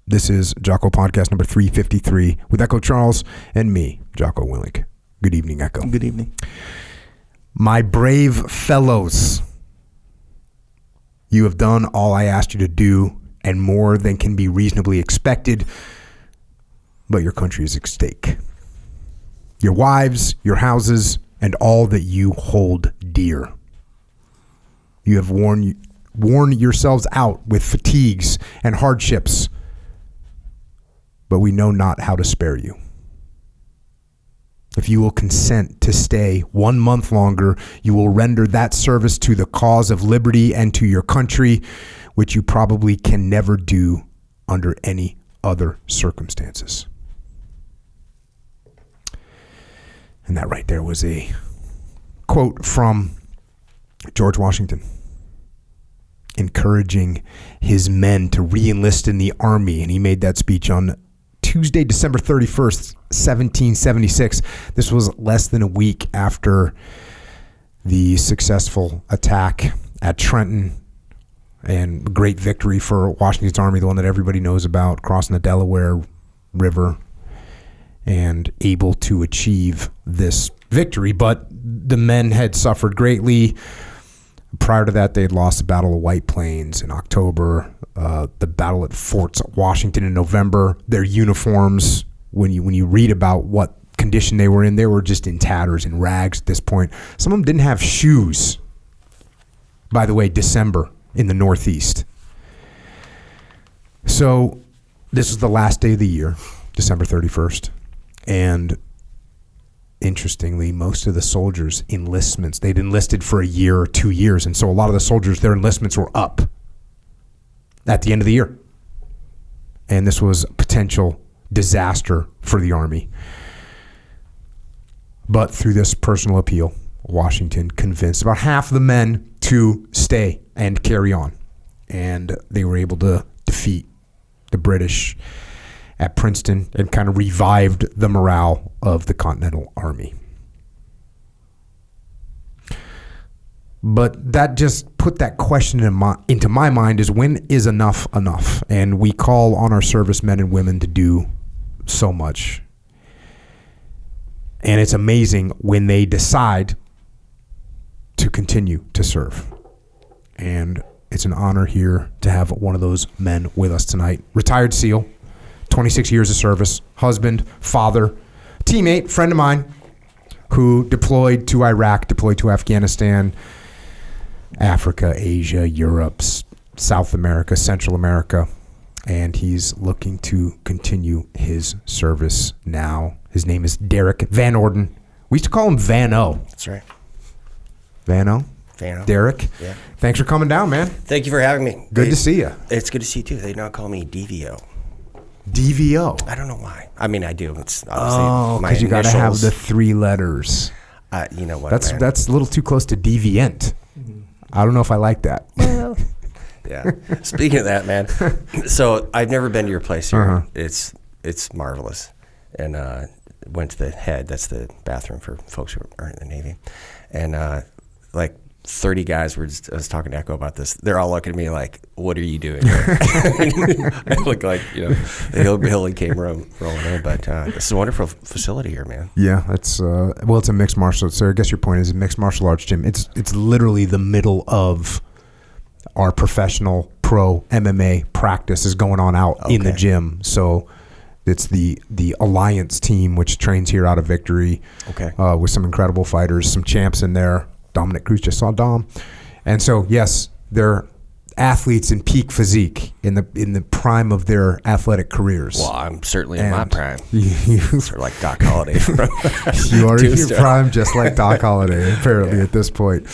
This is Jocko Podcast number 353 with Echo Charles and me, Jocko Willink. Good evening, Echo. Good evening. My brave fellows, you have done all I asked you to do and more than can be reasonably expected, but your country is at stake. Your wives, your houses, and all that you hold dear. You have worn yourselves out with fatigues and hardships, but we know not how to spare you. If you will consent to stay 1 month longer, you will render that service to the cause of liberty and to your country, which you probably can never do under any other circumstances. And that right there was a quote from George Washington, encouraging his men to re-enlist in the Army. And he made that speech on Tuesday, December 31st, 1776. This was less than a week after the successful attack at Trenton and great victory for Washington's army, the one that everybody knows about, crossing the Delaware River and able to achieve this victory. But the men had suffered greatly. Prior to that, they had lost the Battle of White Plains in October, the battle at Forts Washington in November. Their uniforms, when you read about what condition they were in, they were just in tatters and rags at this point. Some of them didn't have shoes. By the way, December in the Northeast. So this is the last day of the year, December 31st. And interestingly, most of the soldiers' enlistments, they'd enlisted for a year or 2 years. And so a lot of the soldiers, their enlistments were up at the end of the year. And this was a potential disaster for the Army. But through this personal appeal, Washington convinced about half of the men to stay and carry on. And they were able to defeat the British at Princeton and kind of revived the morale of the Continental Army. But that just put that question into my mind, is when is enough enough? And we call on our servicemen and women to do so much. And it's amazing when they decide to continue to serve. And it's an honor here to have one of those men with us tonight. Retired SEAL, 26 years of service, husband, father, teammate, friend of mine who deployed to Iraq, deployed to Afghanistan, Africa, Asia, Europe, South America, Central America, and he's looking to continue his service now. His name is Derrick Van Orden. We used to call him Van O. That's right. Van O? Van O. Derrick. Yeah. Thanks for coming down, man. Thank you for having me. Good to see you. It's good to see you too. They now call me DVO. DVO? I don't know why. I mean, I do. It's obviously my because you got to have initials. the three letters. You know what, That's man? that's a little too close to deviant. I don't know if I like that. Well, yeah. Speaking of that, man. So I've never been to your place here. Uh-huh. It's marvelous. And went to the head. That's the bathroom for folks who aren't in the Navy. And like 30 guys I was talking to Echo about this. They're all looking at me like, "What are you doing here?" I look like, the hillbilly came rolling in. But this is a wonderful facility here, man. Yeah, it's it's a mixed martial arts. So I guess your point is a mixed martial arts gym. It's literally the middle of our professional pro MMA practice is going on out in the gym. So it's the Alliance team, which trains here out of Victory. Okay. With some incredible fighters, some champs in there. Dominic Cruz, just saw Dom. And so, yes, they're athletes in peak physique in the prime of their athletic careers. Well, I'm certainly in my prime. Sort of like Doc Holliday. You are in your prime, just like Doc Holliday, apparently, at this point.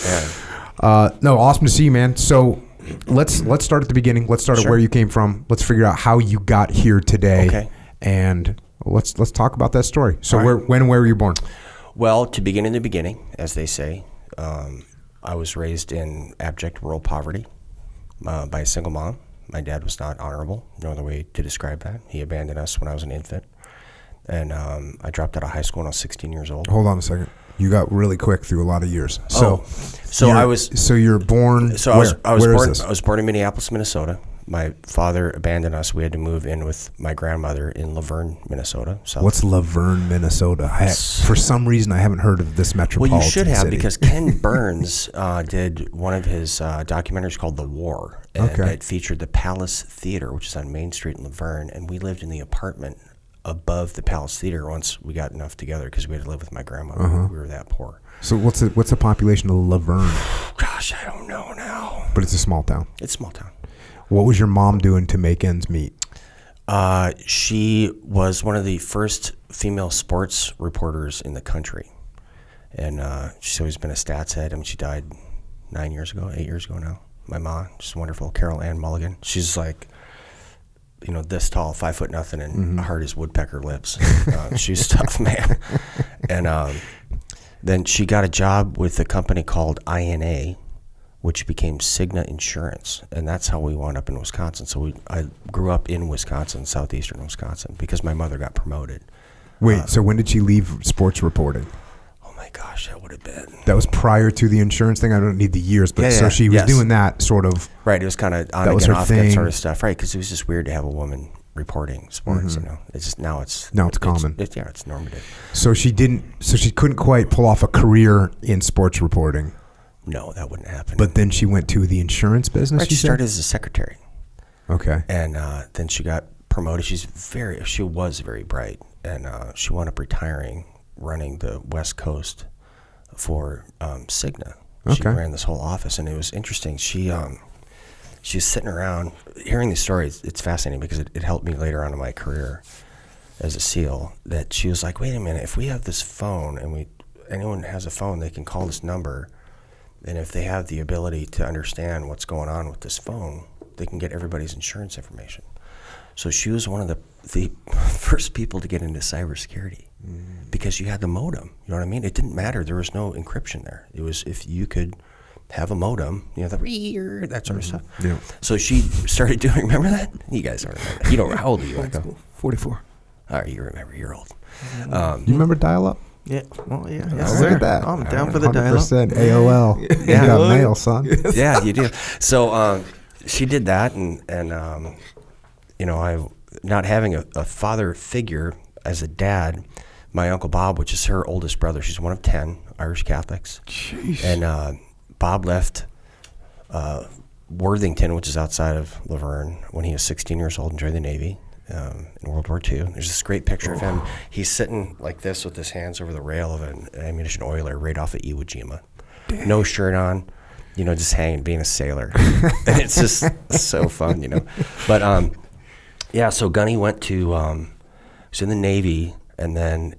Yeah. No, awesome to see you, man. So let's start at the beginning. Let's start at where you came from. Let's figure out how you got here today. Okay. And let's talk about that story. So when and where were you born? Well, to begin in the beginning, as they say, I was raised in abject rural poverty by a single mom. My dad was not honorable, no other way to describe that. He abandoned us when I was an infant. And I dropped out of high school when I was 16 years old. Hold on a second. You got really quick through a lot of years. So you're born. So I where? was born in Minneapolis, Minnesota. my father abandoned us. We had to move in with my grandmother in Laverne, Minnesota. What's Laverne, Minnesota? For some reason, I haven't heard of this metropolitan Well, you should have, city. because Ken Burns did one of his documentaries called The War. And it featured the Palace Theater, which is on Main Street in Laverne. And we lived in the apartment above the Palace Theater once we got enough together, because we had to live with my grandmother. We were that poor. So what's the population of Laverne? Gosh, I don't know now. But it's a small town. It's a small town. What was your mom doing to make ends meet? She was one of the first female sports reporters in the country. And she's always been a stats head. I mean, she died 8 years ago now. My mom, she's wonderful, Carol Ann Mulligan. She's like, this tall, 5 foot nothing, and hard as woodpecker lips. She's tough, man. And then she got a job with a company called INA, which became Cigna Insurance, and that's how we wound up in Wisconsin. So I grew up in Wisconsin, southeastern Wisconsin, because my mother got promoted. Wait, so when did she leave sports reporting? Oh my gosh, that would have been... That was prior to the insurance thing? I don't need the years, but so she was doing that sort of... Right, it was kind of on again, off again sort of stuff, right? Because it was just weird to have a woman reporting sports, It's just now it's common. It's normative. So she couldn't quite pull off a career in sports reporting. No, that wouldn't happen. But then she went to the insurance business. Right, she started as a secretary. Okay. And then she got promoted. She was very bright, and she wound up retiring, running the West Coast for Cigna. She ran this whole office, and it was interesting. She was sitting around hearing these stories. It's fascinating because it helped me later on in my career as a SEAL. That she was like, "Wait a minute! If we have this phone, and anyone has a phone, they can call this number." And if they have the ability to understand what's going on with this phone, they can get everybody's insurance information. So she was one of the first people to get into cybersecurity because you had the modem. You know what I mean? It didn't matter. There was no encryption there. It was if you could have a modem, that sort of stuff. Yeah. So she started doing, remember that? You guys don't remember that. You don't, how old are you, Jocko? 44. All right, you remember. You're old. You remember dial-up? Yeah. Well, yeah. Yes, look at that. I'm down for the dial-up. 100% AOL. Yeah. You got mail, son. Yeah, you do. So she did that, and I, not having a father figure as a dad, my Uncle Bob, which is her oldest brother, she's one of 10 Irish Catholics. Jeez. And Bob left Worthington, which is outside of Laverne, when he was 16 years old and joined the Navy. In World War II. There's this great picture of him. He's sitting like this with his hands over the rail of an ammunition oiler right off of Iwo Jima. Damn. No shirt on, just hanging, being a sailor. And it's just so fun, But, so Gunny went to, was in the Navy, and then,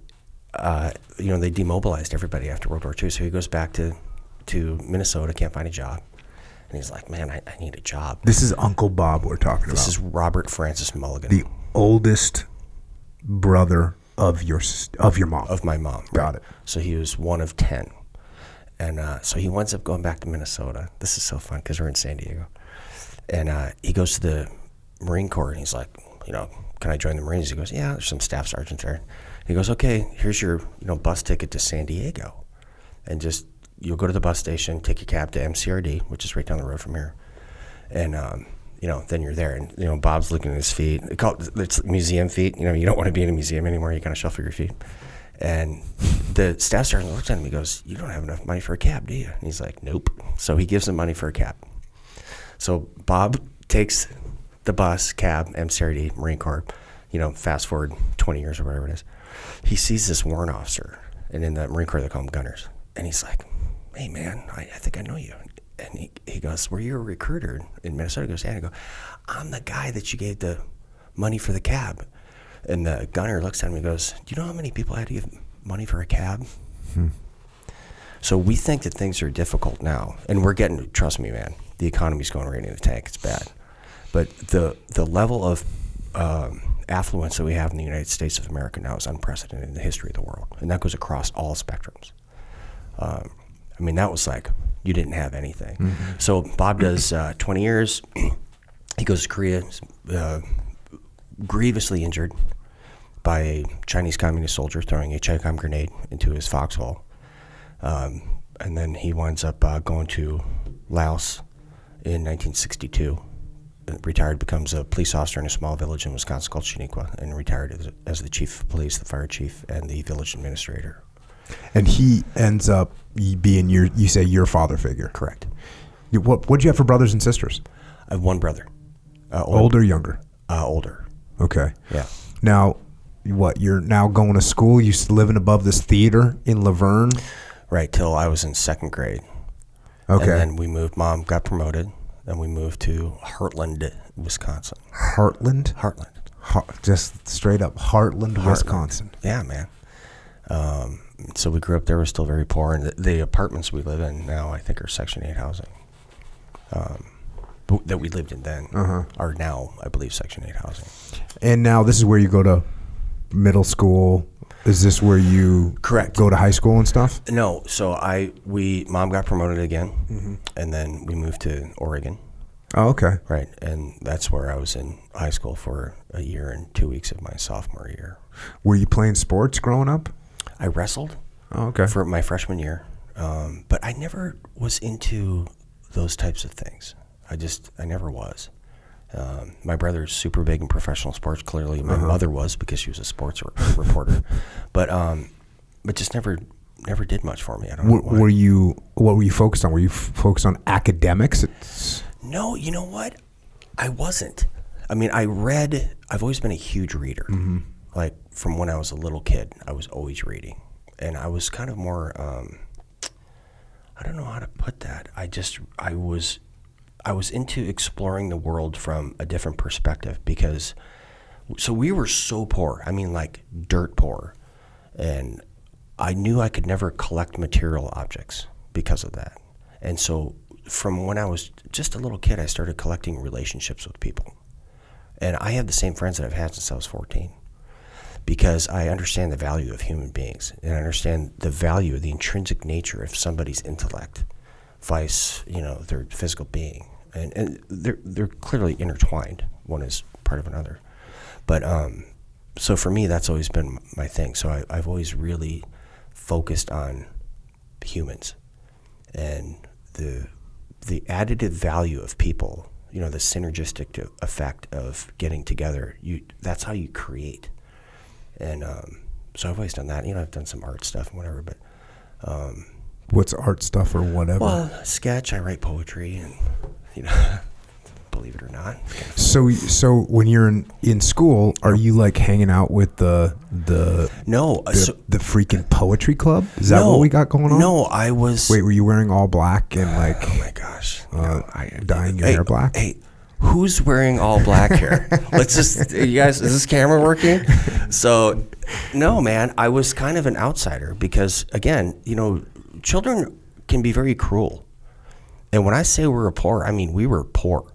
they demobilized everybody after World War II. So he goes back to Minnesota, can't find a job. And he's like, man, I need a job. This is Uncle Bob we're talking about. This is Robert Francis Mulligan. The oldest brother of your mom. Of my mom. Got right. it. So he was one of 10. And so he winds up going back to Minnesota. This is so fun because we're in San Diego. And he goes to the Marine Corps, and he's like, can I join the Marines? He goes, yeah, there's some staff sergeants there. He goes, okay, here's your bus ticket to San Diego. And just... You'll go to the bus station, take your cab to MCRD, which is right down the road from here, and then you're there. And Bob's looking at his feet. It's museum feet. You don't want to be in a museum anymore. You kind of shuffle your feet. And the staff sergeant looks at him. He goes, "You don't have enough money for a cab, do you?" And he's like, "Nope." So he gives him money for a cab. So Bob takes the bus, cab, MCRD, Marine Corps. Fast forward 20 years or whatever it is. He sees this warrant officer, and in the Marine Corps they call them gunners. And he's like, "Hey man, I think I know you." And he goes, "Were you a recruiter in Minnesota?" He goes, "Yeah." And I go, "I'm the guy that you gave the money for the cab." And the gunner looks at him and goes, "Do you know how many people I had to give money for a cab?" So we think that things are difficult now, and we're getting, trust me, man, the economy's going right in the tank. It's bad. But the level of affluence that we have in the United States of America now is unprecedented in the history of the world, and that goes across all spectrums. That was like, you didn't have anything. Mm-hmm. So Bob does 20 years. He goes to Korea, grievously injured by a Chinese communist soldier throwing a Check-On grenade into his foxhole. And then he winds up going to Laos in 1962 retired, becomes a police officer in a small village in Wisconsin called Shaniqua, and retired as the chief of police, the fire chief, and the village administrator. And he ends up being your father figure. Correct. What'd you have for brothers and sisters? I have one brother. Older or younger? Older. Okay. Yeah. Now, you're now going to school? You living above this theater in Laverne? Right, till I was in second grade. Okay. And then we moved. Mom got promoted, and we moved to Heartland, Wisconsin. Heartland? Heartland. Just straight up Heartland, Wisconsin. Yeah, man. So we grew up there. We're still very poor, and the apartments we live in now, I think, are Section 8 housing. That we lived in then are now, I believe, Section 8 housing. And now this is where you go to middle school. Is this where you Correct. Go to high school and stuff? No. So Mom got promoted again, and then we moved to Oregon. Oh, okay. Right, and that's where I was in high school for a year and 2 weeks of my sophomore year. Were you playing sports growing up? I wrestled. Oh, okay. For my freshman year, but I never was into those types of things. I never was. My brother's super big in professional sports. Clearly, my mother was because she was a sports reporter, but just never did much for me. I don't know why. What were you focused on? Were you focused on academics? No, you know what? I wasn't. I mean, I've always been a huge reader. Like from when I was a little kid, I was always reading, and I was kind of more. I don't know how to put that. I was into exploring the world from a different perspective because, so we were so poor. I mean, like dirt poor, and I knew I could never collect material objects because of that. And so, from when I was just a little kid, I started collecting relationships with people, and I have the same friends that I've had since I was 14. Because I understand the value of human beings, and I understand the value, the intrinsic nature of somebody's intellect, vice, their physical being, and they're clearly intertwined. One is part of another, but so for me, that's always been my thing. So I've always really focused on humans and the additive value of people. The synergistic effect of getting together. That's how you create. And so I've always done that. I've done some art stuff and whatever, but... What's art stuff or whatever? Well, sketch, I write poetry, and, believe it or not. So when you're in school, are you like hanging out with the freaking poetry club? Is that what we got going on? No, I was... Wait, were you wearing all black and like... oh my gosh. Dyeing your hair black? Hey, who's wearing all black here? Let's just, you guys, is this camera working? So, no, man, I was kind of an outsider because, again, children can be very cruel. And when I say we were poor, I mean we were poor.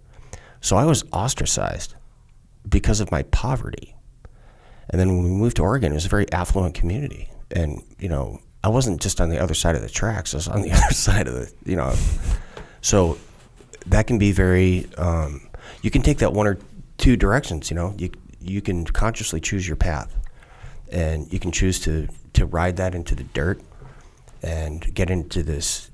So I was ostracized because of my poverty. And then when we moved to Oregon, it was a very affluent community. And, I wasn't just on the other side of the tracks. I was on the other side of the, So that can be very... you can take that one or two directions, you can consciously choose your path, and you can choose to ride that into the dirt and get into this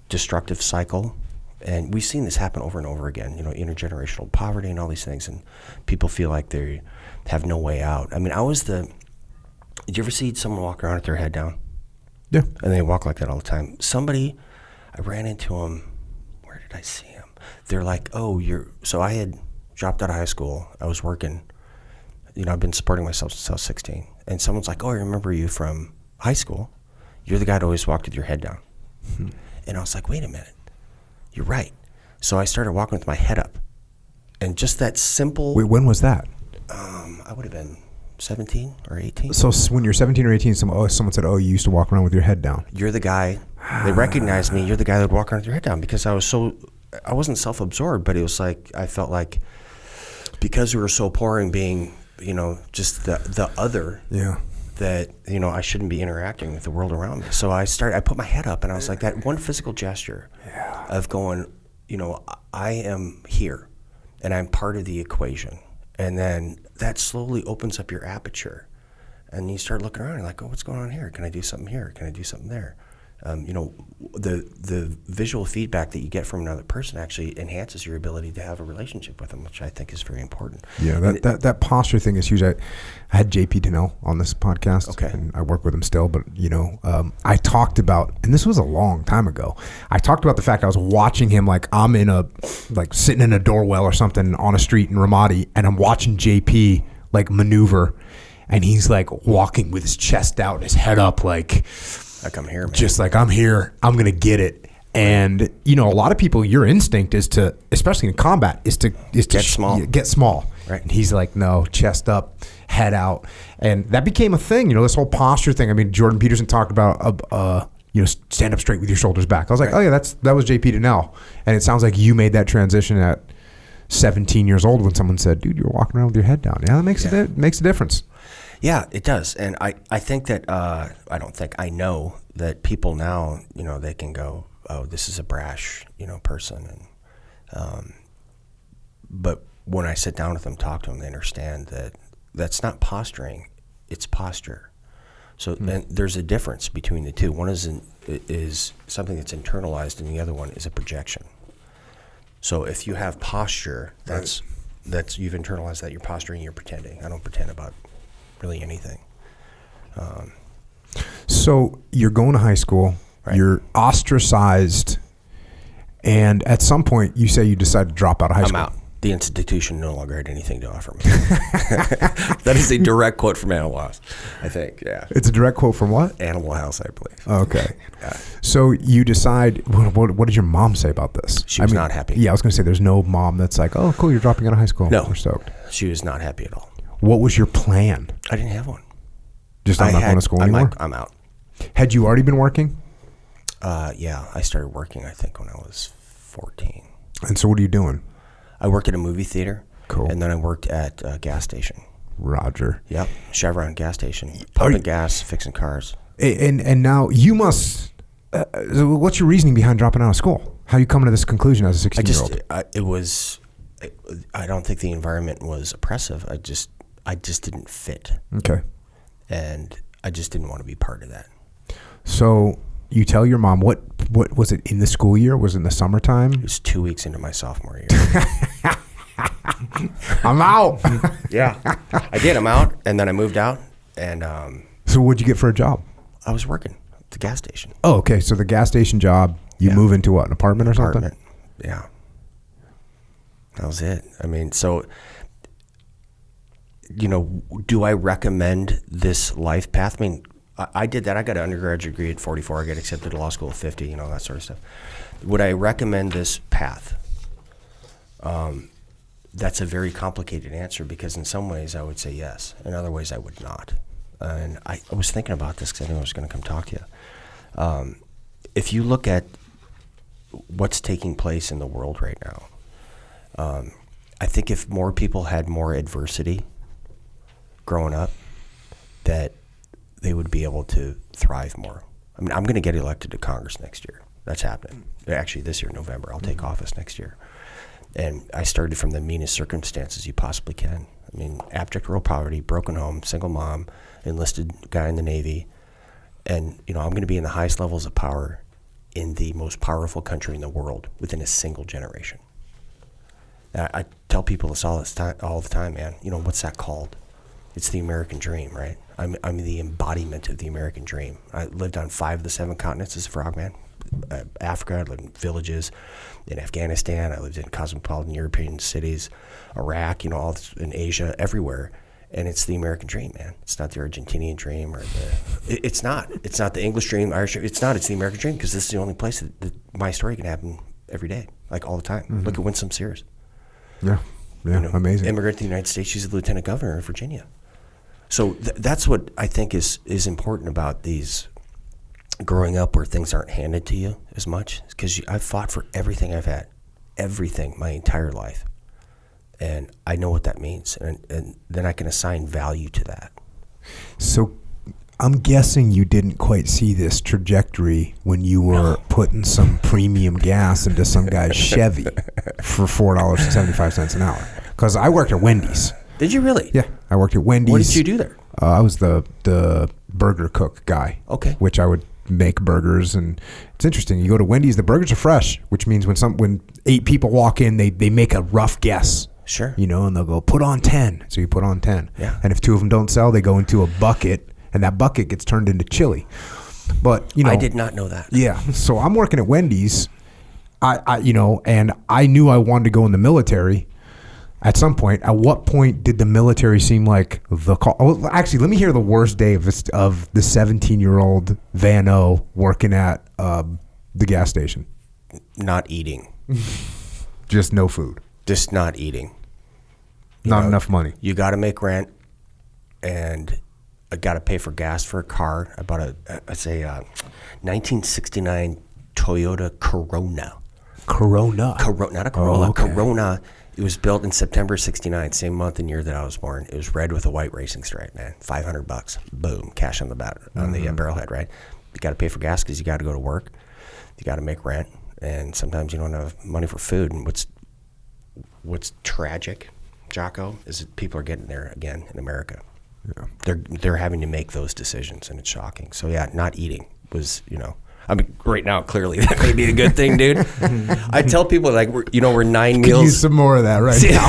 destructive cycle. And we've seen this happen over and over again, intergenerational poverty and all these things, and people feel like they have no way out. I mean, did you ever see someone walk around with their head down? Yeah. And they walk like that all the time. I ran into him, where did I see him? They're like, so I had dropped out of high school. I was working. I've been supporting myself since I was 16. And someone's like, I remember you from high school. You're the guy that always walked with your head down. And I was like, wait a minute. You're right. So I started walking with my head up. And just that simple... Wait, when was that? I would have been 17 or 18. So when you're 17 or 18, someone said, you used to walk around with your head down. You're the guy. They recognized me. You're the guy that would walk around with your head down because I wasn't self-absorbed, but it was like I felt like because we were so poor and being, just the other, that I shouldn't be interacting with the world around me. So I put my head up, and I was like, that one physical gesture of going, I am here, and I'm part of the equation, and then that slowly opens up your aperture, and you start looking around, and you're like, what's going on here? Can I do something here? Can I do something there? The visual feedback that you get from another person actually enhances your ability to have a relationship with them, which I think is very important. Yeah, that posture thing is huge. I had JP Donnell on this podcast, okay, and I work with him still. But I talked about, and this was a long time ago. I talked about the fact I was watching him like I'm sitting in a doorwell or something on a street in Ramadi, and I'm watching JP like maneuver, and he's like walking with his chest out and his head up, like I'm here, man. Just like I'm here, I'm gonna get it. And a lot of people, your instinct is to, especially in combat, is to get small. Right. And he's like, no, chest up, head out, and that became a thing. This whole posture thing. I mean, Jordan Peterson talked about, stand up straight with your shoulders back. I was like, oh yeah, that was JP Donnell, and it sounds like you made that transition at 17 years old when someone said, dude, you're walking around with your head down. Yeah, that makes a difference. Yeah, it does. And I think that, I know that people now, they can go, oh, this is a brash, person. And, but when I sit down with them, talk to them, they understand that that's not posturing, it's posture. So and there's a difference between the two. One is something that's internalized, and the other one is a projection. So if you have posture, that's you've internalized that. You're posturing, you're pretending. I don't pretend about really anything. So you're going to high school, right. You're ostracized, and at some point you say you decide to drop out of high school. I'm out. The institution no longer had anything to offer me. That is a direct quote from Animal House, I think. Yeah, it's a direct quote from what? Animal House, I believe. Okay. Yeah. So you decide. What did your mom say about this? She was not happy. Yeah, I was going to say there's no mom that's like, oh, cool, you're dropping out of high school. No, we're stoked. She was not happy at all. What was your plan? I didn't have one. Just I'm not going to school anymore? I'm out. Had you already been working? Yeah, I started working, I think, when I was 14. And so what are you doing? I worked at a movie theater. Cool. And then I worked at a gas station. Roger. Yep, Chevron gas station. Pumping gas, fixing cars. And now you must, what's your reasoning behind dropping out of school? How are you coming to this conclusion as a 16-year-old? I don't think the environment was oppressive. I just didn't fit. Okay. And I just didn't want to be part of that. So you tell your mom, what was it in the school year? Was it in the summertime? It was 2 weeks into my sophomore year. I'm out. Yeah, I did. I'm out. And then I moved out. And so what'd you get for a job? I was working at the gas station. Oh, okay. So the gas station job, you move into what, an apartment or something? Yeah. That was it. I mean, so, do I recommend this life path? I mean, I did that. I got an undergraduate degree at 44. I got accepted to law school at 50, that sort of stuff. Would I recommend this path? That's a very complicated answer because in some ways I would say yes. In other ways I would not. And I was thinking about this because I knew I was going to come talk to you. If you look at what's taking place in the world right now, I think if more people had more adversity growing up, that they would be able to thrive more. I mean, I'm going to get elected to Congress next year. That's happening. Actually, this year, November, I'll take office next year. And I started from the meanest circumstances you possibly can. I mean, abject rural poverty, broken home, single mom, enlisted guy in the Navy. And, I'm going to be in the highest levels of power in the most powerful country in the world within a single generation. I tell people this all the time, man. What's that called? It's the American dream, right? I'm the embodiment of the American dream. I lived on 5 of the 7 continents as a frogman. Africa, I lived in villages. In Afghanistan, I lived in cosmopolitan European cities. Iraq, all in Asia, everywhere. And it's the American dream, man. It's not the Argentinian dream or it's not. It's not the English dream, Irish dream. It's not. It's the American dream because this is the only place that my story can happen every day, like all the time. Mm-hmm. Look at Winsome Sears. Yeah, amazing. Immigrant to the United States. She's the lieutenant governor of Virginia. So that's what I think is important about these growing up where things aren't handed to you as much, because I've fought for everything I've had, everything my entire life. And I know what that means. And then I can assign value to that. So I'm guessing you didn't quite see this trajectory when you were putting some premium gas into some guy's Chevy for $4.75 an hour. Because I worked at Wendy's. Did you really? Yeah, I worked at Wendy's. What did you do there? I was the burger cook guy. Okay. Which I would make burgers, and it's interesting. You go to Wendy's, the burgers are fresh, which means when 8 people walk in, they make a rough guess. Sure. You know, and they'll go, put on 10. So you put on 10. Yeah. And if 2 of them don't sell, they go into a bucket, and that bucket gets turned into chili. But, you know, I did not know that. Yeah. So I'm working at Wendy's, and I knew I wanted to go in the military at some point. At what point did the military seem like the call? Oh, actually, let me hear the worst day of the 17-year-old Van O working at the gas station. Not eating. Just no food. Just not eating. Not enough money. You got to make rent, and I got to pay for gas for a car. I bought a 1969 Toyota Corona. Corona, not a Corolla. Oh, okay. Corona. It was built in September '69, same month and year that I was born. It was red with a white racing stripe, man. $500, boom, cash on the barrelhead, right? You got to pay for gas because you got to go to work. You got to make rent, and sometimes you don't have money for food. And what's tragic, Jocko, is that people are getting there again in America. Yeah. They're having to make those decisions, and it's shocking. So yeah, not eating was, I mean, right now, clearly that may be a good thing, dude. I tell people, like, we're 9 meals. Could use some more of that right now.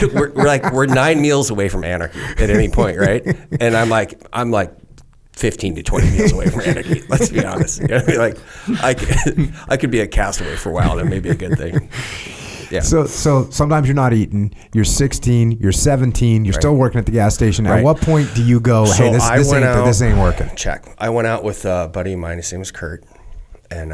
we're 9 meals away from anarchy at any point, right? And I'm like 15 to 20 meals away from anarchy. Let's be honest. You know what I mean? Like, I could be a castaway for a while. That may be a good thing. Yeah. So sometimes you're not eating. You're 16. You're 17. You're still working at the gas station. At what point do you go, hey, this ain't working? Check. I went out with a buddy of mine. His name was Kurt. And,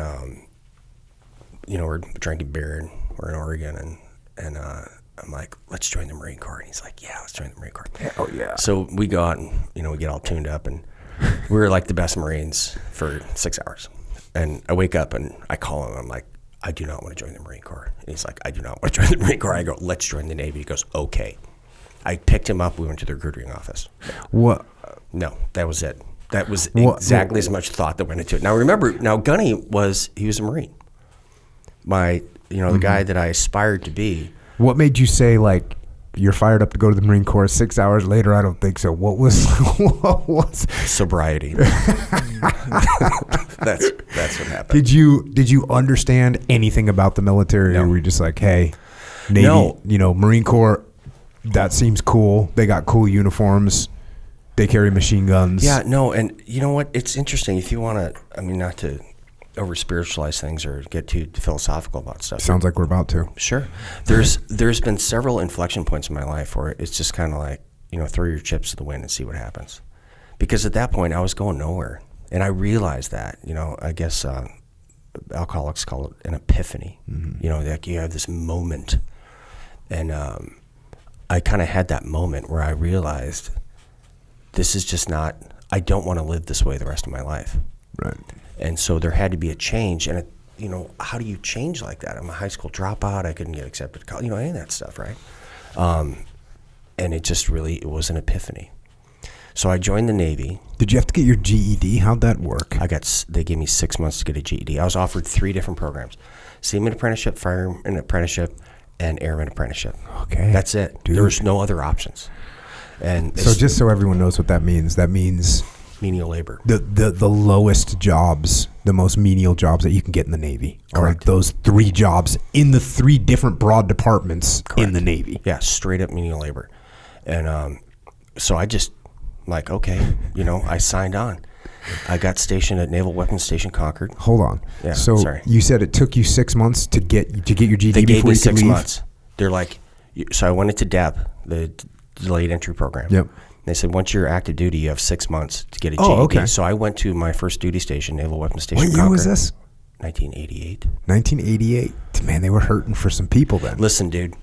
we're drinking beer, and we're in Oregon, and I'm like, let's join the Marine Corps. And he's like, yeah, let's join the Marine Corps. Oh, yeah. So we go out and, we get all tuned up, and we were like the best Marines for 6 hours. And I wake up, and I call him. I'm like, I do not want to join the Marine Corps. And he's like, I do not want to join the Marine Corps. I go, let's join the Navy. He goes, okay. I picked him up. We went to the recruiting office. What? No, that was it. That was exactly as much thought that went into it. Now remember, Gunny he was a Marine. The guy that I aspired to be. What made you say, like, you're fired up to go to the Marine Corps? 6 hours later, I don't think so. What was sobriety? That's what happened. Did you understand anything about the military? No. Or were you just like, hey, Navy, Marine Corps, that seems cool. They got cool uniforms. They carry machine guns. Yeah, no, and you know what? It's interesting. If you want to, not to over-spiritualize things or get too philosophical about stuff. Sounds like we're about to. Sure. There's been several inflection points in my life where it's just kind of like, throw your chips to the wind and see what happens. Because at that point, I was going nowhere. And I realized that, I guess alcoholics call it an epiphany. Mm-hmm. Like you have this moment. And I kind of had that moment where I realized this is just not, I don't want to live this way the rest of my life. Right. And so there had to be a change. And, how do you change like that? I'm a high school dropout. I couldn't get accepted to college, any of that stuff, right? And it was an epiphany. So I joined the Navy. Did you have to get your GED? How'd that work? They gave me 6 months to get a GED. I was offered 3 different programs: seaman apprenticeship, fireman apprenticeship, and airman apprenticeship. Okay. That's it. Dude. There was no other options. And so just so everyone knows what that means menial labor. The lowest jobs, the most menial jobs that you can get in the Navy. Correct. Are those 3 jobs in the 3 different broad departments. Correct. In the Navy. Yeah, straight up menial labor. And so I just, like, okay, I signed on. I got stationed at Naval Weapons Station Concord. Hold on. Yeah, so sorry. You said it took you 6 months to get your GED they gave before me you could 6 leave? months. They're like, so I went into DEP, the delayed entry program. Yep. They said, once you're active duty, you have 6 months to get a GED. Oh, okay. So I went to my first duty station, Naval Weapons Station What Concord. year was this? 1988. 1988. Man, they were hurting for some people then. Listen, dude.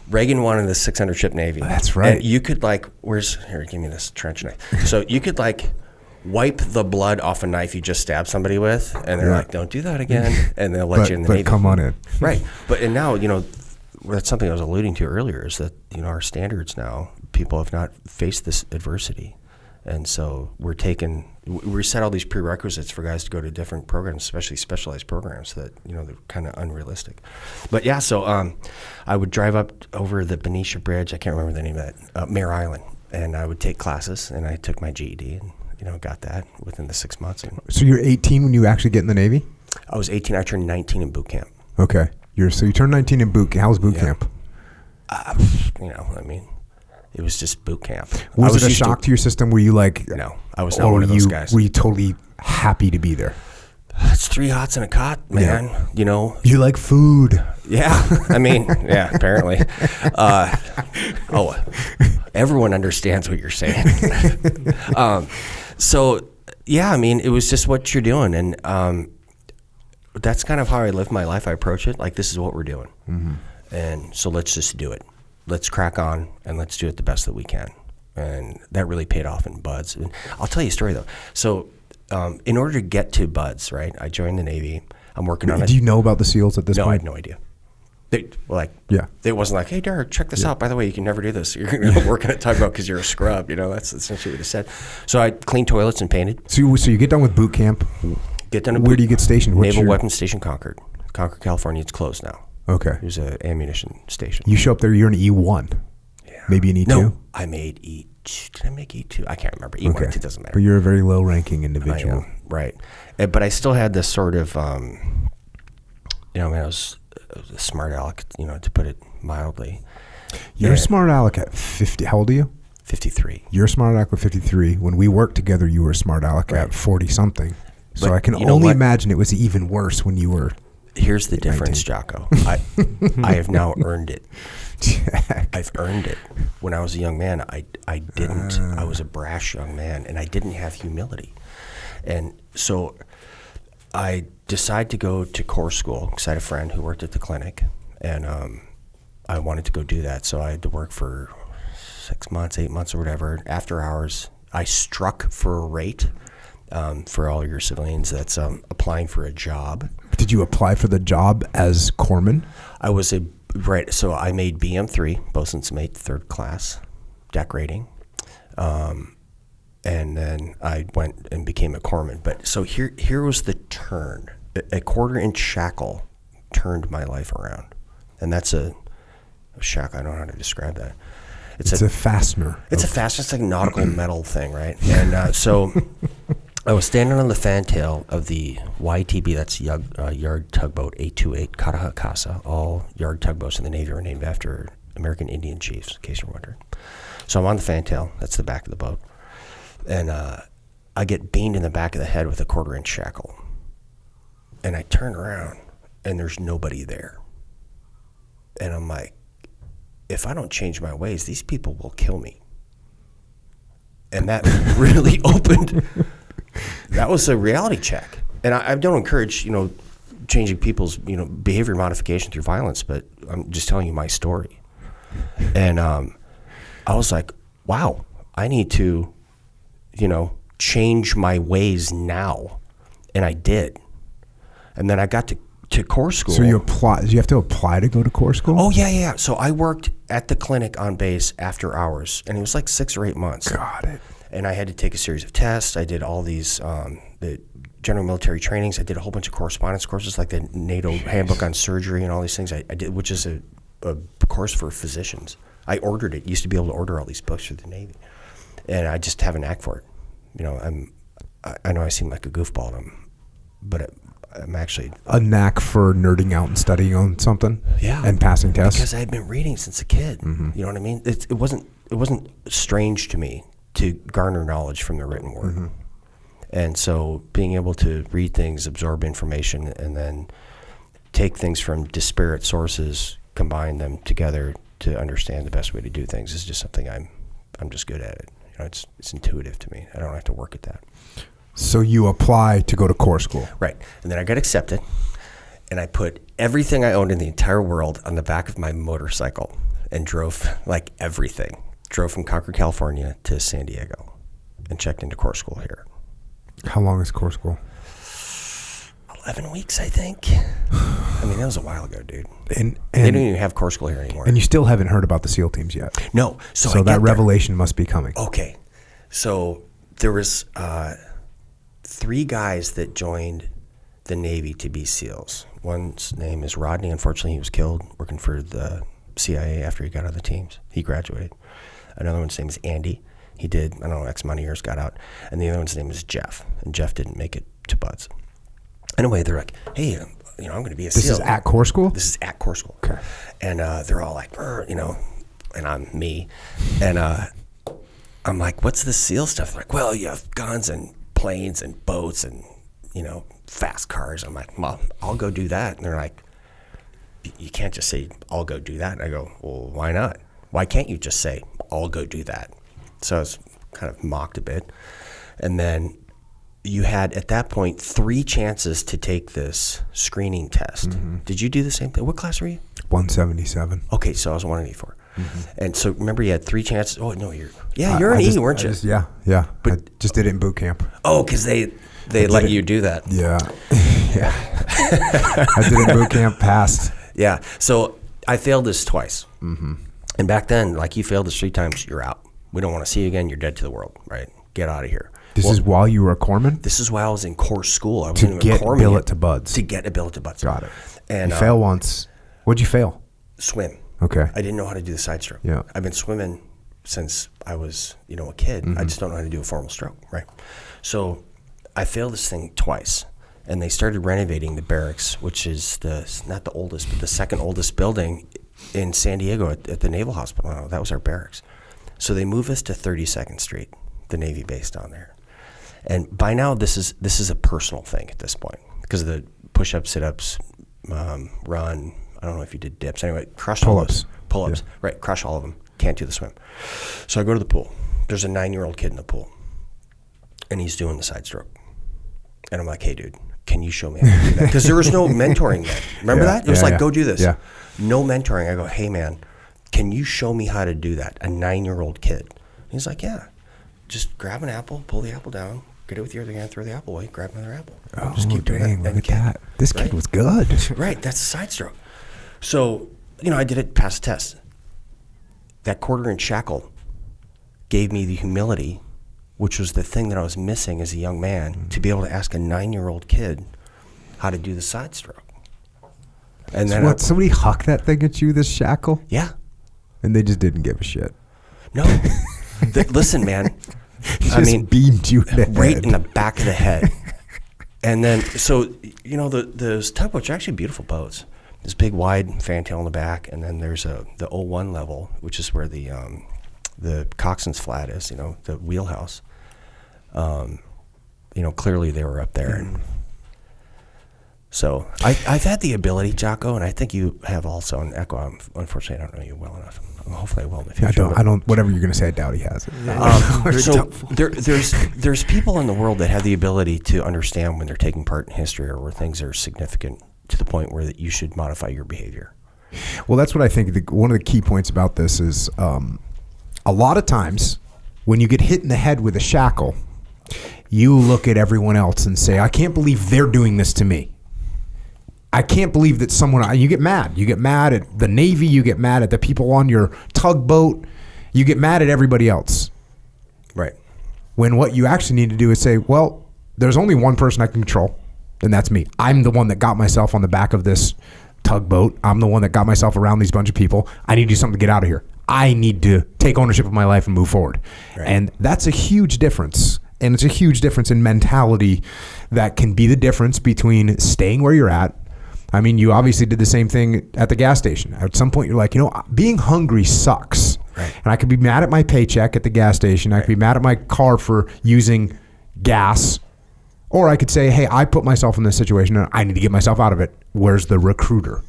Reagan wanted the 600-ship Navy. That's right. And you could, like, here, give me this trench knife. So you could, like, wipe the blood off a knife you just stabbed somebody with, and they're like, don't do that again, and they'll let you in the Navy. But come on in. Right. And now, that's something I was alluding to earlier, is that, our standards now, people have not faced this adversity. And so we set all these prerequisites for guys to go to different programs, especially specialized programs that, they're kind of unrealistic. But yeah, so I would drive up over the Benicia Bridge. I can't remember the name of that, Mare Island. And I would take classes, and I took my GED. got that within the 6 months. And So you're 18 when you actually get in the Navy? I was 18. I turned 19 in boot camp. Okay. You turned 19 in boot camp. How was boot camp? It was just boot camp. Was it a shock to your system? Were you like... No, I was not one of those guys. Were you totally happy to be there? It's 3 hots and a cot, man. Yeah. You like food. Yeah. Apparently. Everyone understands what you're saying. It was just what you're doing. And that's kind of how I live my life. I approach it like, this is what we're doing. Mm-hmm. And so let's just do it. Let's crack on and let's do it the best that we can. And that really paid off in BUD/S. And I'll tell you a story, though. So in order to get to BUD/S, right, I joined the Navy. I'm working on it. Do you know about the SEALs at this point? No, I had no idea. It wasn't like, hey, Derrick, check this out. By the way, you can never do this. You're going to work in a tugboat because you're a scrub. That's essentially what it said. So I cleaned toilets and painted. So you get done with boot camp. Where do you get stationed? Naval Weapons Station Concord, California. It's closed now. Okay. It was an ammunition station. You show up there, you're an E1. Yeah. Maybe an E2? No, I made E2. Did I make E2? I can't remember. E1, okay. It doesn't matter. But you're a very low-ranking individual. I am, right. But I still had this sort of, I was a smart aleck, to put it mildly. You're a smart aleck at 50. How old are you? 53. You're a smart aleck at 53. When we worked together, you were a smart aleck at 40-something. So I can only imagine it was even worse when you were... Here's the difference, Jocko. I have now earned it. I've earned it. When I was a young man, I didn't. I was a brash young man, and I didn't have humility. And so I decided to go to Corps school because I had a friend who worked at the clinic, and I wanted to go do that. So I had to work for 6 months, 8 months or whatever. After hours, I struck for a rate. For all your civilians that's applying for a job. Did you apply for the job as corpsman? I was so I made BM3, bosun's mate, 3rd class, deck rating. And then I went and became a corpsman. But so here was the turn. A 1/4-inch shackle turned my life around. And that's a shackle. I don't know how to describe that. It's a fastener. It's a fastener. It's like a nautical metal thing, right? And so I was standing on the fantail of the YTB, that's yard tugboat 828 Katahakasa. All yard tugboats in the Navy are named after American Indian chiefs, in case you're wondering. So I'm on the fantail. That's the back of the boat. And I get beamed in the back of the head with a 1/4-inch shackle. And I turn around, and there's nobody there. And I'm like, if I don't change my ways, these people will kill me. And that really opened... That was a reality check. And I don't encourage, changing people's, behavior modification through violence, but I'm just telling you my story. And I was like, wow, I need to, change my ways now. And I did. And then I got to Corps school. So you have to apply to go to Corps school? Oh, yeah. So I worked at the clinic on base after hours, and it was like 6 or 8 months. Got it. And I had to take a series of tests. I did all these the general military trainings. I did a whole bunch of correspondence courses, like the NATO handbook on surgery and all these things. I did, which is a course for physicians. I ordered it. Used to be able to order all these books for the Navy, and I just have a knack for it. I know I seem like a goofball, but I'm actually a knack for nerding out and studying on something. Yeah, and passing tests. Because I had been reading since a kid. Mm-hmm. You know what I mean? It wasn't strange to me to garner knowledge from the written word. Mm-hmm. And so being able to read things, absorb information, and then take things from disparate sources, combine them together to understand the best way to do things is just something I'm just good at it. It's intuitive to me. I don't have to work at that. So you apply to go to Corps school. Right. And then I got accepted, and I put everything I owned in the entire world on the back of my motorcycle and drove like everything. Drove from Concord, California to San Diego and checked into Corps school here. How long is Corps school? 11 weeks, I think. I mean, that was a while ago, dude. And they don't even have Corps school here anymore. And you still haven't heard about the SEAL teams yet. No. So that revelation must be coming. Okay. So there was 3 guys that joined the Navy to be SEALs. One's name is Rodney. Unfortunately, he was killed working for the CIA after he got out of the teams. He graduated. Another one's name is Andy. He did, I don't know, X amount of years, got out. And the other one's name is Jeff. And Jeff didn't make it to Buds. Anyway, they're like, hey, I'm going to be a SEAL. This is at Corps School? This is at Corps School. Okay. And they're all like, and I'm me. And I'm like, what's this SEAL stuff? They're like, well, you have guns and planes and boats and, fast cars. I'm like, well, I'll go do that. And they're like, you can't just say, I'll go do that. And I go, well, why not? Why can't you just say, I'll go do that? So I was kind of mocked a bit. And then you had, at that point, 3 chances to take this screening test. Mm-hmm. Did you do the same thing? What class were you? 177. Okay, so I was 184. Mm-hmm. And so remember, you had 3 chances. Oh, no, you're an E, weren't you? Yeah. But I just did it in boot camp. Oh, because they let you do that. Yeah. Yeah. I did it in boot camp, passed. Yeah. So I failed this twice. Mm-hmm. And back then, like, you failed this 3 times, you're out. We don't want to see you again. You're dead to the world, right? Get out of here. This is while you were a corpsman? This is while I was in Corps School. I was to get a billet to Buds. To get a billet to Buds. Got it. And you fail once. What'd you fail? Swim. Okay. I didn't know how to do the side stroke. Yeah. I've been swimming since I was, a kid. Mm-hmm. I just don't know how to do a formal stroke, right? So I failed this thing twice. And they started renovating the barracks, which is not the oldest, but the second oldest building in San Diego at the Naval Hospital. That was our barracks. So they moved us to 32nd Street, the Navy base down there. And by now, this is a personal thing at this point because of the push-ups, sit-ups, run. I don't know if you did dips. Anyway, crush pull-ups. Pull-ups, yeah. Right, crush all of them. Can't do the swim. So I go to the pool. There's a 9-year-old kid in the pool, and he's doing the side stroke. And I'm like, hey, dude, can you show me how to do that? Because there was no mentoring then. Remember that? It was go do this. Yeah. No mentoring. I go, hey, man, can you show me how to do that? A 9-year-old kid. And he's like, yeah. Just grab an apple, pull the apple down, get it with your other hand, throw the apple away, grab another apple. Just keep doing that. Look at that. This kid was good. Right. That's a side stroke. So, I did it, passed the test. That 1/4-inch shackle gave me the humility, which was the thing that I was missing as a young man, to be able to ask a 9-year-old kid how to do the side stroke. And so then somebody hucked that thing at you, this shackle? Yeah. And they just didn't give a shit. No. Listen, man. Beamed you in the right head. in the back of the head. And then, so, those tugboats are actually beautiful boats. This big, wide fantail in the back, and then there's the 01 level, which is where the coxswain's flat is, the wheelhouse. Clearly they were up there. And so I've had the ability, Jocko, and I think you have also, and Echo, unfortunately, I don't know you well enough. Hopefully I will in the future. I don't, whatever you're going to say, I doubt he has it. So there's people in the world that have the ability to understand when they're taking part in history or where things are significant to the point where that you should modify your behavior. Well, that's what I think. One of the key points about this is a lot of times when you get hit in the head with a shackle, you look at everyone else and say, I can't believe they're doing this to me. I can't believe that you get mad. You get mad at the Navy. You get mad at the people on your tugboat. You get mad at everybody else. Right. When what you actually need to do is say, well, there's only one person I can control, and that's me. I'm the one that got myself on the back of this tugboat. I'm the one that got myself around these bunch of people. I need to do something to get out of here. I need to take ownership of my life and move forward. Right. And that's a huge difference. And it's a huge difference in mentality that can be the difference between staying where you're at. I mean, you obviously did the same thing at the gas station. At some point, you're like, being hungry sucks. Right. And I could be mad at my paycheck at the gas station. I could be mad at my car for using gas. Or I could say, hey, I put myself in this situation and I need to get myself out of it. Where's the recruiter?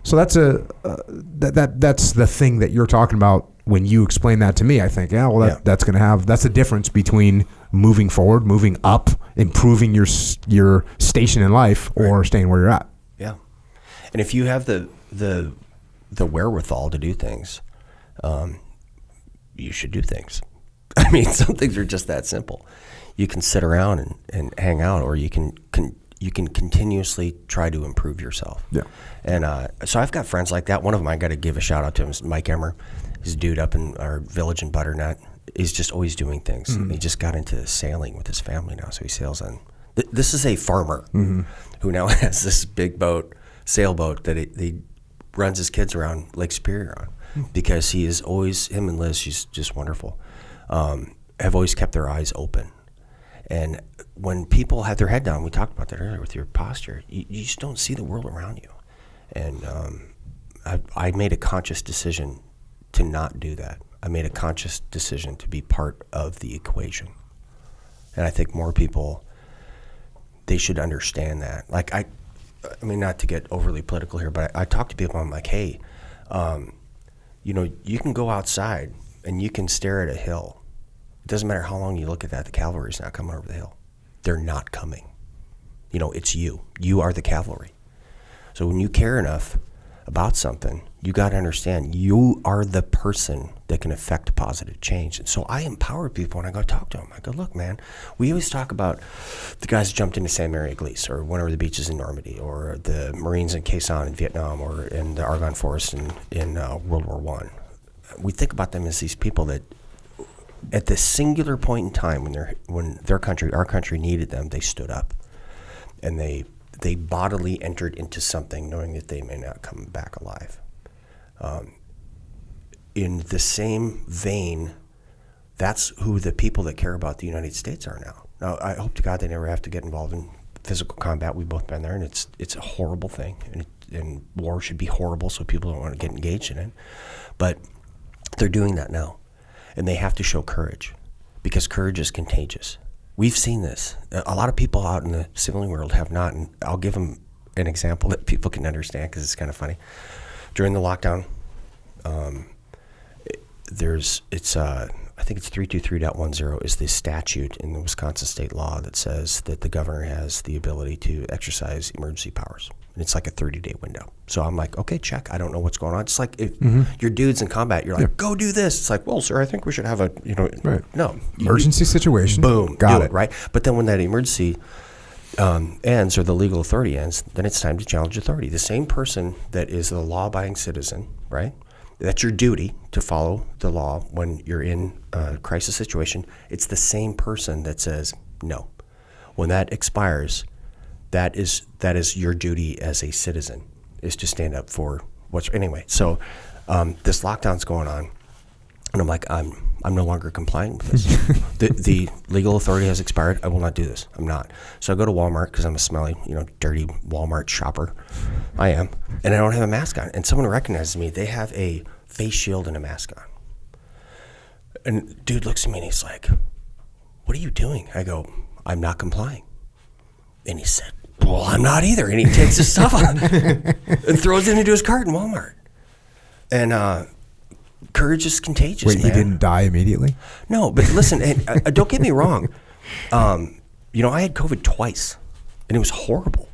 So that's that's the thing that you're talking about when you explain that to me. I think, that's going to that's the difference between moving forward, moving up, improving your station in life, or staying where you're at. Yeah. And if you have the wherewithal to do things, you should do things. I mean, some things are just that simple. You can sit around and hang out, or you can continuously try to improve yourself. Yeah. And so I've got friends like that. One of them I got to give a shout out to him is Mike Emmer. He's a dude up in our village in Butternut. He's just always doing things. Mm-hmm. He just got into sailing with his family now, so he sails on. This is a farmer who now has this big boat, sailboat that he runs his kids around Lake Superior on, because he is always, him and Liz, she's just wonderful. have always kept their eyes open. And when people have their head down, we talked about that earlier with your posture, you just don't see the world around you. And I made a conscious decision to not do that. I made a conscious decision to be part of the equation. And I think more people, they should understand that. Like, I mean, not to get overly political here, but I talk to people, I'm like, hey, you know, you can go outside and you can stare at a hill. It doesn't matter how long you look at that, the cavalry's not coming over the hill. They're not coming. You know, it's you. You are the cavalry. So when you care enough about something, you got to understand you are the person that can affect positive change. And so I empower people when I go talk to them. I go, look, man, we always talk about the guys that jumped into Sainte Marie Église or went over the beaches in Normandy or the Marines in Quai San in Vietnam or in the Argonne Forest in World War I. We think about them as these people that at the singular point in time when their country, our country needed them, they stood up and they bodily entered into something knowing that they may not come back alive. In the same vein, that's who the people that care about the United States are now. Now, I hope to God they never have to get involved in physical combat. We've both been there, and it's a horrible thing, and war should be horrible, so people don't want to get engaged in it. But they're doing that now, and they have to show courage, because courage is contagious. We've seen this. A lot of people out in the civilian world have not, and I'll give them an example that people can understand because it's kind of funny. During the lockdown, I think it's 323.10 is the statute in the Wisconsin state law that says that the governor has the ability to exercise emergency powers. And it's like a 30-day window. So I'm like, okay, check. I don't know what's going on. It's like if you're dudes in combat, you're like, go do this. It's like, well, sir, I think we should have a, right. No. Emergency situation. Boom. Got it. Right? But then when that emergency ends or the legal authority ends, then it's time to challenge authority. The same person that is a law-abiding citizen, right? That's your duty to follow the law when you're in a crisis situation. It's the same person that says no. When that expires, that is your duty as a citizen, is to stand up for what's anyway. So this lockdown's going on, and I'm like, I'm no longer complying with this. the legal authority has expired. I will not do this. I'm not. So I go to Walmart because I'm a smelly, dirty Walmart shopper. I am, and I don't have a mask on. And someone recognizes me. They have a face shield and a mask on. And dude looks at me and he's like, "What are you doing?" I go, "I'm not complying." And he said, "Well, I'm not either." And he takes his stuff on and throws it into his cart in Walmart. And courage is contagious. Wait, man. he didn't die immediately? No, but listen, and, don't get me wrong. I had COVID twice, and it was horrible.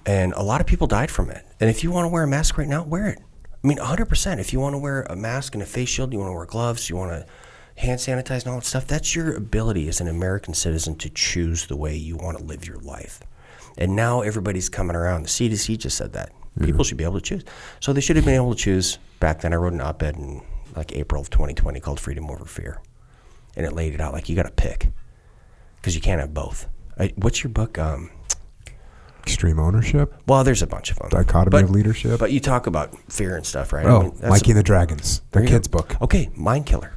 And a lot of people died from it. And if you want to wear a mask right now, wear it. I mean, 100%. If you want to wear a mask and a face shield, you want to wear gloves, you want to hand sanitize and all that stuff, that's your ability as an American citizen to choose the way you want to live your life. And now everybody's coming around. The CDC just said that. People should be able to choose. So they should have been able to choose. Back then, I wrote an op-ed in April of 2020 called Freedom Over Fear. And it laid it out like you got to pick because you can't have both. What's your book? Extreme Ownership? Well, there's a bunch of them. Dichotomy of Leadership? But you talk about fear and stuff, right? Oh, Mikey and the Dragons, the kid's book. Okay, Mind Killer,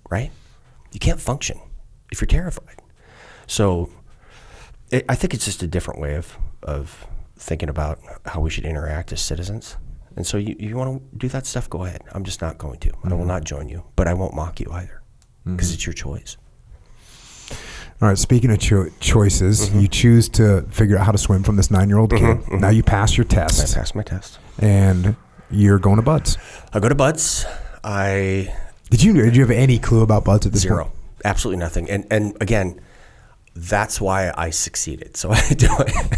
right? You can't function if you're terrified. So I think it's just a different way of thinking about how we should interact as citizens. And so you want to do that stuff, go ahead. I'm just not going to. I will not join you, but I won't mock you either because it's your choice. All right, speaking of choices, you choose to figure out how to swim from this 9-year-old kid. Now you pass your test. I passed my test. And you're going to Buds. I go to Buds. Did you have any clue about Buds at this point? Zero. Absolutely nothing. And again, that's why I succeeded. So I do it.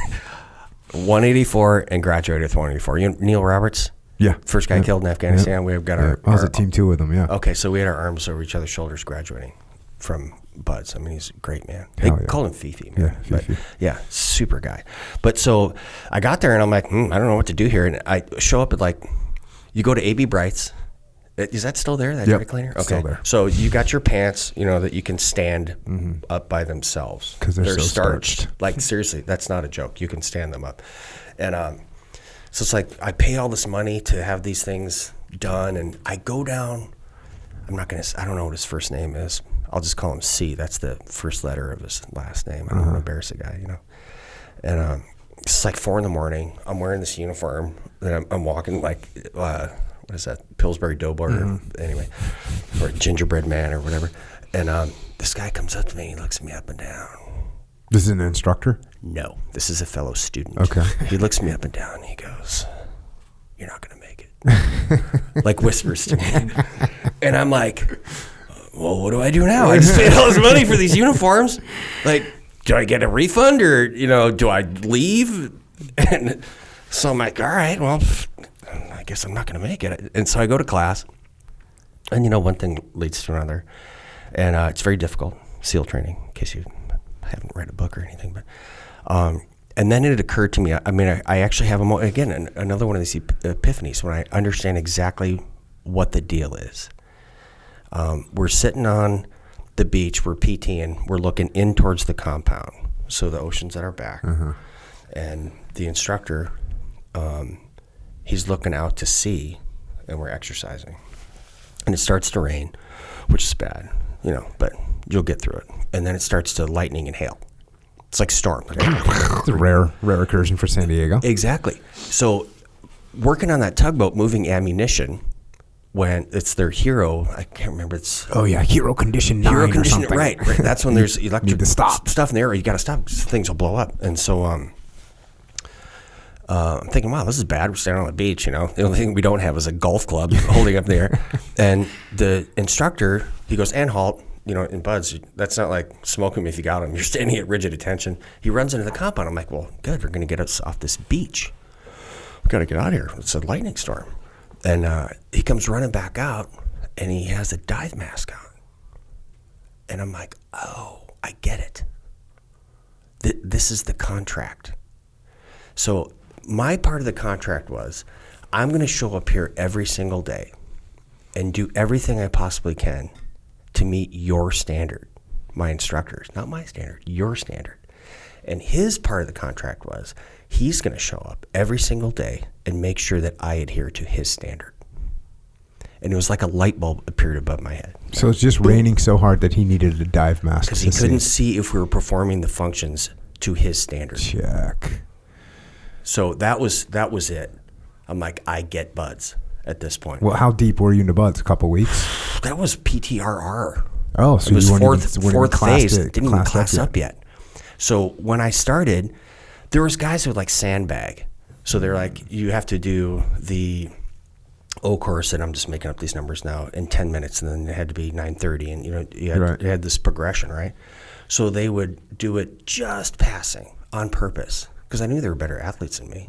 184 and graduated with 184. You know Neil Roberts? Yeah. First guy killed in Afghanistan. Yeah. We've got our... I was at Team 2 with him, yeah. Okay, so we had our arms over each other's shoulders graduating from Buds. I mean, he's a great man. They call him Fifi, man. Yeah, Fifi. Yeah, super guy. But so I got there and I'm like, I don't know what to do here. And I show up at you go to A.B. Bright's. Is that still there, that dry cleaner? Okay. Still there. So you got your pants, that you can stand up by themselves. Because they're so starched. Seriously, that's not a joke. You can stand them up. And so it's like I pay all this money to have these things done, and I go down. I don't know what his first name is. I'll just call him C. That's the first letter of his last name. I don't want to embarrass the guy, And it's like 4 a.m. I'm wearing this uniform, and I'm walking like, what is that, Pillsbury Doughboy, anyway, or Gingerbread Man or whatever. And this guy comes up to me, he looks me up and down. This is an instructor? No, this is a fellow student. Okay. He looks me up and down, and he goes, "You're not going to make it." Like whispers to me. And I'm like, well, what do I do now? I just paid all this money for these uniforms. Like, do I get a refund or, do I leave? And so I'm like, all right, well, I guess I'm not going to make it. And so I go to class, and one thing leads to another. And it's very difficult, SEAL training, in case you haven't read a book or anything. But and then it occurred to me, I actually have, another one of these epiphanies when I understand exactly what the deal is. We're sitting on the beach, we're PTing, we're looking in towards the compound, so the ocean's at our back. And the instructor, he's looking out to sea, and we're exercising. And it starts to rain, which is bad, but you'll get through it. And then it starts to lightning and hail. It's like storm. It's a rare recursion for San Diego. Exactly. So working on that tugboat, moving ammunition, when it's their hero, I can't remember. It's hero condition 9 or something. Right. That's when there's electric Need to stop. stuff in the air. You got to stop. Things will blow up. And so I'm thinking, wow, this is bad. We're standing on the beach. The only thing we don't have is a golf club holding up there. And the instructor, he goes, and halt. In buds, that's not like smoking if you got him. You're standing at rigid attention. He runs into the compound. I'm like, well, good. We're going to get us off this beach. We got to get out of here. It's a lightning storm. And he comes running back out, and he has a dive mask on. And I'm like, oh, I get it. This is the contract. So my part of the contract was, I'm going to show up here every single day and do everything I possibly can to meet your standard, my instructors, not my standard, your standard. And his part of the contract was, he's going to show up every single day and make sure that I adhere to his standard. And it was like a light bulb appeared above my head. So it's just raining so hard that he needed a dive mask. Because he couldn't see if we were performing the functions to his standard. Check. So that was it. I'm like, I get buds at this point. Well, how deep were you into buds? A couple weeks? That was PTRR. Oh, so it was you fourth phase. Didn't even class up yet. So when I started, there was guys who would like sandbag. So they're like, you have to do the O course, and I'm just making up these numbers now, in 10 minutes, and then it had to be 9:30, and you had this progression, right? So they would do it just passing on purpose because I knew they were better athletes than me.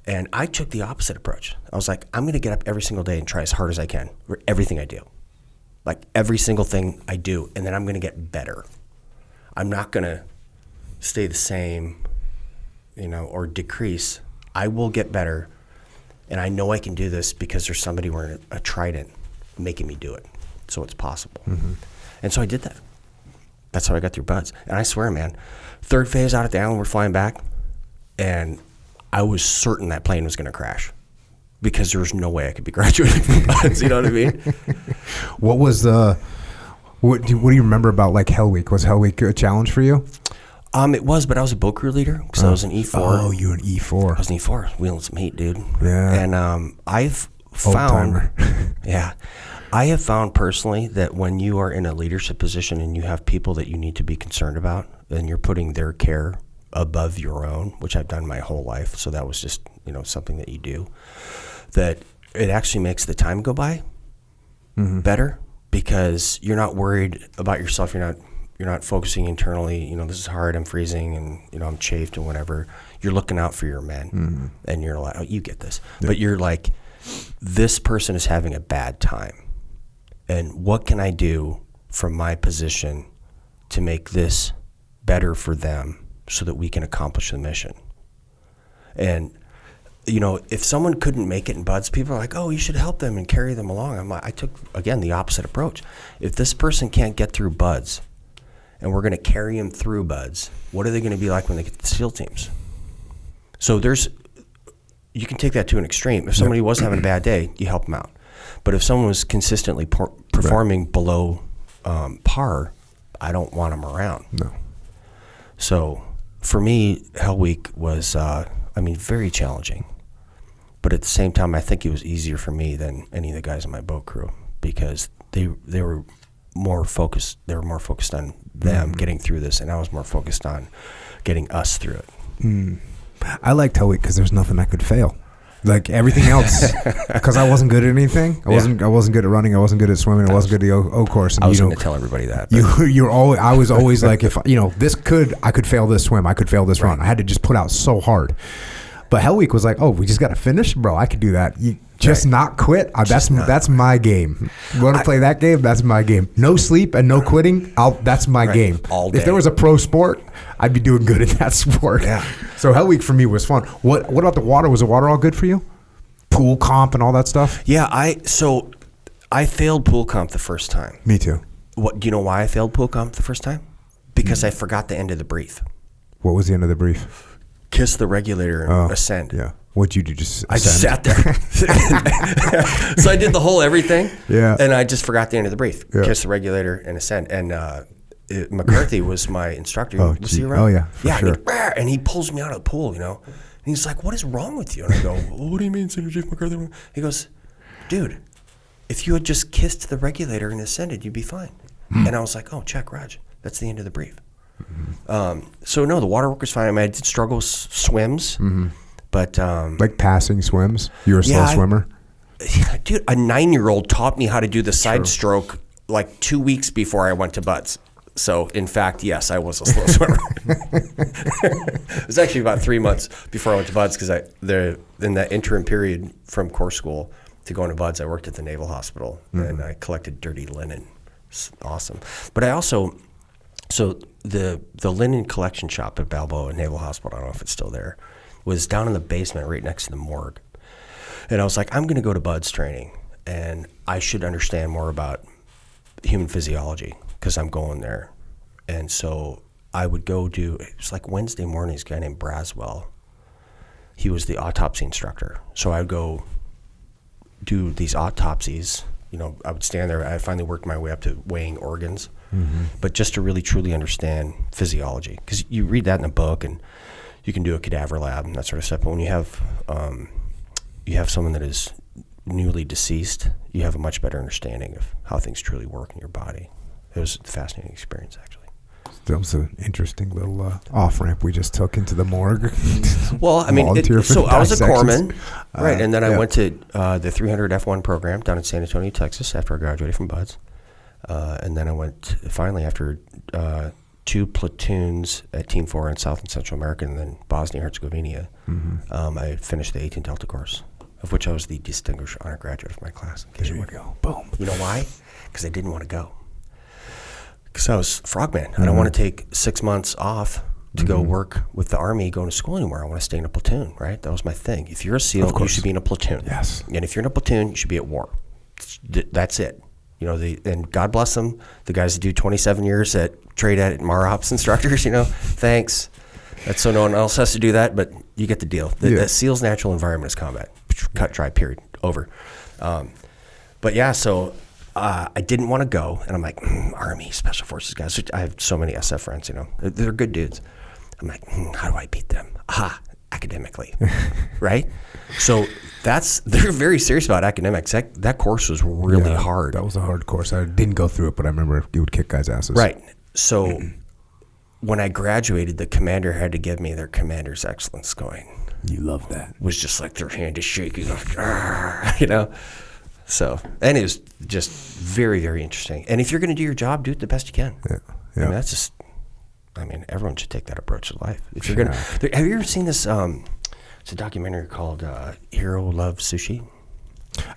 And I took the opposite approach. I was like, I'm going to get up every single day and try as hard as I can for everything I do. Like every single thing I do, and then I'm going to get better. I'm not going to stay the same, or decrease. I will get better, and I know I can do this because there's somebody wearing a trident making me do it, so it's possible. And so I did that. That's how I got through buds. And I swear, man, third phase out at the island, we're flying back, and I was certain that plane was going to crash because there was no way I could be graduating from buds. You know what I mean? What was what do you remember about like Hell Week? Was Hell Week a challenge for you? It was, but I was a boat crew leader because I was an E4. Oh, you were an E4. I was an E4, wheeling some heat, dude. Yeah. And I've found, I have found personally that when you are in a leadership position and you have people that you need to be concerned about, and you're putting their care above your own, which I've done my whole life. So that was just, something that you do, that it actually makes the time go by better because you're not worried about yourself. You're not focusing internally, this is hard, I'm freezing, and, I'm chafed and whatever. You're looking out for your men, and you're like, oh, you get this. Yeah. But you're like, this person is having a bad time, and what can I do from my position to make this better for them so that we can accomplish the mission? And, if someone couldn't make it in buds, people are like, oh, you should help them and carry them along. I took, again, the opposite approach. If this person can't get through buds, and we're going to carry them through buds, what are they going to be like when they get to the SEAL teams? So you can take that to an extreme. If somebody was having a bad day, you help them out. But if someone was consistently performing below par, I don't want them around. No. So for me, Hell Week was, very challenging. But at the same time, I think it was easier for me than any of the guys in my boat crew because they were more focused. They were more focused on them getting through this, and I was more focused on getting us through it. I liked Hell Week because there's nothing I could fail. Like everything else, because I wasn't good at anything. I wasn't good at running. I wasn't good at swimming. I wasn't good at the O course. And I was going to tell everybody that. You're always. I was always like, if I could fail this swim. I could fail this run. I had to just put out so hard. But Hell Week was like, we just got to finish, bro. I could do that. You just not quit. That's my game. You want to play that game? That's my game. No sleep and no quitting. That's my game. All day. If there was a pro sport, I'd be doing good in that sport. Yeah. So Hell Week for me was fun. What about the water? Was the water all good for you? Pool comp and all that stuff? Yeah, I failed pool comp the first time. Me too. Do you know why I failed pool comp the first time? Because I forgot the end of the brief. What was the end of the brief? Kiss the regulator and ascend. Yeah. What'd you do? Just I just sat there. So I did the whole everything. Yeah. And I just forgot the end of the brief. Yeah. Kiss the regulator and ascend. And McCarthy was my instructor. Was he around? Oh, yeah. For sure. And he pulls me out of the pool, And he's like, "What is wrong with you?" And I go, "What do you mean, Senator Chief McCarthy?" He goes, "Dude, if you had just kissed the regulator and ascended, you'd be fine." And I was like, "Oh, check, Raj. That's the end of the brief." So no, the water work was fine. I did struggle swims, but like passing swims. You were a slow swimmer. Dude, a 9-year-old taught me how to do the side stroke like 2 weeks before I went to Buds. So in fact, yes, I was a slow swimmer. It was actually about 3 months before I went to Buds because in that interim period from course school to going to Buds, I worked at the Naval Hospital and I collected dirty linen. It's awesome, but I also. So the linen collection shop at Balboa Naval Hospital, I don't know if it's still there, was down in the basement right next to the morgue. And I was like, I'm going to go to Bud's training, and I should understand more about human physiology because I'm going there. And so I would go it was like Wednesday mornings, a guy named Braswell. He was the autopsy instructor. So I would go do these autopsies. I would stand there. I finally worked my way up to weighing organs. But just to really truly understand physiology, because you read that in a book and you can do a cadaver lab and that sort of stuff. But when you have someone that is newly deceased, you have a much better understanding of how things truly work in your body. It was a fascinating experience, actually. That was an interesting little off ramp we just took into the morgue. Well, I mean, so I was a corpsman, right? And then I went to the 300 F1 program down in San Antonio, Texas, after I graduated from Buds. And then I went finally after 2 platoons at Team 4 in South and Central America and then Bosnia-Herzegovina. I finished the 18 Delta course, of which I was the distinguished honor graduate of my class. There you go. Boom. You know why? Because I didn't want to go. Because I was frogman. I don't want to take 6 months off to go work with the Army, going to school anywhere. I want to stay in a platoon, right? That was my thing. If you're a SEAL, you should be in a platoon. Yes. And if you're in a platoon, you should be at war. That's it. And God bless them, the guys that do 27 years at trade at MAROPS instructors, thanks. That's so no one else has to do that, but you get the deal. The SEAL's natural environment is combat. Cut, dry, period, over. But yeah, so I didn't want to go, and I'm like, Army, Special Forces guys. I have so many SF friends, they're good dudes. I'm like, how do I beat them? Academically, right? So they're very serious about academics. That course was really hard. That was a hard course. I didn't go through it, but I remember you would kick guys' asses. Right. So when I graduated, the commander had to give me their commander's excellence going. You love that. It was just like their hand is shaking, like, So, and it was just very, very interesting. And if you're going to do your job, do it the best you can. Yeah. I mean, that's just, everyone should take that approach to life. If you're going to, have you ever seen this, it's a documentary called Hero Loves Sushi?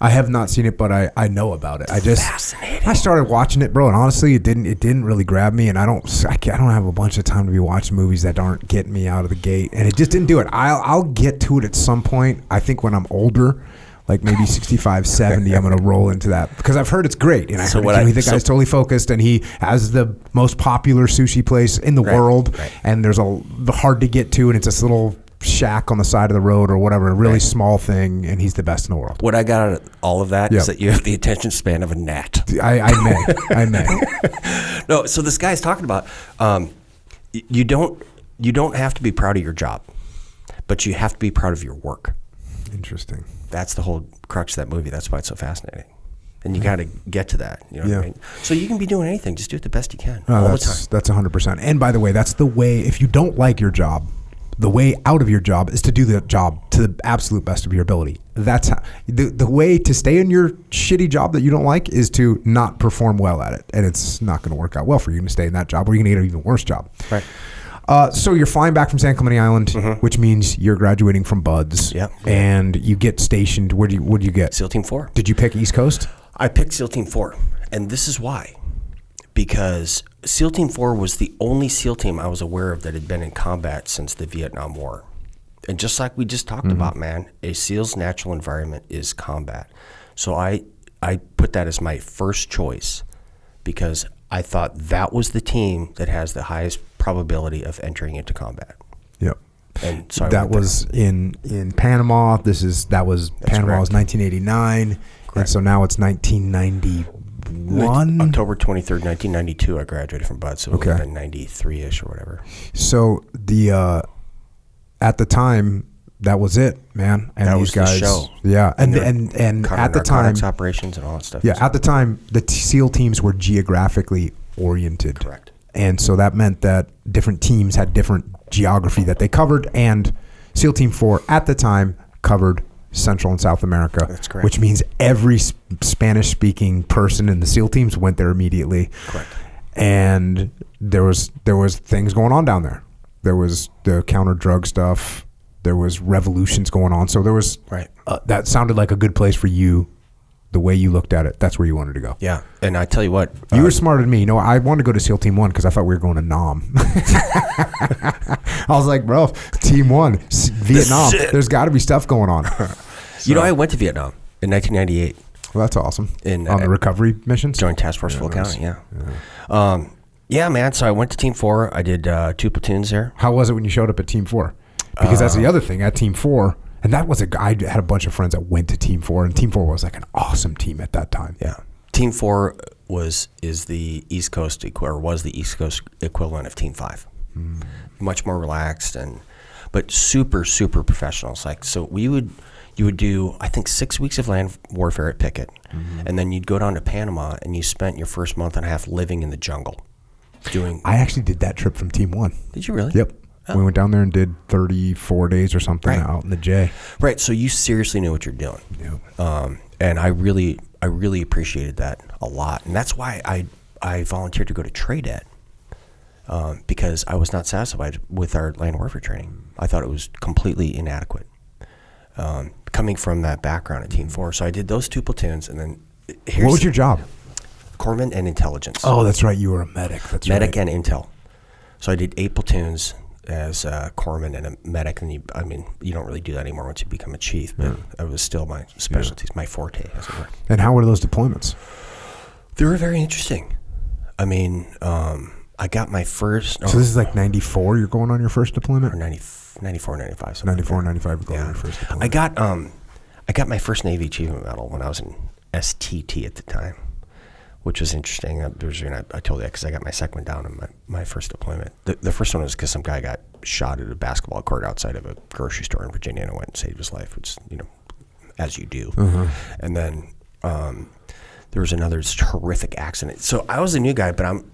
I have not seen it, but I know about it. Fascinating. I started watching it, bro, and honestly, it didn't really grab me, and I don't have a bunch of time to be watching movies that aren't getting me out of the gate, and it just didn't do it. I'll get to it at some point. I think when I'm older, like maybe 65, 70, I'm going to roll into that because I've heard it's great, and I heard the guy's totally focused, and he has the most popular sushi place in the world, and there's the hard to get to, and it's this little shack on the side of the road or whatever, a really small thing, and he's the best in the world. What I got out of all of that is that you have the attention span of a gnat. I may. No, so this guy's talking about you don't have to be proud of your job, but you have to be proud of your work. Interesting. That's the whole crux of that movie. That's why it's so fascinating. And you got to get to that. You know what I mean? So you can be doing anything. Just do it the best you can all the time. That's 100%. And by the way, that's the way, if you don't like your job, the way out of your job is to do the job to the absolute best of your ability. That's how, the way to stay in your shitty job that you don't like is to not perform well at it. And it's not going to work out well for you to stay in that job, or you're going to get an even worse job. Right. So you're flying back from San Clemente Island, which means you're graduating from Buds. Yep. And you get stationed. What do you get? SEAL Team 4. Did you pick East Coast? I picked SEAL Team 4. And this is why. Because SEAL Team 4 was the only SEAL team I was aware of that had been in combat since the Vietnam War. And just like we just talked about, man, a SEAL's natural environment is combat. So I put that as my first choice because I thought that was the team that has the highest probability of entering into combat. Yep. And so that was in Panama. Panama was 1989. Correct. And so now it's 1991. October 23rd, 1992, I graduated from Bud, so it would have been 93-ish or whatever. So at the time, that was it, man. And that these was guys, the show. Yeah, and at the time, operations and all that stuff. Yeah, at the time, the SEAL teams were geographically oriented. Correct. And so that meant that different teams had different geography that they covered, and SEAL Team 4 at the time covered Central and South America. That's correct. Which means every Spanish-speaking person in the SEAL teams went there immediately. Correct. And there was things going on down there. There was the counter-drug stuff. There was revolutions going on. So there was that sounded like a good place for you. The way you looked at it, that's where you wanted to go. Yeah, and I tell you what, you were smarter than me. You know, I wanted to go to SEAL Team 1 because I thought we were going to Nam. I was like, bro, Team 1, Vietnam. There's got to be stuff going on. You know, I went to Vietnam in 1998. Well, that's awesome. On the recovery missions? Joint Task Force Full County, yeah, man. So I went to Team 4. I did 2 platoons there. How was it when you showed up at Team 4? Because that's the other thing. At Team 4... And that was I had a bunch of friends that went to Team 4, and Team 4 was like an awesome team at that time. Yeah, Team 4 was the East Coast equivalent of Team 5. Much more relaxed but super professionals. Like so, you would do I think 6 weeks of land warfare at Pickett, and then you'd go down to Panama, and you spent your first month and a half living in the jungle. I actually did that trip from Team 1. Did you really? Yep. Oh. We went down there and did 34 days or something out in the J. Right. So you seriously knew what you're doing. Yep. And I really appreciated that a lot. And that's why I volunteered to go to Trade Ed because I was not satisfied with our land warfare training. I thought it was completely inadequate coming from that background at Team 4. So I did those 2 platoons. And then what was your job? Corpsman and intelligence. Oh, that's right. You were a medic. That's medic and intel. So I did 8 platoons as a corpsman and a medic, and you don't really do that anymore once you become a chief, but it was still my specialties, my forte, as it were. And how were those deployments? They were very interesting. I mean, I got my first... So this is like 94 you're going on your first deployment? Or 94, 95. 94, 95 you're going on your first deployment. I got my first Navy Achievement Medal when I was in STT at the time, which was interesting. I told you that because I got my second one down in my first deployment. The first one was because some guy got shot at a basketball court outside of a grocery store in Virginia, and I went and saved his life, which, as you do. And then there was another horrific accident. So I was a new guy, but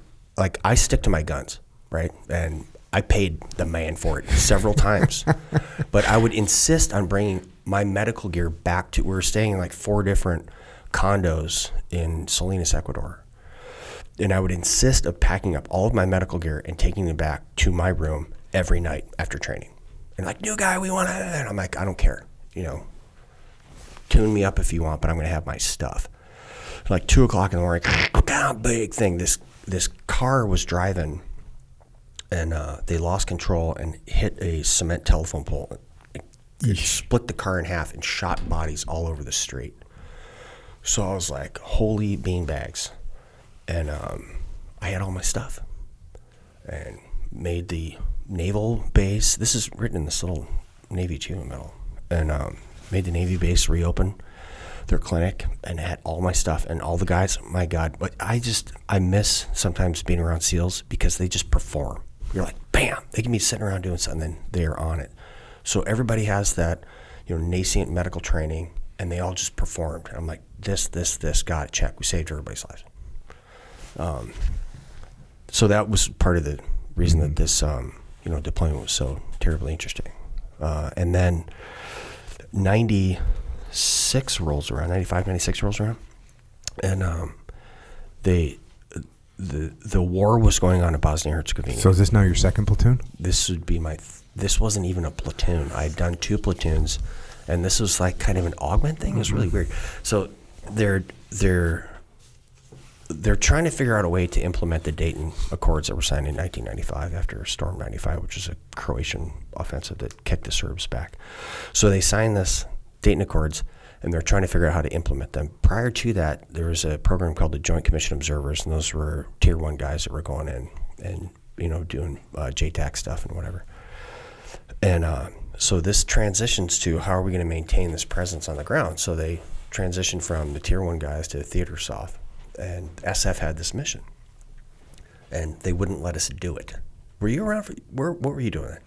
I stick to my guns, right? And I paid the man for it several times. But I would insist on bringing my medical gear back to, we were staying in like 4 different condos in Salinas, Ecuador. And I would insist of packing up all of my medical gear and taking them back to my room every night after training. And like, new guy, we want to, and I'm like, I don't care, tune me up if you want, but I'm going to have my stuff. Like 2 o'clock in the morning, big thing. This car was driving, and they lost control and hit a cement telephone pole. It split the car in half and shot bodies all over the street. So I was like, holy beanbags. And I had all my stuff and made the naval base. This is written in this little Navy Achievement Medal, and made the Navy base reopen their clinic and had all my stuff and all the guys. My God, but I miss sometimes being around SEALs because they just perform. You're like, bam, they can be sitting around doing something, and then they're on it. So everybody has that, nascent medical training, and they all just performed. And I'm like, this, got it, check. We saved everybody's lives. So that was part of the reason that this, deployment was so terribly interesting. And then 96 rolls around, and the war was going on in Bosnia and Herzegovina. So is this now your second platoon? This would be this wasn't even a platoon. I had done 2 platoons, and this was like kind of an augment thing. It was really weird. So they're trying to figure out a way to implement the Dayton Accords that were signed in 1995 after Storm 95, which was a Croatian offensive that kicked the Serbs back. So they signed this Dayton Accords, and they're trying to figure out how to implement them. Prior to that, there was a program called the Joint Commission Observers, and those were Tier 1 guys that were going in and doing JTAC stuff and whatever. And so this transitions to how are we going to maintain this presence on the ground? So they transitioned from the Tier 1 guys to Theater Soft, and SF had this mission, and they wouldn't let us do it. Were you around what were you doing?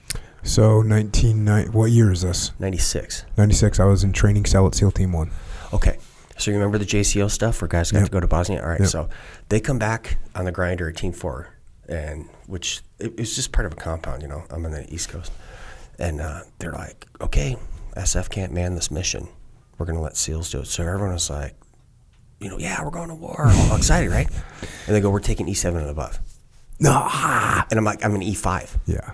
So 1990, what year is this? 96. 96, I was in training cell at SEAL Team 1. Okay. So you remember the JCO stuff where guys got to go to Bosnia? All right. Yep. So they come back on the grinder at Team 4, and which it was just part of a compound, I'm on the East Coast. And they're like, okay, SF can't man this mission. We're going to let SEALs do it. So everyone was like, yeah, we're going to war. All excited, right? And they go, we're taking E7 and above. No. And I'm like, I'm an E5. Yeah.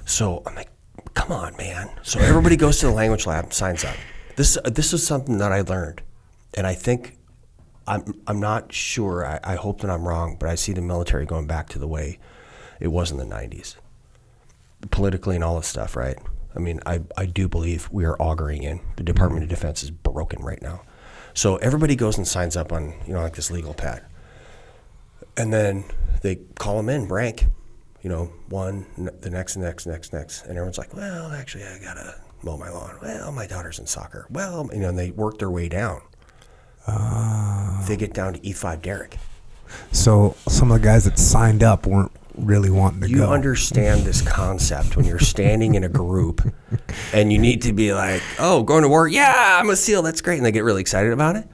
So I'm like, come on, man. So everybody goes to the language lab, signs up. This is something that I learned. And I think, I'm not sure, I hope that I'm wrong, but I see the military going back to the way it was in the 90s. Politically and all this stuff, right? I mean, I do believe we are auguring in. The Department of Defense is broken right now. So everybody goes and signs up on, like this legal pad. And then they call them in, rank, one, the next. And everyone's like, well, actually, I got to mow my lawn. Well, my daughter's in soccer. Well, and they work their way down. They get down to E5 Derrick. So some of the guys that signed up weren't really wanting to go. You understand this concept when you're standing in a group and you need to be like, oh, going to war? Yeah, I'm a SEAL. That's great. And they get really excited about it.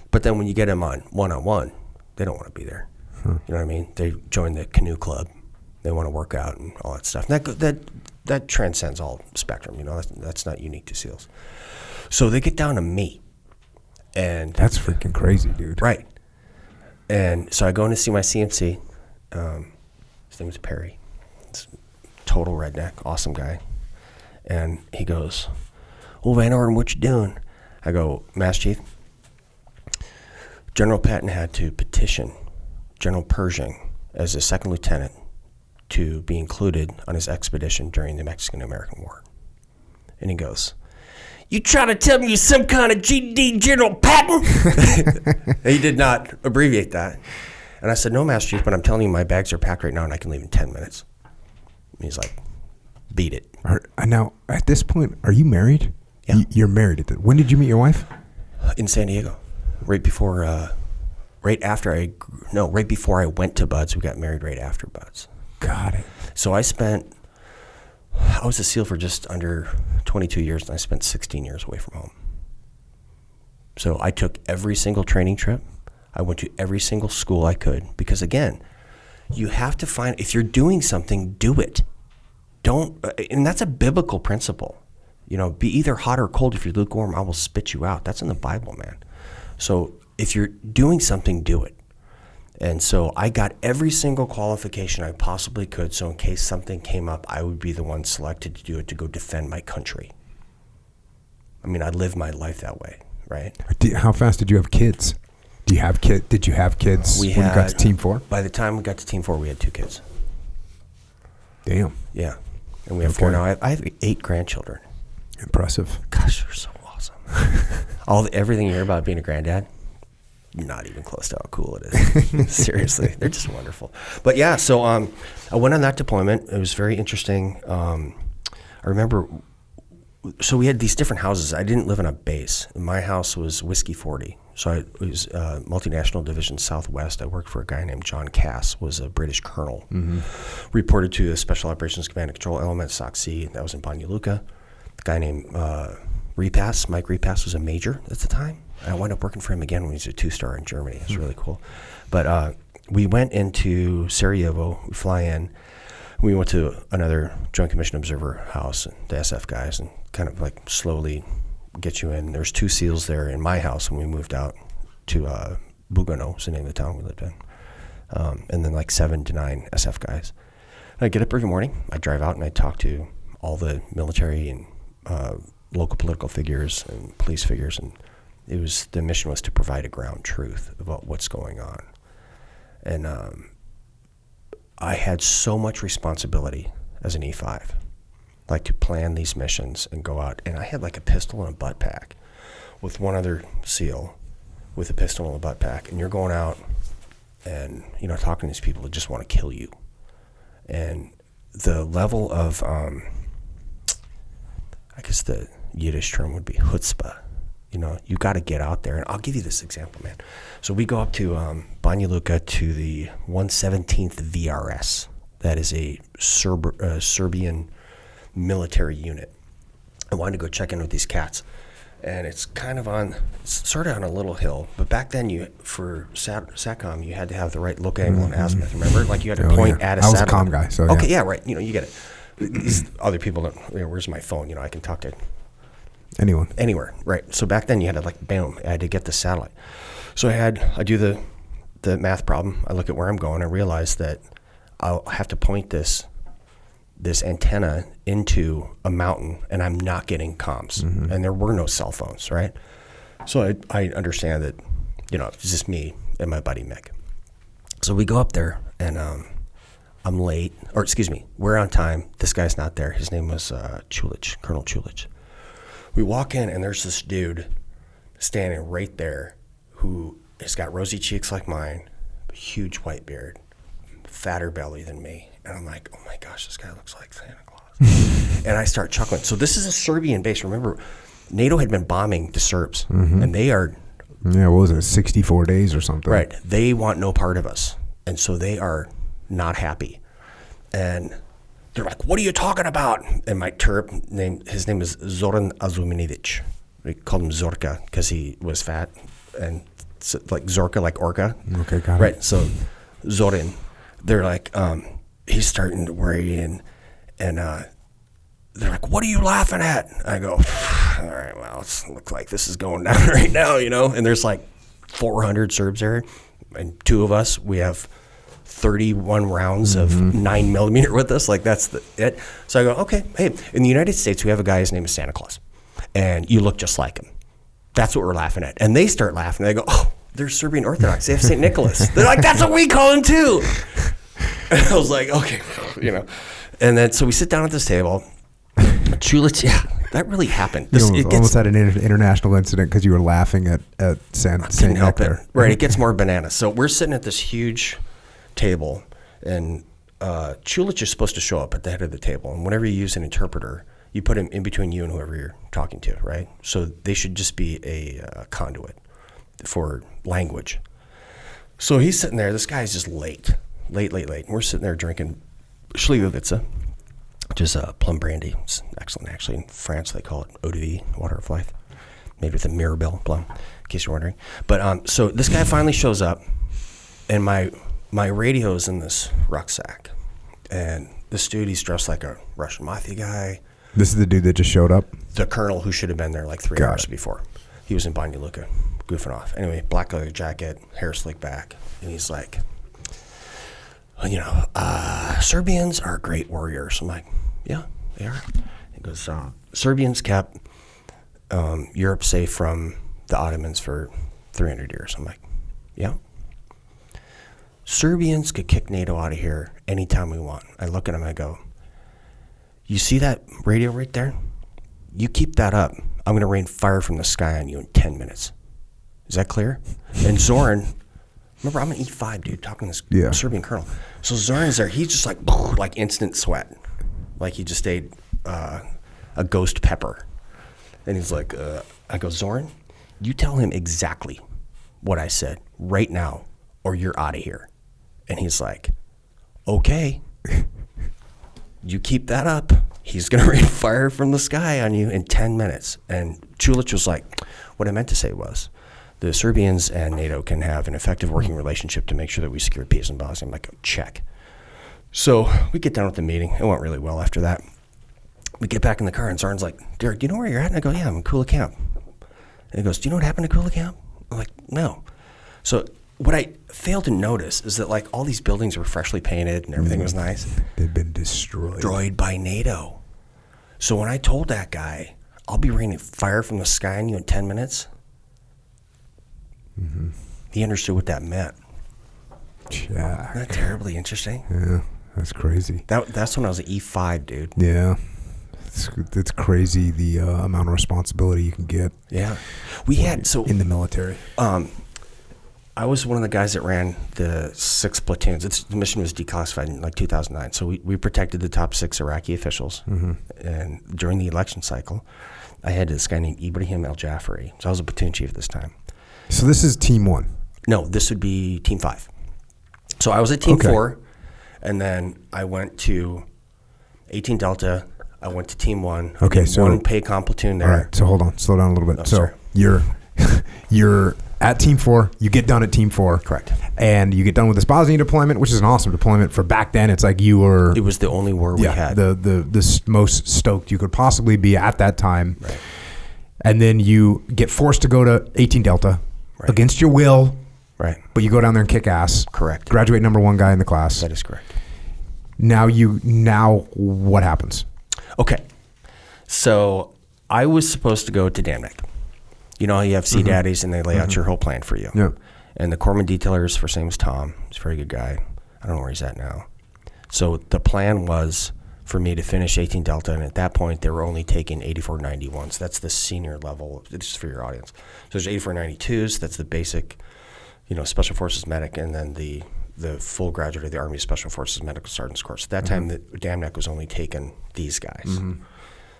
But then when you get them on one-on-one, they don't want to be there. You know what I mean? They join the canoe club. They want to work out and all that stuff. And that transcends all spectrum. That's not unique to SEALs. So they get down to me. And that's freaking crazy, dude. Right. And so I go in to see my CMC. His name was Perry. It's total redneck, awesome guy. And he goes, well, Van Orden, what you doing? I go, Master Chief, General Patton had to petition General Pershing as a second lieutenant to be included on his expedition during the Mexican-American War. And he goes, you trying to tell me you're some kind of GD General Patton? He did not abbreviate that. And I said, no, Master Chief, but I'm telling you my bags are packed right now and I can leave in 10 minutes. And he's like, beat it. Now, at this point, are you married? Yeah. You're married. When did you meet your wife? In San Diego. Right before I went to Buds. We got married right after Buds. Got it. So I was a SEAL for just under 22 years, and I spent 16 years away from home. So I took every single training trip. I went to every single school I could because, again, you have to find, if you're doing something, do it. And that's a biblical principle. Be either hot or cold. If you're lukewarm, I will spit you out. That's in the Bible, man. So if you're doing something, do it. And so I got every single qualification I possibly could, so in case something came up, I would be the one selected to do it, to go defend my country. I mean, I lived my life that way, right? How fast did you have kids? Did you have kids when you got to Team 4? By the time we got to Team 4, we had 2 kids. Damn. Yeah. And we have 4 now. I have 8 grandchildren. Impressive. Gosh, they're so awesome. Everything you hear about being a granddad, not even close to how cool it is. Seriously, they're just wonderful. But yeah, so I went on that deployment. It was very interesting. I remember so we had these different houses. I didn't live in a base. My house was Whiskey 40. So it was multinational division Southwest. I worked for a guy named John Cass, was a British colonel. Reported to the Special Operations Command and Control Element, SOC C. That was in Banja Luka. A guy named Repass, Mike Repass, was a major at the time. I wound up working for him again when he was a 2-star in Germany. It was really cool. But we went into Sarajevo. We fly in. We went to another Joint Commission Observer house, and the SF guys, and kind of like slowly get you in. There's 2 SEALs there in my house when we moved out to Bugano, was the name of the town we lived in. And then like 7 to 9 SF guys. And I get up every morning. I drive out and I talk to all the military and local political figures and police figures. And the mission was to provide a ground truth about what's going on. And I had so much responsibility as an E5, like to plan these missions and go out. And I had like a pistol and a butt pack with one other SEAL with a pistol and a butt pack. And you're going out and, talking to these people that just want to kill you. And the level of, I guess the Yiddish term would be chutzpah. You got to get out there. And I'll give you this example, man. So we go up to Banja Luka to the 117th VRS. That is a Serbian military unit. I wanted to go check in with these cats. And it's sort of on a little hill. But back then, for SATCOM, you had to have the right look angle and azimuth. Remember? Like you had to point at a satellite. I was a comm guy, so okay, yeah, right. You get it. These other people don't, where's my phone? I can talk to anywhere, right? So back then you had to boom, I had to get the satellite. So I do the math problem. I look at where I'm going. I realize that I'll have to point this antenna into a mountain, and I'm not getting comms. And there were no cell phones, right? So I understand that, it's just me and my buddy Mick. So we go up there, and I'm late, or excuse me, we're on time. This guy's not there. His name was Chulich, Colonel Chulich. We walk in, and there's this dude standing right there who has got rosy cheeks like mine, a huge white beard, fatter belly than me. And I'm like, oh my gosh, this guy looks like Santa Claus. And I start chuckling. So this is a Serbian base. Remember, NATO had been bombing the Serbs, and they are... Yeah, what was it, 64 days or something? Right. They want no part of us. And so they are not happy. And they're like, what are you talking about? And my Terp, his name is Zoran Azuminivic. We called him Zorka because he was fat. And so, like Zorka, like Orca. Okay, got it. Right. So Zoran, they're like... he's starting to worry, and they're like, what are you laughing at? I go, all right, well, it looks like this is going down right now, and there's like 400 Serbs there, and 2 of us, we have 31 rounds of 9mm with us, like that's it. So I go, okay, hey, in the United States, we have a guy, his name is Santa Claus, and you look just like him. That's what we're laughing at. And they start laughing. They go, oh, they're Serbian Orthodox. They have St. Nicholas. They're like, that's what we call him too. And I was like, okay, And then, so we sit down at this table. Chulich, yeah, that really happened. Almost had an international incident because you were laughing at St. Nick there. Right, it gets more bananas. So we're sitting at this huge table, and Chulich is supposed to show up at the head of the table. And whenever you use an interpreter, you put him in between you and whoever you're talking to, right? So they should just be a conduit for language. So he's sitting there. This guy's just late. And we're sitting there drinking Schlievovitza, which is plum brandy. It's excellent, actually. In France, they call it eau de vie, water of life, made with a Mirabelle plum, in case you're wondering. But so this guy finally shows up, and my radio's in this rucksack. And this dude, he's dressed like a Russian mafia guy. This is the dude that just showed up? The colonel who should have been there like 3 hours before. He was in Banja Luka, goofing off. Anyway, black leather jacket, hair slicked back, and he's like... Serbians are great warriors. I'm like, yeah, they are. He goes, Serbians kept Europe safe from the Ottomans for 300 years. I'm like, yeah. Serbians could kick NATO out of here anytime we want. I look at him, I go, you see that radio right there? You keep that up, I'm going to rain fire from the sky on you in 10 minutes. Is that clear? And Zoran... Remember, I'm an E5 dude talking to this Serbian colonel. So Zoran's there. He's just like instant sweat. Like he just ate a ghost pepper. And he's like, I go, Zorn, you tell him exactly what I said right now or you're out of here. And he's like, okay, you keep that up. He's going to rain fire from the sky on you in 10 minutes. And Chulich was like, what I meant to say was, the Serbians and NATO can have an effective working relationship to make sure that we secure peace in Bosnia. I'm like, check. So we get done with the meeting. It went really well after that. We get back in the car, and Zorn's like, Derrick, do you know where you're at? And I go, yeah, I'm in Kula Camp. And he goes, do you know what happened to Kula Camp? I'm like, no. So what I failed to notice is that, like, all these buildings were freshly painted and everything was nice. They've been destroyed. Destroyed by NATO. So when I told that guy, I'll be raining fire from the sky on you in 10 minutes, he understood what that meant. Jack. Isn't that terribly interesting? Yeah, that's crazy. That's when I was at E5, dude. Yeah. It's crazy the amount of responsibility you can get. Yeah. We had, so in the military. I was one of the guys that ran the 6 platoons. The mission was declassified in like 2009. So we protected the top 6 Iraqi officials. And during the election cycle, I had this guy named Ibrahim Al-Jafari. So I was a platoon chief at this time. So this is Team 1? No, this would be Team 5. So I was at Team 4, and then I went to 18 Delta. I went to Team 1. Okay, so one PACOM platoon there. All right, so hold on, slow down a little bit. Oh, so sorry. you're at Team 4. You get done at Team 4. Correct. And you get done with this Bosnia deployment, which is an awesome deployment for back then. It's like you were. It was the only war we had. The most stoked you could possibly be at that time. Right. And then you get forced to go to 18 Delta against your will. Right. But you go down there and kick ass. Correct. Graduate number 1 guy in the class. That is correct. Now what happens? Okay. So I was supposed to go to Damneck. You know how you have Sea Daddies and they lay out your whole plan for you. Yeah. And the corpsman detailer's first name was Tom. He's a very good guy. I don't know where he's at now. So the plan was for me to finish 18 Delta, and at that point they were only taking 8491s. That's the senior level, just for your audience. So there's 8492s, that's the basic, Special Forces medic, and then the full graduate of the Army Special Forces Medical Sergeant's Course. At that time, the Damneck was only taking these guys.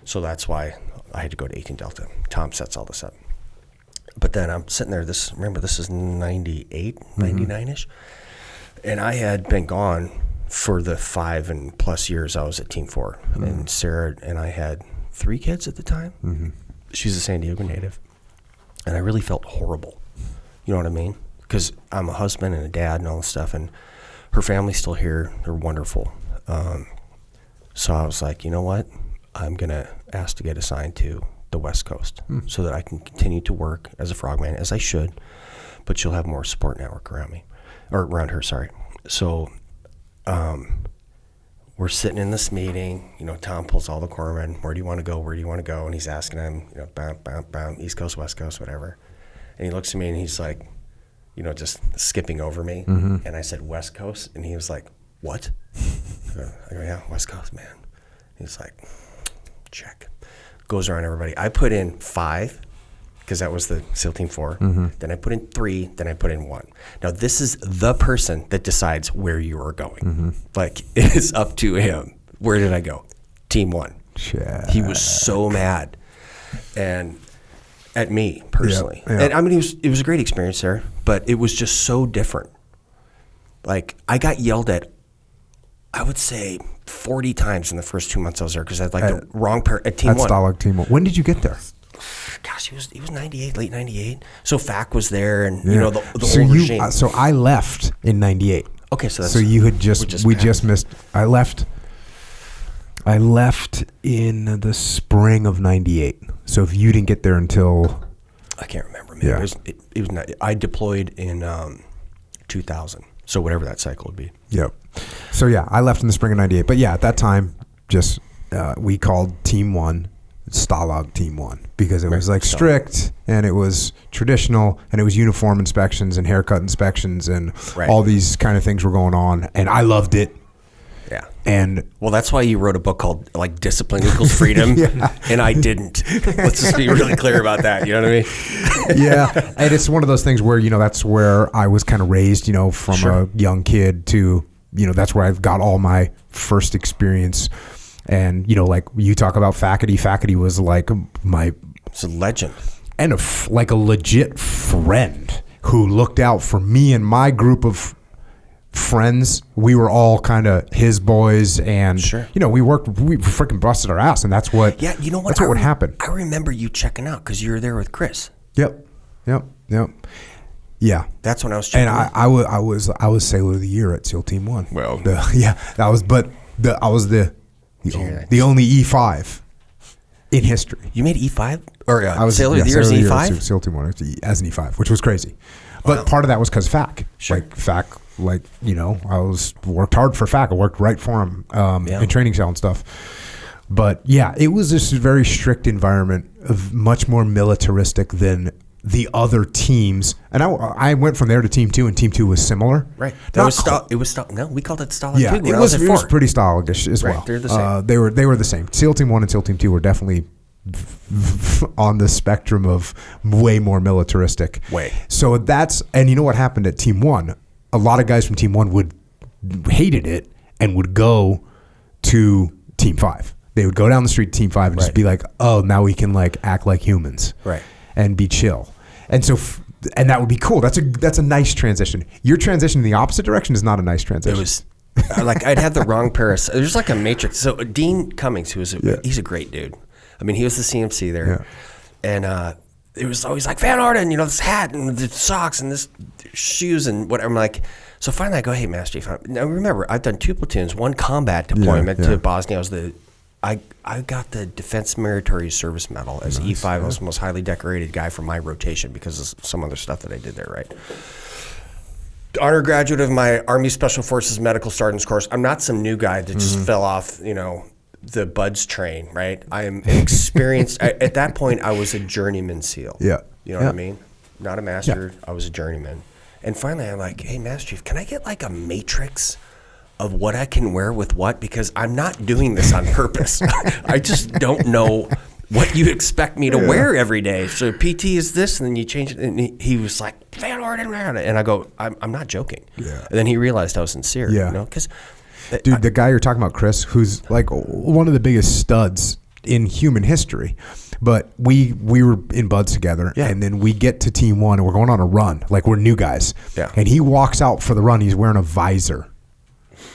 So that's why I had to go to 18 Delta. Tom sets all this up. But then I'm sitting there, this is 98, 99-ish, and I had been gone for the 5 and plus years I was at Team 4. And Sarah and I had 3 kids at the time. She's a San Diego native. And I really felt horrible. You know what I mean? Because I'm a husband and a dad and all this stuff, and her family's still here. They're wonderful. So I was like, you know what? I'm going to ask to get assigned to the West Coast so that I can continue to work as a frogman, as I should, but she'll have more support network around her, sorry. So we're sitting in this meeting, Tom pulls all the corpsmen, where do you want to go, and he's asking them, bam, bam, bam, East Coast, West Coast, whatever. And he looks at me and he's like, just skipping over me. And I said, West Coast, and he was like, what? I go, yeah, West Coast, man. He's like, check. Goes around everybody. I put in 5 because that was the SEAL Team 4. Then I put in 3. Then I put in 1. Now this is the person that decides where you are going. Like, it is up to him. Where did I go? Team 1. Check. He was so mad, and at me personally. Yep. And I mean, it was a great experience there, but it was just so different. Like, I got yelled at, I would say 40 times in the first 2 months I was there because I had the wrong pair at Team 1. At Stalag Team 1. When did you get there? Gosh, he was 98, late 98. So FAC was there, and the whole regime. So I left in 98. Okay, so that's, so you had we just missed. I left in the spring of 98. So if you didn't get there until, I can't remember. Man. Yeah. It was not, I deployed in 2000. So whatever that cycle would be. Yep. So yeah, I left in the spring of 98. But yeah, at that time, just we called Team 1 Stalag Team 1 because it was like strict and it was traditional and it was uniform inspections and haircut inspections and all these kind of things were going on, and I loved it. Yeah. And well, that's why you wrote a book called like Discipline Equals Freedom. And I didn't. Let's just be really clear about that. You know what I mean? Yeah. And it's one of those things where, that's where I was kind of raised, from a young kid to, that's where I've got all my first experience. And, like you talk about faculty was like my It's a legend. And like a legit friend who looked out for me and my group of friends. We were all kind of his boys, and Sure. we freaking busted our ass, and that's what. Yeah, you know what? That's what would happen. I remember you checking out because you were there with Chris. Yep. Yeah. That's when I was checking. And out. I was Sailor of the Year at SEAL Team 1. Well, I was the only E5 in history. You made E5 or I was Sailor of the Year as E5? SEAL Team 1 as an E5, which was crazy. But part of that was because FAC. Sure. Like FAC, I worked hard for FAC. I worked right for him in training cell and stuff. But yeah, it was this very strict environment, of much more militaristic than the other teams. And I went from there to Team 2, and Team 2 was similar. Right. No, We called it Stalin yeah, 2. it was pretty stylish as well. Right, they're the same. They were the same. SEAL Team 1 and SEAL Team 2 were definitely on the spectrum of way more militaristic. Way. So and you know what happened at Team 1? A lot of guys from Team 1 hated it and would go to Team 5. They would go down the street to Team 5 and just be like, oh, now we can act like humans. Right. And be chill. And so, and that would be cool. That's a nice transition. Your transition in the opposite direction is not a nice transition. It was I'd had the wrong pair of. There's like a matrix. So Dean Cummings, he's a great dude. I mean, he was the CMC there, and it was always like Van Orden, this hat and the socks and this shoes and whatever. I'm like, so finally I go, hey, Master Chief. Now remember, I've done 2 platoons, 1 combat deployment to Bosnia. I got the Defense Meritorious Service Medal as E5. I was the most highly decorated guy for my rotation because of some other stuff that I did there, right? Honor graduate of my Army Special Forces Medical Sergeant's course. I'm not some new guy that just fell off, the buds train, right? I am experienced. At that point, I was a journeyman SEAL. Yeah. You know what I mean? Not a master. I was a journeyman. And finally, I'm like, hey, Master Chief, can I get a matrix of what I can wear with what? Because I'm not doing this on purpose. I just don't know what you expect me to wear every day. So PT is this, and then you change it. And he was like, Van Orden, and I go, I'm not joking. Yeah. And then he realized I was sincere. Yeah. Because dude, the guy you're talking about, Chris, who's one of the biggest studs in human history. But we were in buds together, and then we get to Team 1, and we're going on a run, we're new guys. Yeah. And he walks out for the run. He's wearing a visor.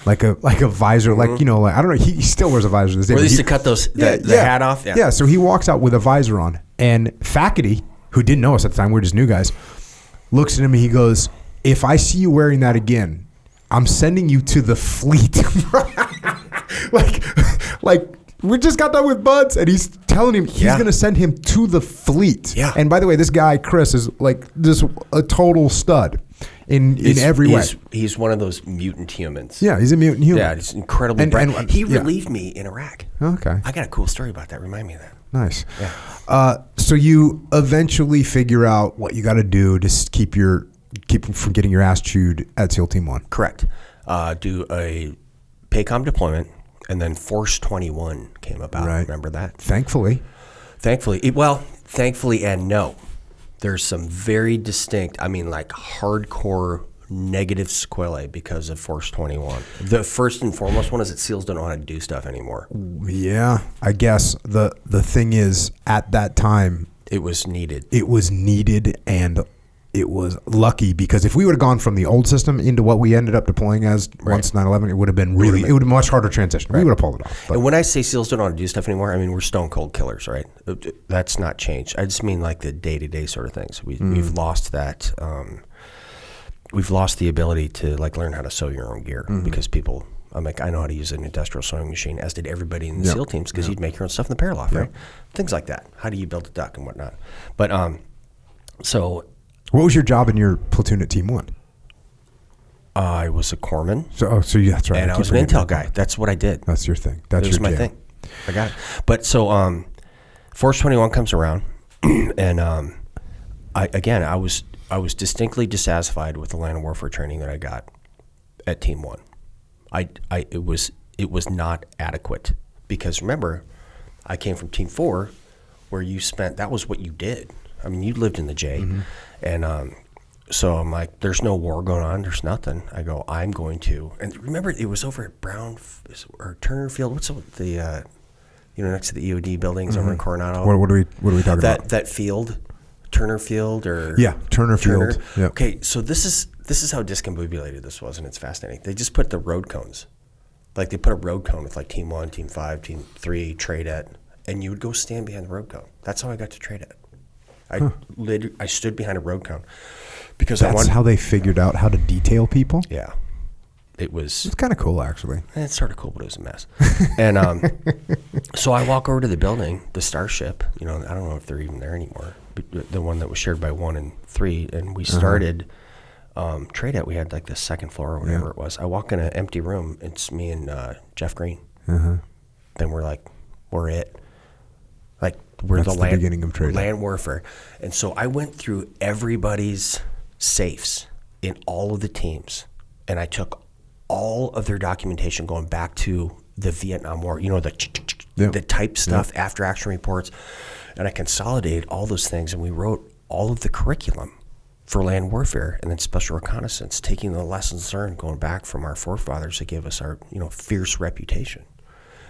Like a visor, I don't know. He still wears a visor to this day. Or they used to cut the hat off. Yeah. Yeah. So he walks out with a visor on, and Faculty, who didn't know us at the time, we were just new guys, looks at him and he goes, "If I see you wearing that again, I'm sending you to the fleet." like we just got done with buds, and he's telling him he's going to send him to the fleet. Yeah. And by the way, this guy Chris is just a total stud. In every way. He's one of those mutant humans. Yeah, he's a mutant human. Yeah, he's incredibly bright. And he relieved me in Iraq. Okay. I got a cool story about that. Remind me of that. Nice. Yeah. So you eventually figure out what you got to do to keep from getting your ass chewed at SEAL Team 1. Correct. Do a PACOM deployment, and then Force 21 came about. Right. Remember that? Thankfully and no. There's some very distinct, hardcore negative sequelae because of Force 21. The first and foremost one is that SEALs don't know how to do stuff anymore. Yeah, I guess the thing is, at that time, it was needed. And it was lucky, because if we would have gone from the old system into what we ended up deploying as once 9/11, it would have been it would have been a much harder transition. Right. We would have pulled it off. But. And when I say SEALs don't know how to do stuff anymore, we're stone cold killers, right? That's not changed. I just mean the day-to-day sort of things. We've lost that. We've lost the ability to learn how to sew your own gear because people. I know how to use an industrial sewing machine, as did everybody in the SEAL teams, because you'd make your own stuff in the paraloft, right? Things like that. How do you build a duck and whatnot? But so. What was your job in your platoon at Team 1? I was a corpsman. So that's right. And I was an intel guy. That's what I did. That's your thing. That was my thing. I got it. But so Force 21 comes around, and I was distinctly dissatisfied with the line of warfare training that I got at Team 1. It was not adequate, because remember, I came from Team 4, where that was what you did. You lived in the J, and so I'm like, there's no war going on, there's nothing. I go, I'm going to, and remember, it was over at Brown or Turner Field. What's the next to the EOD buildings over in Coronado. What are we talking about? That field, Turner Field, or Turner Field. Yep. Okay, so this is how discombobulated this was, and it's fascinating. They just put the road cones, like they put a road cone with like Team 1, Team 5, Team 3, trade at, and you would go stand behind the road cone. That's how I got to trade at. I stood behind a road cone because that's how they figured out how to detail people. Yeah. It's kind of cool, actually. It's sort of cool, but it was a mess. And so I walk over to the building, the Starship. I don't know if they're even there anymore. But the one that was shared by 1 and 3, and we started trade at. We had like the second floor or whatever it was. I walk in an empty room. It's me and Jeff Green. Then we're like, we're it. Like we're That's the beginning of trade land warfare. And so I went through everybody's safes in all of the teams, and I took all of their documentation going back to the Vietnam War, the type stuff, after action reports. And I consolidated all those things, and we wrote all of the curriculum for land warfare and then special reconnaissance, taking the lessons learned going back from our forefathers that gave us our, fierce reputation,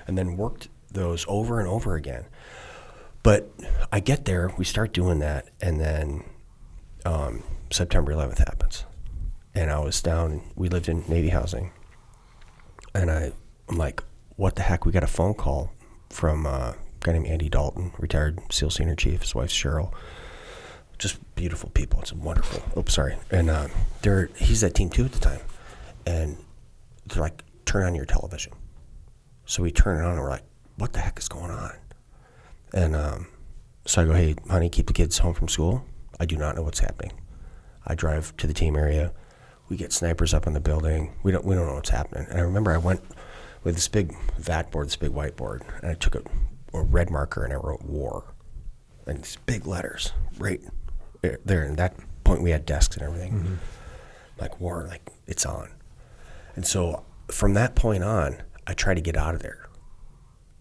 and then worked those over and over again. But I get there, we start doing that, and then September 11th happens. And I was down, we lived in Navy housing, and I'm like, what the heck? We got a phone call from a guy named Andy Dalton, retired SEAL Senior Chief, his wife Cheryl. Just beautiful people. It's wonderful. And he's at Team 2 at the time. And they're like, turn on your television. So we turn it on, and we're like, what the heck is going on? And so I go, hey, honey, keep the kids home from school. I do not know what's happening. I drive to the team area. We get snipers up on the building. We don't know what's happening. And I remember I went with this big VAT board, this big whiteboard, and I took a red marker and I wrote war. And these big letters right there. And at that point we had desks and everything. Like war, like it's on. And so from that point on, I tried to get out of there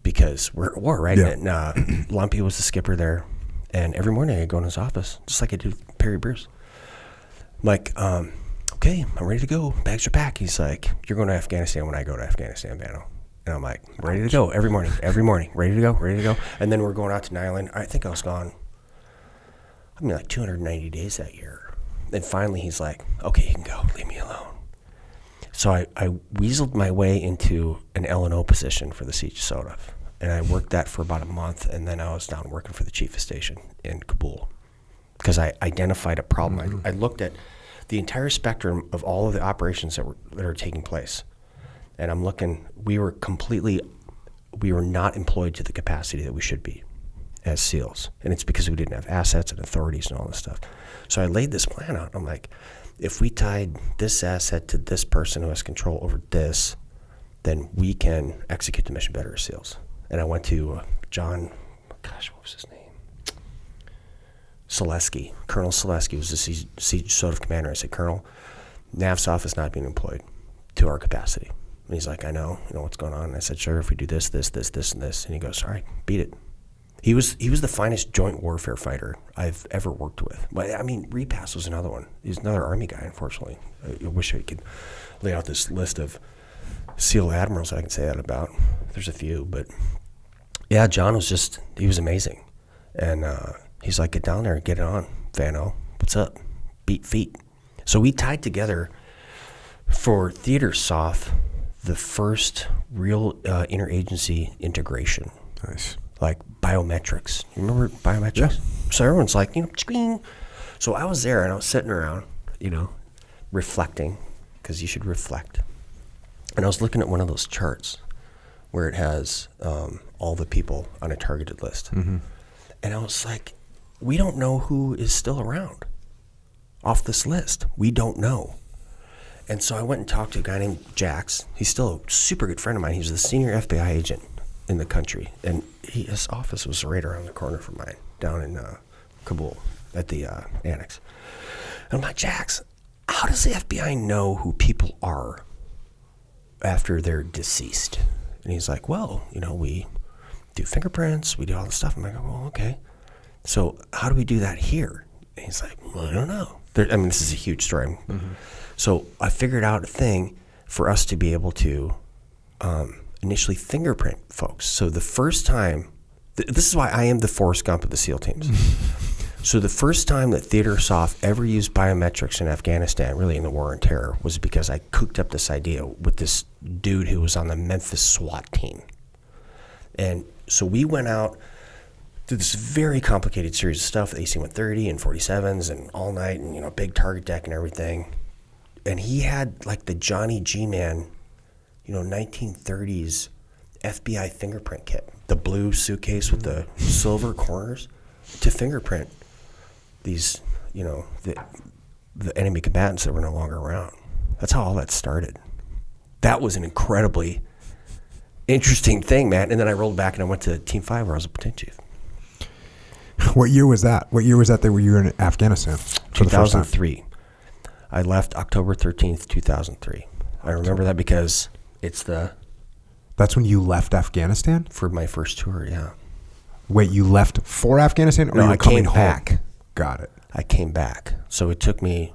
because we're at war, right? Yeah. And Lumpy was the skipper there. And every morning I'd go in his office, just like I did with Perry Bruce. I'm like, okay, I'm ready to go. Bags are packed. He's like, you're going to Afghanistan when I go to Afghanistan, Vano. And I'm like, ready to go every morning, ready to go. And then we're going out to Nyland. I think I was gone, like 290 days that year. And finally he's like, okay, you can go. Leave me alone. So I weaseled my way into an L&O position for the Siege of Sodaf. And I worked that for about a month. And then I was down working for the chief of station in Kabul because I identified a problem. I looked at the entire spectrum of all of the operations that are taking place. And I'm looking, we were not employed to the capacity that we should be as SEALs. And it's because we didn't have assets and authorities and all this stuff. So I laid this plan out. I'm like, if we tied this asset to this person who has control over this, then we can execute the mission better as SEALs. And I went to John, what was his name? Selesky. Colonel Selesky was the Siege Sodaf commander. I said, Colonel, NAVSOF is not being employed to our capacity. And he's like, I know, what's going on. And I said, sure, if we do this, and this. And he goes, all right, beat it. He was the finest joint warfare fighter I've ever worked with. But I mean, Repass was another one. He's another Army guy, unfortunately. I wish I could lay out this list of SEAL admirals I can say that about. There's a few, but yeah, John he was amazing. And he's like, get down there and get it on, Vano. What's up? Beat feet. So we tied together for Theater SOF the first real interagency integration. Nice. Like biometrics. You remember biometrics? Yeah. So everyone's like, screen. So I was there and I was sitting around, reflecting, because you should reflect. And I was looking at one of those charts where it has all the people on a targeted list. And I was like, we don't know who is still around off this list. We don't know. And so I went and talked to a guy named Jax. He's still a super good friend of mine. He was the senior FBI agent in the country. And his office was right around the corner from mine, down in Kabul at the annex. And I'm like, Jax, how does the FBI know who people are after they're deceased? And he's like, well, we do fingerprints, we do all this stuff. I'm like, well, okay. So how do we do that here? And he's like, well, I don't know. This is a huge story. So I figured out a thing for us to be able to initially fingerprint folks. So the first time, this is why I am the Forrest Gump of the SEAL teams. So the first time that Theodore Soft ever used biometrics in Afghanistan, really in the War on Terror, was because I cooked up this idea with this dude who was on the Memphis SWAT team. And so we went out, did this very complicated series of stuff, AC-130 and 47s and all night and, you know, big target deck and everything. And he had like the Johnny G-Man, you know, 1930s FBI fingerprint kit, the blue suitcase with the silver corners to fingerprint these, you know, the enemy combatants that were no longer around. That's how all that started. That was an incredibly interesting thing, man. And then I rolled back and I went to Team 5 where I was a platoon chief. What year was that? What year was that you were in Afghanistan? For 2003. I left October 13th, 2003. I remember that because it's That's when you left Afghanistan? for my first tour, yeah. Wait, you left for Afghanistan, or No, you were I coming came home? back. Got it. I came back. So it took me,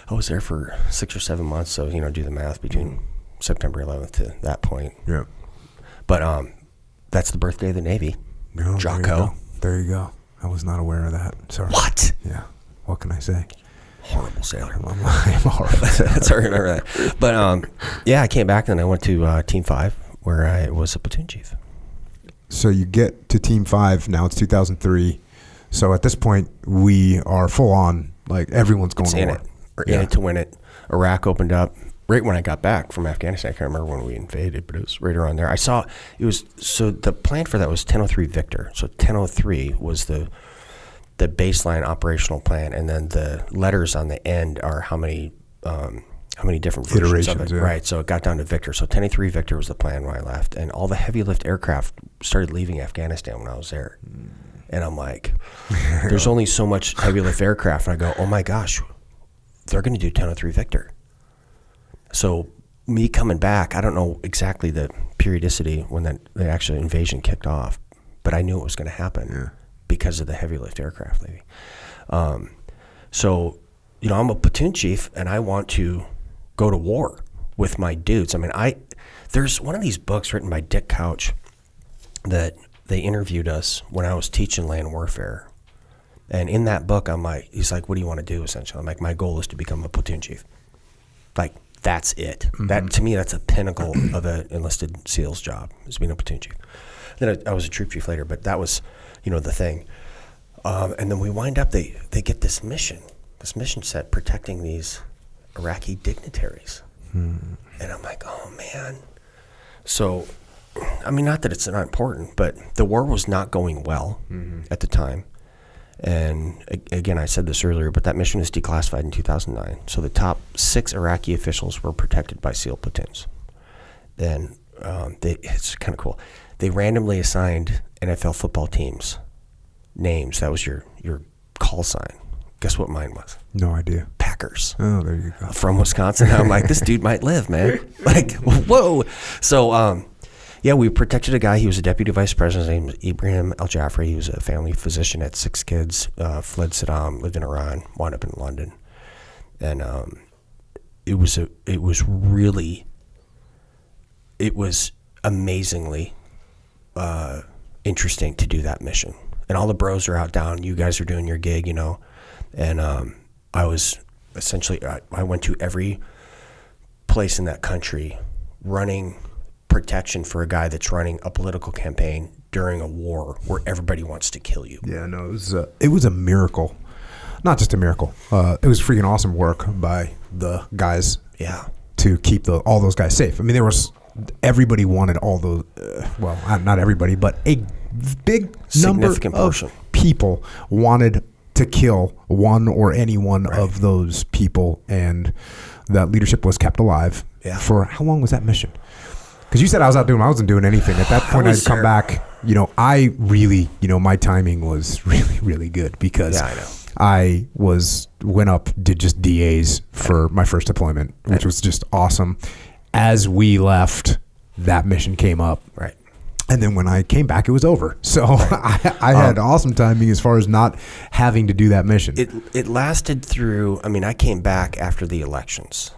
I was there for 6 or 7 months. So, you know, do the math between September 11th to that point. Yeah. But that's the birthday of the Navy. No, Jocko. There you go. I was not aware of that. Sorry. What? Yeah. What can I say? Horrible sailor. I'm horrible. Sorry, remember that. But yeah, I came back and I went to Team 5 where I was a platoon chief. So you get to Team 5, now it's 2003. So at this point, we are full on, like everyone's going It's to in war. it. We're in it to win it. Iraq opened up right when I got back from Afghanistan. I can't remember when we invaded, but it was right around there. I saw it was, so the plan for that was 1003 Victor. So 1003 was the baseline operational plan, and then the letters on the end are how many different versions of it. Yeah. Right, so it got down to Victor. So 1003 Victor was the plan when I left, and all the heavy lift aircraft started leaving Afghanistan when I was there. And I'm like, there's only so much heavy lift aircraft. And I go, oh my gosh, they're going to do 1003 Victor. So me coming back, I don't know exactly the periodicity when the actual invasion kicked off, but I knew it was going to happen because of the heavy lift aircraft leaving. So, you know, I'm a platoon chief and I want to go to war with my dudes. I mean, there's one of these books written by Dick Couch that they interviewed us when I was teaching land warfare. And in that book, he's like, what do you want to do, essentially? I'm like, my goal is to become a platoon chief. Like, that's it. Mm-hmm. That, to me, that's a pinnacle of an enlisted SEAL's job, is being a platoon chief. Then I was a troop chief later, but that was, you know, the thing. And then we wind up, they get this mission set protecting these Iraqi dignitaries. And I'm like, oh, man. So, I mean, not that it's not important, but the war was not going well at the time. And again, I said this earlier, but that mission was declassified in 2009. So the top 6 Iraqi officials were protected by SEAL platoons. Then it's kind of cool. They randomly assigned NFL football teams names. That was your call sign. Guess what mine was? No idea. Packers. Oh, there you go. From Wisconsin. I'm like, this dude might live, man. Like, whoa. So, yeah, we protected a guy. He was a deputy vice president. His name was Ibrahim Al-Jafri. He was a family physician, had 6 kids, fled Saddam, lived in Iran, wound up in London. And it was amazingly interesting to do that mission. And all the bros are out down. You guys are doing your gig, you know. And I was essentially, I went to every place in that country running protection for a guy that's running a political campaign during a war where everybody wants to kill you. Yeah, no, it was a miracle. Not just a miracle. It was freaking awesome work by the guys. Yeah. To keep all those guys safe. I mean, everybody wanted all those. Well, not everybody, but a big number of people wanted to kill one or any one of those people, and that leadership was kept alive. Yeah. For how long was that mission? Because you said I wasn't doing anything. At that point, I'd come back. You know, I really, you know, my timing was really, really good because I went up, did just DAs for my first deployment, which was just awesome. As we left, that mission came up. Right. And then when I came back, it was over. So I had awesome timing as far as not having to do that mission. It lasted through, I mean, I came back after the elections.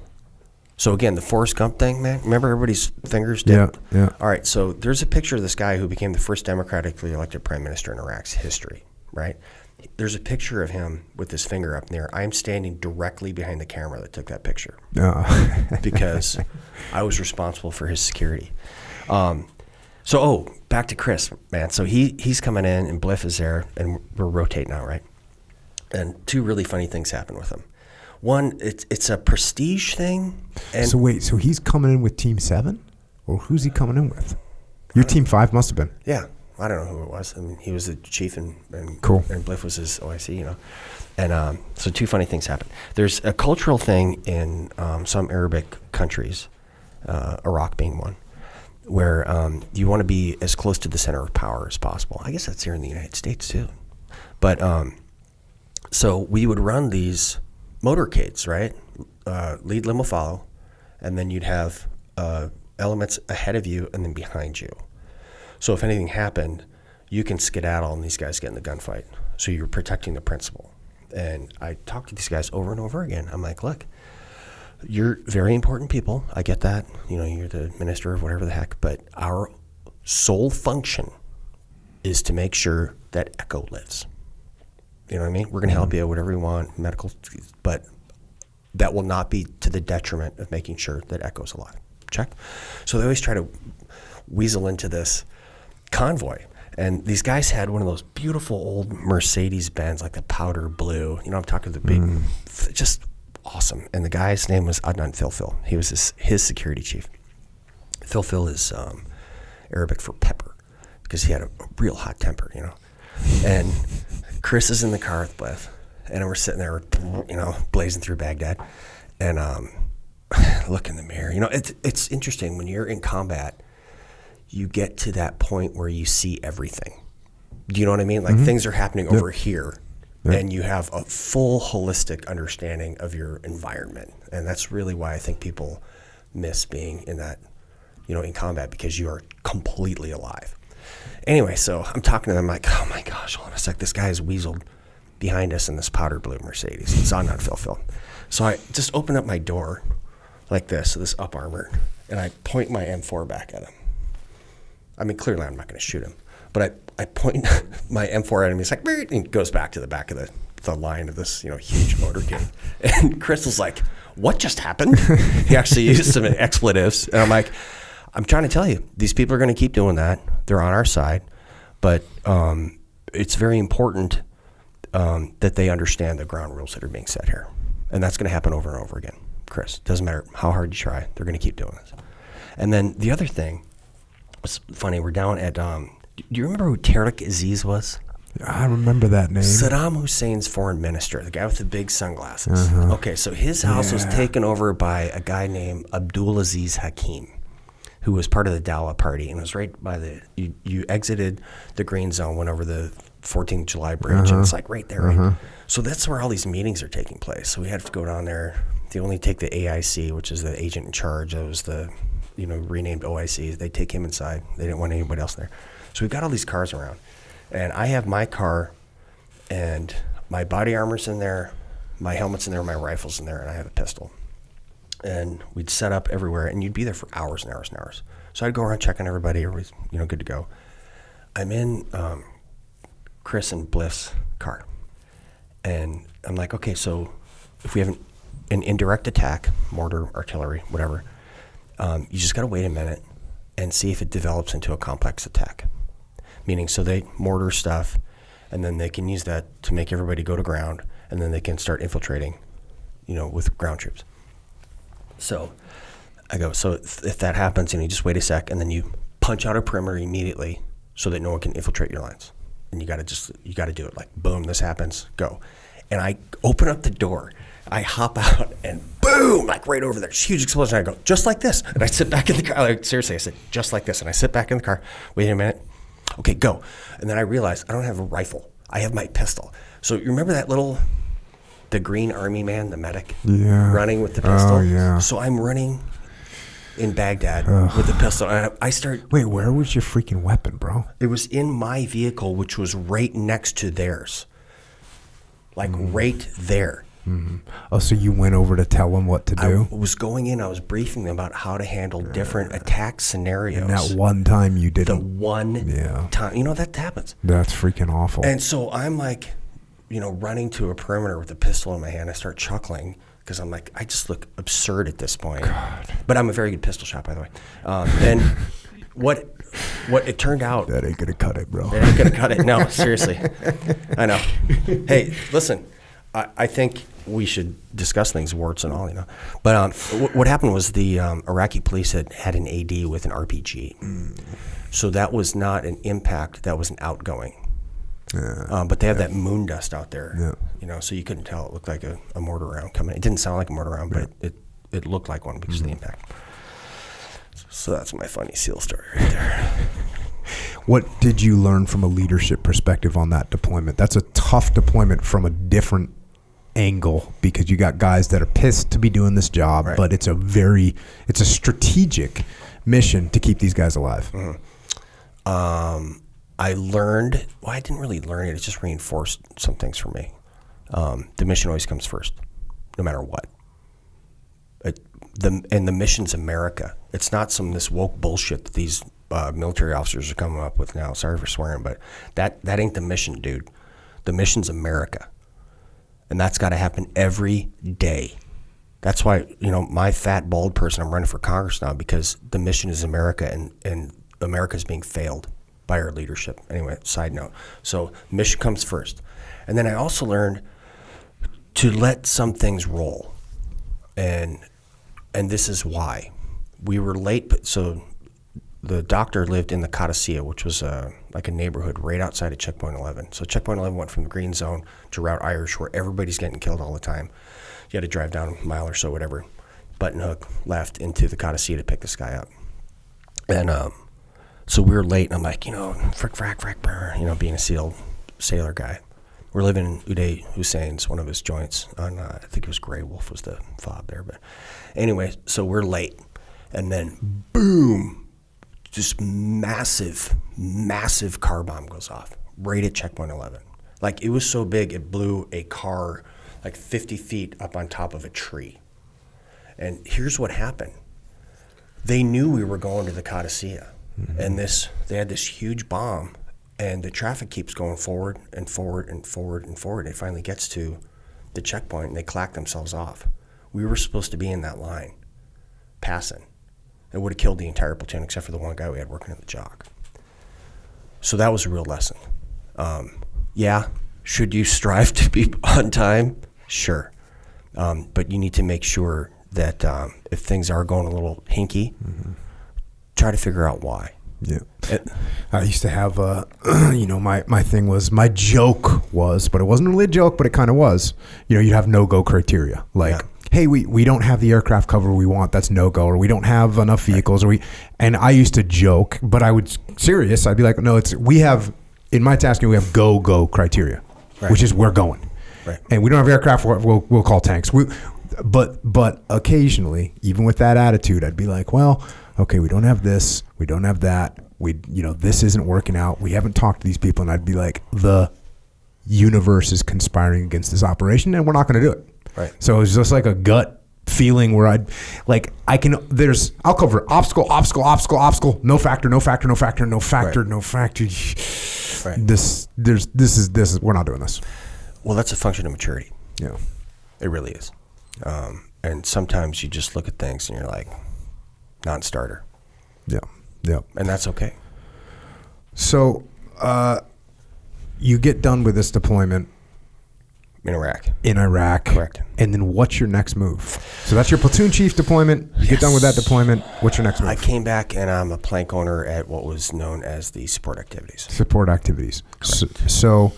So again, the Forrest Gump thing, man. Remember everybody's fingers dipped? Yeah. All right, so there's a picture of this guy who became the first democratically elected prime minister in Iraq's history, right? There's a picture of him with his finger up in the air. I'm standing directly behind the camera that took that picture because I was responsible for his security. Back to Chris, man. So he's coming in and Bliff is there and we're rotating out, right? And two really funny things happen with him. One, it's a prestige thing. And so wait, so he's coming in with Team 7? Or who's he coming in with? Your Team 5 must have been. Yeah. I don't know who it was. I mean, he was the chief and cool. And Bliff was his OIC, you know. And so two funny things happen. There's a cultural thing in some Arabic countries, Iraq being one, where you want to be as close to the center of power as possible. I guess that's here in the United States too. But so we would run these motorcades, right? Lead, limo, follow, and then you'd have elements ahead of you and then behind you. So if anything happened, you can skedaddle and these guys get in the gunfight. So you're protecting the principal. And I talked to these guys over and over again. I'm like, look, you're very important people. I get that. You know, you're the minister of whatever the heck. But our sole function is to make sure that Echo lives. You know what I mean? We're going to help you, whatever you want, medical, but that will not be to the detriment of making sure that Echo's alive. Check. So they always try to weasel into this convoy. And these guys had one of those beautiful old Mercedes-Benz, like the powder blue. You know, I'm talking the big, just awesome. And the guy's name was Adnan Phil. He was his security chief. Phil is Arabic for pepper because he had a real hot temper, you know. And Chris is in the car with Bliff, and we're sitting there, you know, blazing through Baghdad. And look in the mirror. You know, it's interesting when you're in combat. You get to that point where you see everything. Do you know what I mean? Like things are happening over here, and you have a full holistic understanding of your environment. And that's really why I think people miss being in that, you know, in combat, because you are completely alive. Anyway, so I'm talking to them like, oh my gosh, hold on a sec. This guy is weaseled behind us in this powder blue Mercedes. It's on Phil. So I just open up my door like this up armor, and I point my M4 back at him. I mean, clearly I'm not going to shoot him, but I point my M4 at him. He's like, and he goes back to the back of the line of this, you know, huge motorcade. And Chris was like, what just happened? He actually used some expletives. And I'm like, I'm trying to tell you, these people are going to keep doing that. They're on our side. But it's very important that they understand the ground rules that are being set here. And that's going to happen over and over again, Chris. Doesn't matter how hard you try. They're going to keep doing this. And then the other thing, it's funny, we're down at, do you remember who Derrick Aziz was? I remember that name. Saddam Hussein's foreign minister, the guy with the big sunglasses. Okay, so his house was taken over by a guy named Abdulaziz Hakim, who was part of the Dawa party, and it was right by you exited the green zone, went over the 14th July bridge, and it's like right there. Right? So that's where all these meetings are taking place. So we had to go down there. They only take the AIC, which is the agent in charge. That was the, you know, renamed OIC. They take him inside. They didn't want anybody else there. So we've got all these cars around. And I have my car, and my body armor's in there, my helmet's in there, my rifle's in there, and I have a pistol. And we'd set up everywhere, and you'd be there for hours and hours and hours. So I'd go around checking everybody, everybody's, you know, good to go. I'm in Chris and Bliff's car. And I'm like, okay, so if we have an indirect attack, mortar, artillery, whatever, you just got to wait a minute and see if it develops into a complex attack. Meaning, so they mortar stuff, and then they can use that to make everybody go to ground, and then they can start infiltrating, you know, with ground troops. So I go, so if that happens, you just wait a sec, and then you punch out a perimeter immediately so that no one can infiltrate your lines. And you got to do it like, boom, this happens, go. And I open up the door, I hop out, and boom, like right over there, huge explosion. I go, just like this. And I sit back in the car. Like, seriously, I said, just like this. And I sit back in the car, wait a minute. Okay, go. And then I realized I don't have a rifle. I have my pistol. So you remember that the green army man, the medic, running with the pistol? Oh, yeah. So I'm running in Baghdad with the pistol. And I start. Wait, where was your freaking weapon, bro? It was in my vehicle, which was right next to theirs. Like right there. Oh, so you went over to tell them what to do? I was going in, I was briefing them about how to handle different attack scenarios. And that one time you didn't. The one time. You know, that happens. That's freaking awful. And so I'm like, you know, running to a perimeter with a pistol in my hand. I start chuckling because I'm like, I just look absurd at this point. God. But I'm a very good pistol shot, by the way. And what it turned out. That ain't going to cut it, bro. It ain't going to cut it. No, seriously. I know. Hey, listen, I think we should discuss things, warts and all, you know. But what happened was the Iraqi police had an AD with an RPG. So that was not an impact, that was an outgoing. But they have that moon dust out there, you know, so you couldn't tell. It looked like a mortar round coming. It didn't sound like a mortar round, but it looked like one because of the impact. So that's my funny SEAL story right there. What did you learn from a leadership perspective on that deployment? That's a tough deployment from a different angle because you got guys that are pissed to be doing this job, but it's a strategic mission to keep these guys alive. I learned, I didn't really learn it. It just reinforced some things for me. The mission always comes first, no matter what. And the mission's America. It's not this woke bullshit that these military officers are coming up with now. Sorry for swearing, but that ain't the mission, dude. The mission's America. And that's got to happen every day. That's why, you know, my fat, bald person, I'm running for Congress now because the mission is America and America's being failed by our leadership. Anyway, side note. So mission comes first. And then I also learned to let some things roll. And this is why. We were late, so the doctor lived in the Codicea, which was like a neighborhood right outside of Checkpoint 11. So Checkpoint 11 went from the green zone to Route Irish, where everybody's getting killed all the time. You had to drive down a mile or so, whatever, button hook left into the Codicea to pick this guy up. And so we were late, and I'm like, you know, frack, brr, you know, being a sailor guy. We're living in Uday Hussein's, one of his joints on, I think it was Grey Wolf was the fob there. But anyway, so we're late. And then, boom, this massive car bomb goes off right at Checkpoint 11. Like, it was so big, it blew a car like 50 feet up on top of a tree. And here's what happened. They knew we were going to the Codicea. And they had this huge bomb. And the traffic keeps going forward and forward and forward and forward. It finally gets to the checkpoint, and they clack themselves off. We were supposed to be in that line, passing. It would have killed the entire platoon except for the one guy we had working at the jock. So that was a real lesson. Should you strive to be on time? Sure. But you need to make sure that if things are going a little hinky, try to figure out why. Yeah. I used to have, my thing was, my joke was, but it wasn't really a joke, but it kind of was, you know, you'd have no-go criteria. Like, hey, we don't have the aircraft cover we want, that's no-go, or we don't have enough vehicles, and I used to joke, but I would, serious, I'd be like, no, we have, in my tasking, we have go criteria, which is we're going. Right. And we don't have aircraft, we'll call tanks. But occasionally, even with that attitude, I'd be like, well, okay, we don't have this, we don't have that, this isn't working out, we haven't talked to these people, and I'd be like, the universe is conspiring against this operation, and we're not going to do it. Right. So it was just like a gut feeling where I'll cover obstacle, no factor. Right. This is we're not doing this. Well, that's a function of maturity. Yeah. It really is. And sometimes you just look at things and you're like, non-starter. Yeah. And that's okay. So you get done with this deployment. In Iraq. Correct. And then what's your next move? So that's your platoon chief deployment. You get done with that deployment. What's your next move? I came back and I'm a plank owner at what was known as the support activities. So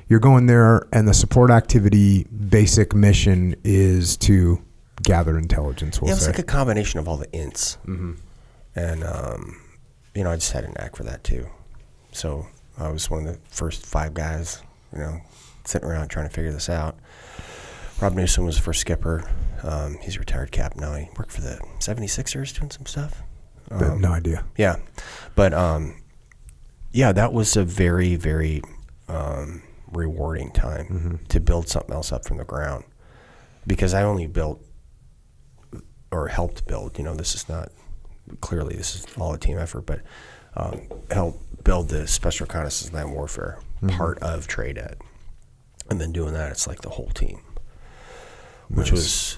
you're going there, and the support activity basic mission is to gather intelligence. It's like a combination of all the ints. And, I just had a knack for that too. So I was one of the first 5 guys, sitting around trying to figure this out. Rob Newsom was the first skipper. He's a retired cap now. He worked for the 76ers doing some stuff. No idea. Yeah. But, that was a very, very rewarding time to build something else up from the ground. because I only built or helped build. This is not clearly this is all a team effort, but helped build the Special Reconnaissance and Land Warfare part of TRADET, and then doing that, it's like the whole team, which was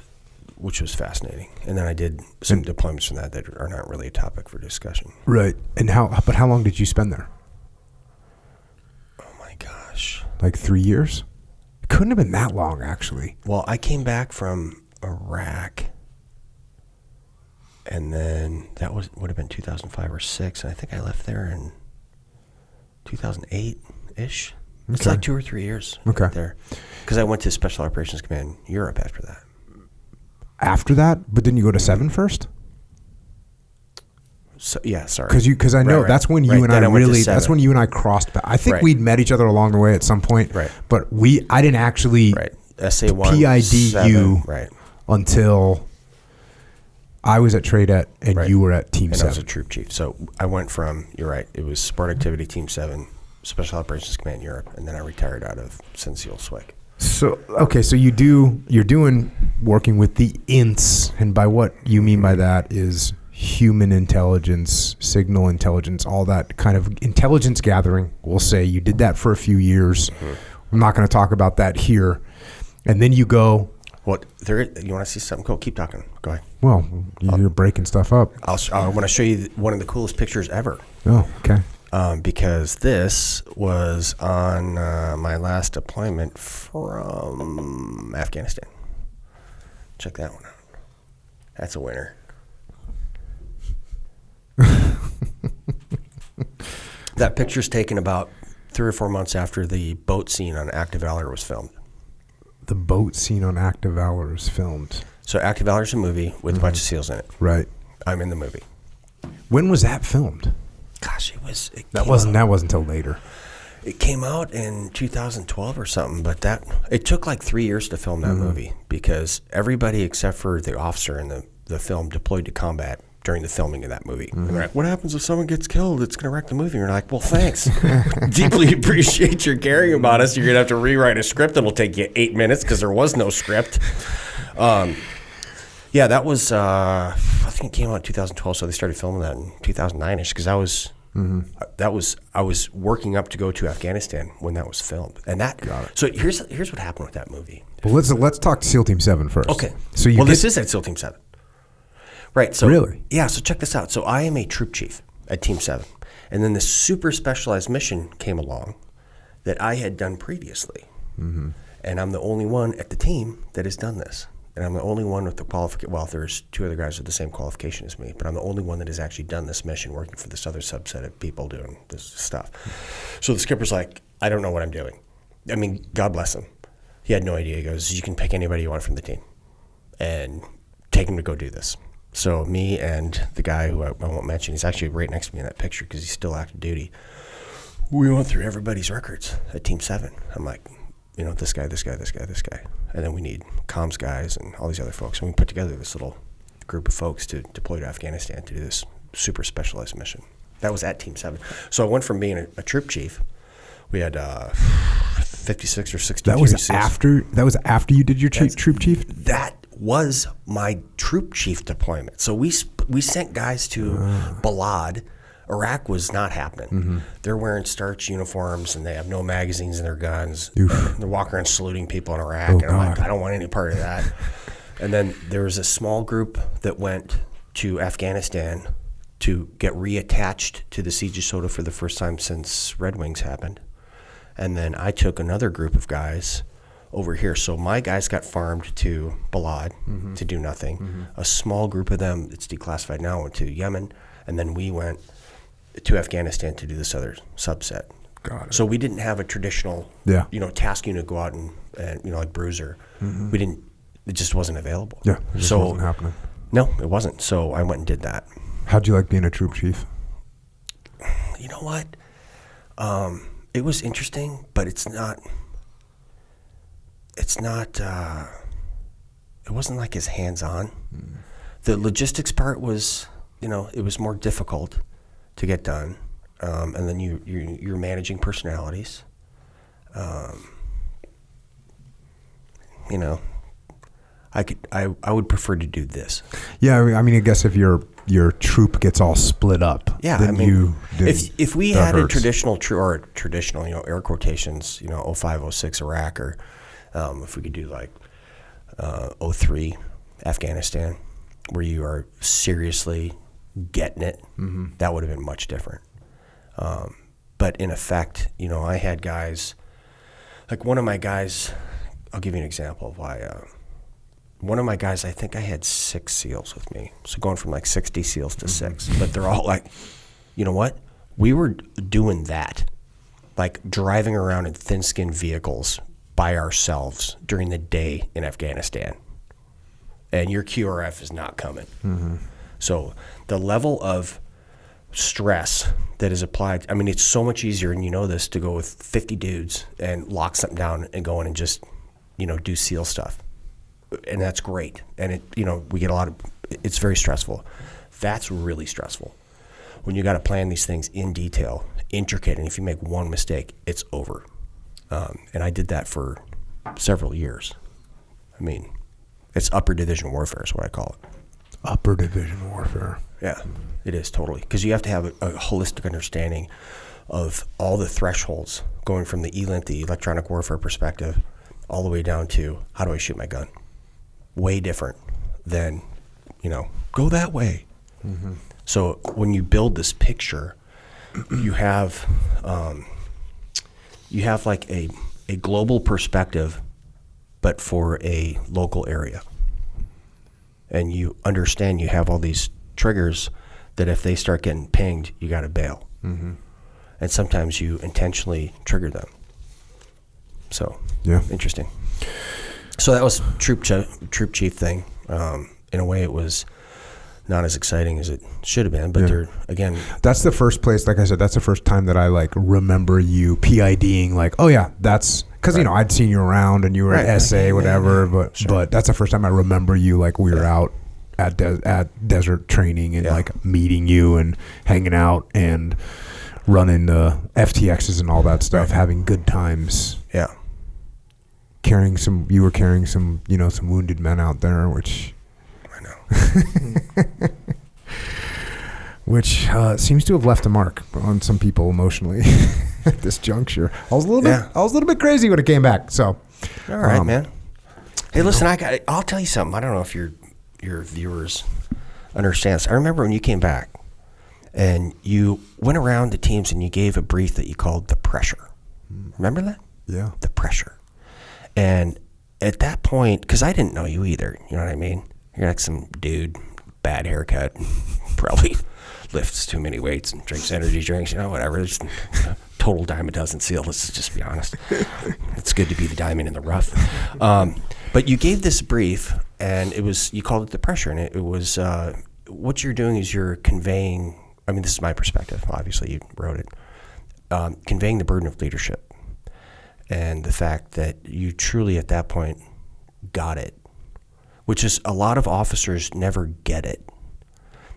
fascinating. And then I did some deployments from that are not really a topic for discussion. Right. And how long did you spend there? Oh my gosh. Like 3 years? It couldn't have been that long, actually. Well, I came back from Iraq, and then that would have been 2005 or 6, and I think I left there in 2008-ish. It's Okay. like 2 or 3 years there. Because I went to Special Operations Command Europe after that. After that? But didn't you go to 7 first? So, yeah, sorry. Because I know Right. that's when you Right. and Then I I went to really, 7. that's when you and I crossed. I think Right. we'd met each other along the way at some point. Right. But I didn't actually Right. SA1, PID 7, you right. until I was at TRADET and Right. you were at Team And 7. I was a troop chief. So I went from, you're right, it was Support Activity Team 7, Special Operations Command Europe, and then I retired out of Sensiel Swick. So so you're doing working with the INTs, and by what you mean by that is human intelligence, signal intelligence, all that kind of intelligence gathering. We'll say you did that for a few years. Mm-hmm. I'm not going to talk about that here. And then you go, What? You want to see something cool? Keep talking. Go ahead. well, you're breaking stuff up. I want to show you one of the coolest pictures ever. Oh, okay. Because this was on my last deployment from Afghanistan. Check that one out. That's a winner. That picture's taken about 3 or 4 months after the boat scene on Active Valor was filmed. The boat scene on Active Valor is filmed. So Active Valor is a movie with a bunch of SEALs in it. Right. I'm in the movie. When was that filmed? Gosh, That wasn't until later. It came out in 2012 or something, but it took like 3 years to film that movie because everybody except for the officer in the film deployed to combat during the filming of that movie. And they're like, what happens if someone gets killed? It's going to wreck the movie. And you're like, well, thanks. Deeply appreciate your caring about us. You're going to have to rewrite a script that'll take you 8 minutes because there was no script. Yeah, that was, I think it came out in 2012, so they started filming that in 2009-ish because I was working up to go to Afghanistan when that was filmed. And so here's what happened with that movie. Well, let's talk SEAL Team 7 first. Okay. So this is at SEAL Team 7. Right. So really? Yeah. So check this out. So I am a troop chief at Team 7. And then this super specialized mission came along that I had done previously. Mm-hmm. And I'm the only one at the team that has done this. And I'm the only one with the qualification. Well, there's 2 other guys with the same qualification as me, but I'm the only one that has actually done this mission, working for this other subset of people doing this stuff. So the skipper's like, I don't know what I'm doing. I mean, God bless him. He had no idea. He goes, you can pick anybody you want from the team and take him to go do this. So me and the guy who I won't mention, he's actually right next to me in that picture because he's still active duty. We went through everybody's records at Team 7. I'm like, this guy. And then we need comms guys and all these other folks. And we put together this little group of folks to deploy to Afghanistan to do this super specialized mission. That was at Team 7. So I went from being a troop chief. We had 56 or 60. That was after you did your troop chief? That was my troop chief deployment. So we sent guys to Balad. Iraq was not happening. Mm-hmm. They're wearing starch uniforms and they have no magazines in their guns. They're walking around saluting people in Iraq. And I'm like, I don't want any part of that. And then there was a small group that went to Afghanistan to get reattached to the Siege of Soda for the first time since Red Wings happened. And then I took another group of guys over here. So my guys got farmed to Balad to do nothing. Mm-hmm. A small group of them, it's declassified now, went to Yemen. And then we went to Afghanistan to do this other subset. Got it. So we didn't have a traditional, task unit go out and like Bruiser. Mm-hmm. We didn't. It just wasn't available. Yeah, it just wasn't happening. No, it wasn't. So I went and did that. How'd you like being a troop chief? You know what? It was interesting, but it's not. It wasn't like as hands-on. Mm. The logistics part was, it was more difficult to get done, and then you're managing personalities. I would prefer to do this. Yeah, I mean, I guess if your troop gets all split up, Yeah, then I mean, then if we that had hurts. a traditional, air quotations, 05, 06 Iraq, or if we could do like 03 Afghanistan, where you are seriously getting it, that would have been much different. But in effect, I had guys, like one of my guys, I'll give you an example of why. One of my guys, I think I had 6 SEALs with me. So going from like 60 SEALs to 6. But they're all like, you know what? We were doing that. Like driving around in thin-skinned vehicles by ourselves during the day in Afghanistan. And your QRF is not coming. So the level of stress that is applied, I mean, it's so much easier, and you know this, to go with 50 dudes and lock something down and go in and just, do SEAL stuff. And that's great. And we get it's very stressful. That's really stressful. When you got to plan these things in detail, intricate, and if you make one mistake, it's over. And I did that for several years. I mean, it's upper division warfare is what I call it. Upper division warfare. Yeah, it is totally. Because you have to have a holistic understanding of all the thresholds going from the ELINT, the electronic warfare perspective, all the way down to how do I shoot my gun? Way different than, go that way. So when you build this picture, you have like a global perspective, but for a local area. And you understand you have all these triggers that if they start getting pinged, you got to bail. And sometimes you intentionally trigger them. So, interesting. So that was troop chief thing. In a way, it was not as exciting as it should have been. But there, again, that's the first place. Like I said, that's the first time that I remember you PIDing. Like, oh yeah, that's because I'd seen you around and you were at SA, whatever. But that's the first time I remember you. Like we were out at desert training and meeting you and hanging out and running the FTXs and all that stuff, having good times. Yeah. You were carrying some wounded men out there, which I know, which seems to have left a mark on some people emotionally at this juncture. I was a little bit crazy when it came back. So, all right, man. Hey, listen, I'll tell you something. I don't know if your viewers understand this. I remember when you came back and you went around the teams and you gave a brief that you called the pressure. Remember that? Yeah, the pressure. And at that point, because I didn't know you either, you know what I mean? You're like some dude, bad haircut, probably lifts too many weights and drinks energy drinks, whatever. It's total dime a dozen SEAL, let's just be honest. It's good to be the diamond in the rough. But you gave this brief, and you called it the pressure, and it was, what you're doing is you're conveying, I mean, this is my perspective, obviously you wrote it, conveying the burden of leadership. And the fact that you truly at that point got it, which is a lot of officers never get it.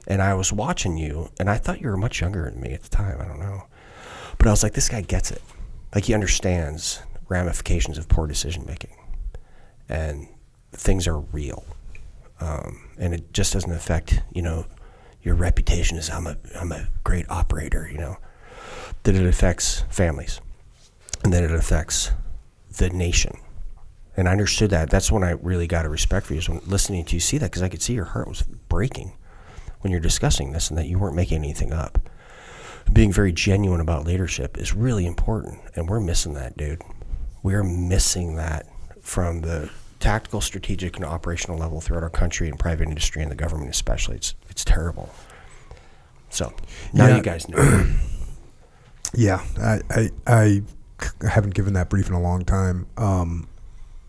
And I was watching you, and I thought you were much younger than me at the time. I don't know. But I was like, this guy gets it. Like he understands ramifications of poor decision making. And things are real. And it just doesn't affect, your reputation as I'm a great operator, that it affects families. And then it affects the nation. And I understood that. That's when I really got a respect for you, is when listening to you see that, because I could see your heart was breaking when you're discussing this and that you weren't making anything up. Being very genuine about leadership is really important, and we're missing that, dude. We're missing that from the tactical, strategic, and operational level throughout our country and private industry and the government especially. It's terrible. So now you guys know. Yeah, I haven't given that brief in a long time,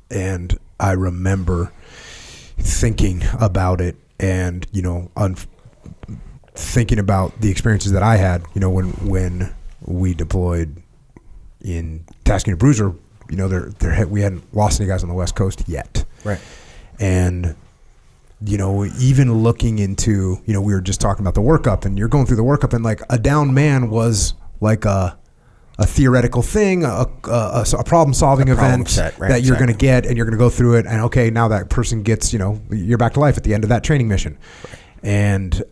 and I remember thinking about it, and thinking about the experiences that I had. When we deployed in Task Unit Bruiser, we hadn't lost any guys on the West Coast yet, right? And even looking into, we were just talking about the workup, and you're going through the workup, and like a down man was like a a theoretical thing, a problem-solving event set, right, that you're exactly. going to get, and you're going to go through it, and okay, now that person gets, you're back to life at the end of that training mission. Right. And